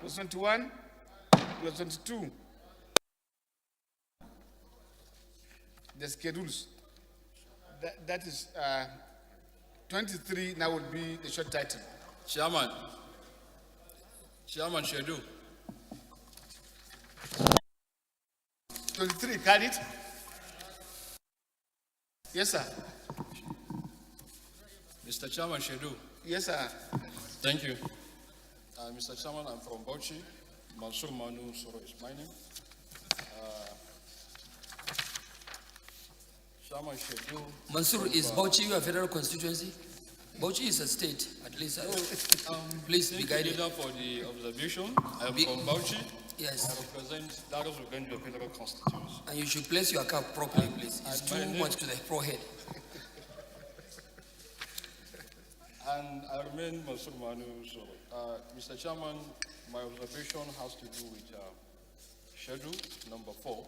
Clause 21. Clause 22. The schedules. That is 23 now would be the short title. Chairman Shedu. 23, carried. Yes, sir. Mr. Chairman Shedu. Yes, sir. Thank you. Mr. Chairman, I'm from Bauchi. Mansur Manu Soro is my name. Chairman Shedu. Mansur, is Bauchi your federal constituency? Bauchi is a state, at least. Please be guided. For the observation, I'm from Bauchi. Yes. I represent Lagos Uganjo Federal Constituency. And you should place your cap properly, please. It's too much to the forehead. And I remain Mansur Manu Soro. Mr. Chairman, my observation has to do with schedule number 4.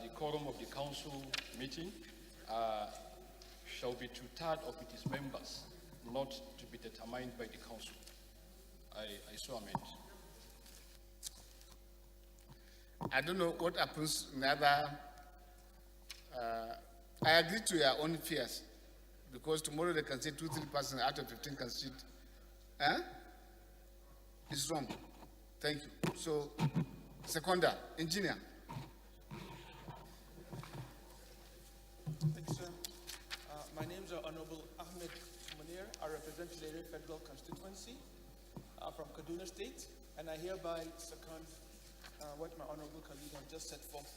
The quorum of the council meeting shall be 2/3 of its members, not to be determined by the council. I so amend. I don't know what happens in other. I agree to your own fears because tomorrow they can say 2-3% out of 15 can sit. It's wrong. Thank you. So, seconder, engineer. Thank you, sir. My name is Honorable Ahmed Munir. I represent the Federal Constituency from Kaduna State, and I hereby second what my honorable colleague has just set forth.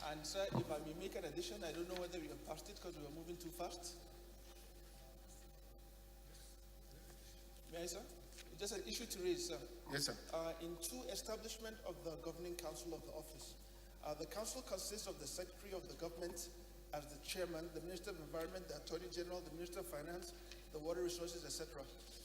And sir, if I may make an addition, I don't know whether we have passed it because we are moving too fast. May I, sir? It's just an issue to raise, sir. Yes, sir. In 2, establishment of the governing council of the office. The council consists of the secretary of the government as the chairman, the Minister of Environment, the Attorney General, the Minister of Finance, the Water Resources, etc.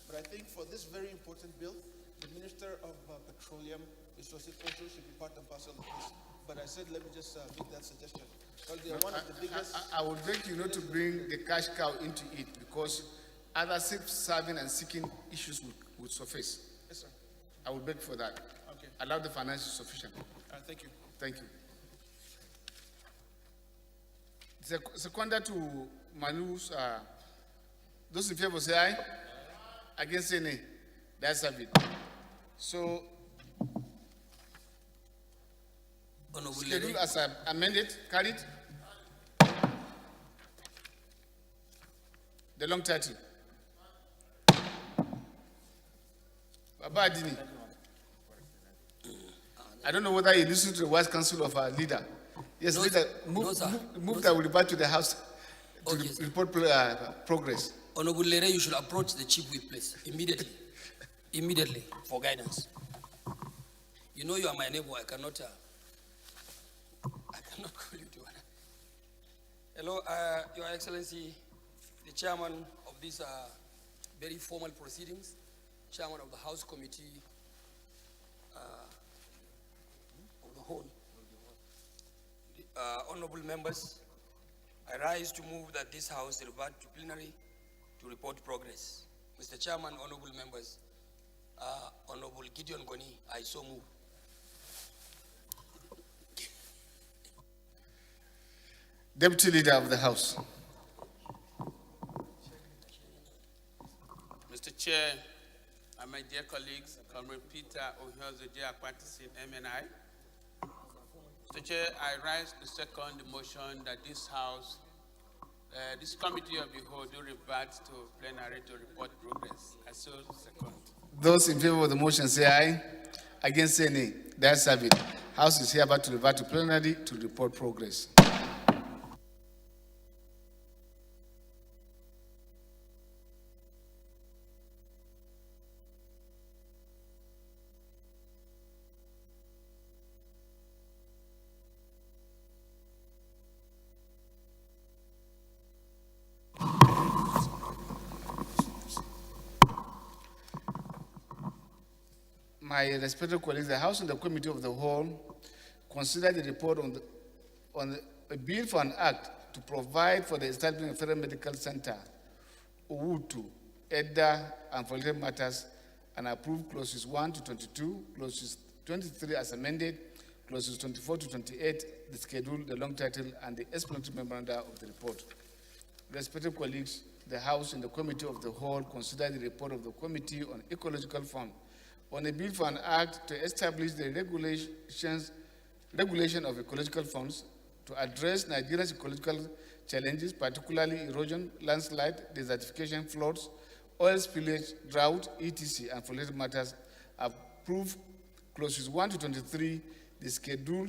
But I think for this very important bill, the Minister of Petroleum Resources also should be part and parcel of this. But I said, let me just make that suggestion. Because they are one of the biggest. I would beg you not to bring the cash cow into it because other self-serving and seeking issues would surface. Yes, sir. I would beg for that. Okay. Allow the finance sufficient. Thank you. Thank you. Seconder to Manu's, those in favor say aye. Against say nay. That's a bit. So, schedule as amended, carried. The long title. Baba Adini. I don't know whether you listen to the wise counsel of our leader. Yes, no, leader, move that will report to the house to report progress. Honorable Lere, you should approach the chief whip, please, immediately. Immediately, for guidance. You know you are my neighbor, I cannot call you to one. Hello, Your Excellency, the chairman of these very formal proceedings, chairman of the House Committee Honorable members, I rise to move that this House revert to plenary to report progress. Mr. Chairman, honorable members, Honorable Gideon Goni, I so move. Deputy Leader of the House. Mr. Chair, and my dear colleagues, Comrade Peter Ohiozoje practicing MNI. Mr. Chair, I rise to second the motion that this House, this committee of the whole do revert to plenary to report progress. I so second. Those in favor of the motion say aye. Against say nay. The ayes have it. House is hereby to revert to plenary to report progress. My respected colleagues, the House and the Committee of the Whole consider the report on a bill for an act to provide for the establishment of Federal Medical Center, Owutu, Edda, and for related matters, and approve clauses 1 to 22, clauses 23 as amended, clauses 24 to 28, the schedule, the long title, and the explanatory memoranda of the report. Respected colleagues, the House and the Committee of the Whole consider the report of the Committee on Ecological Fund on a bill for an act to establish the regulation of ecological funds to address Nigeria's ecological challenges, particularly erosion, landslide, desertification, floods, oil spillage, drought, etc., and for related matters, approve clauses 1 to 23, the schedule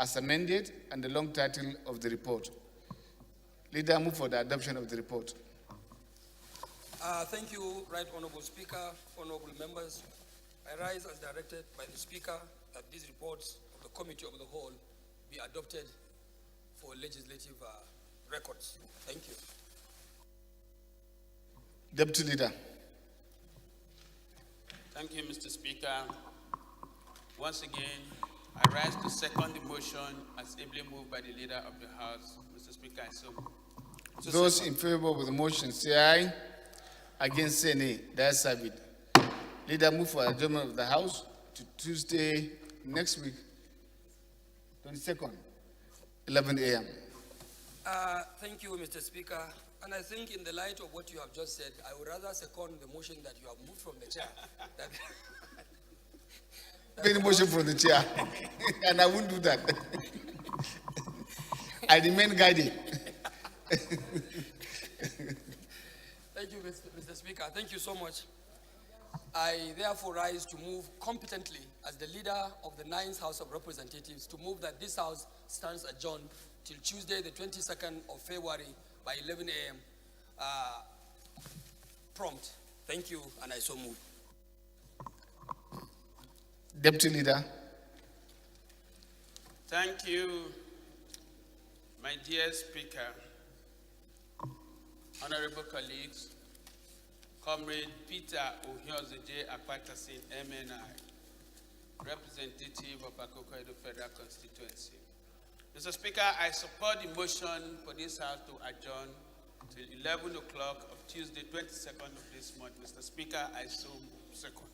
as amended, and the long title of the report. Leader, move for the adoption of the report. Thank you, Right Honorable Speaker, honorable members. I rise as directed by the Speaker that these reports of the Committee of the Whole be adopted for legislative records. Thank you. Deputy Leader. Thank you, Mr. Speaker. Once again, I rise to second the motion as ably moved by the Leader of the House. Mr. Speaker, I so move. Those in favor of the motion say aye. Against say nay. The ayes have it. Leader, move for adjournment of the House to Tuesday next week, 22nd, 11 a.m. Thank you, Mr. Speaker. And I think in the light of what you have just said, I would rather second the motion that you have moved from the chair. Made the motion from the chair, and I won't do that. I remain guided. Thank you, Mr. Speaker. Thank you so much. I therefore rise to move competently as the leader of the 9th House of Representatives to move that this House stands adjourned till Tuesday, the 22nd of February by 11 a.m. Prompt. Thank you, and I so move. Deputy Leader. Thank you, my dear Speaker, honorable colleagues, Comrade Peter Ohiozoje Akpatasin, MNI, representative of Akoko Edo Federal Constituency. Mr. Speaker, I support the motion for this House to adjourn till 11 o'clock of Tuesday, 22nd of this month. Mr. Speaker, I so second.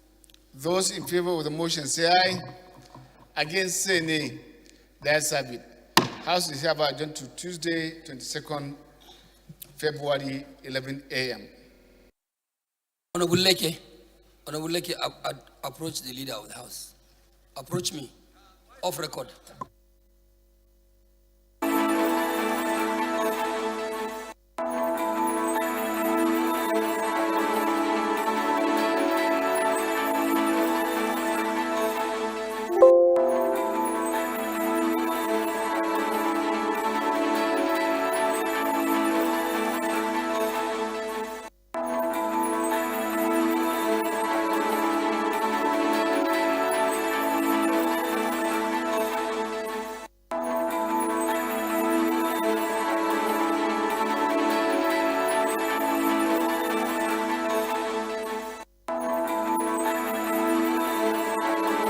Those in favor of the motion say aye. Against say nay. The ayes have it. House is hereby adjourned to Tuesday, 22nd February, 11 a.m. Honorable Leke, approach the Leader of the House. Approach me, off record.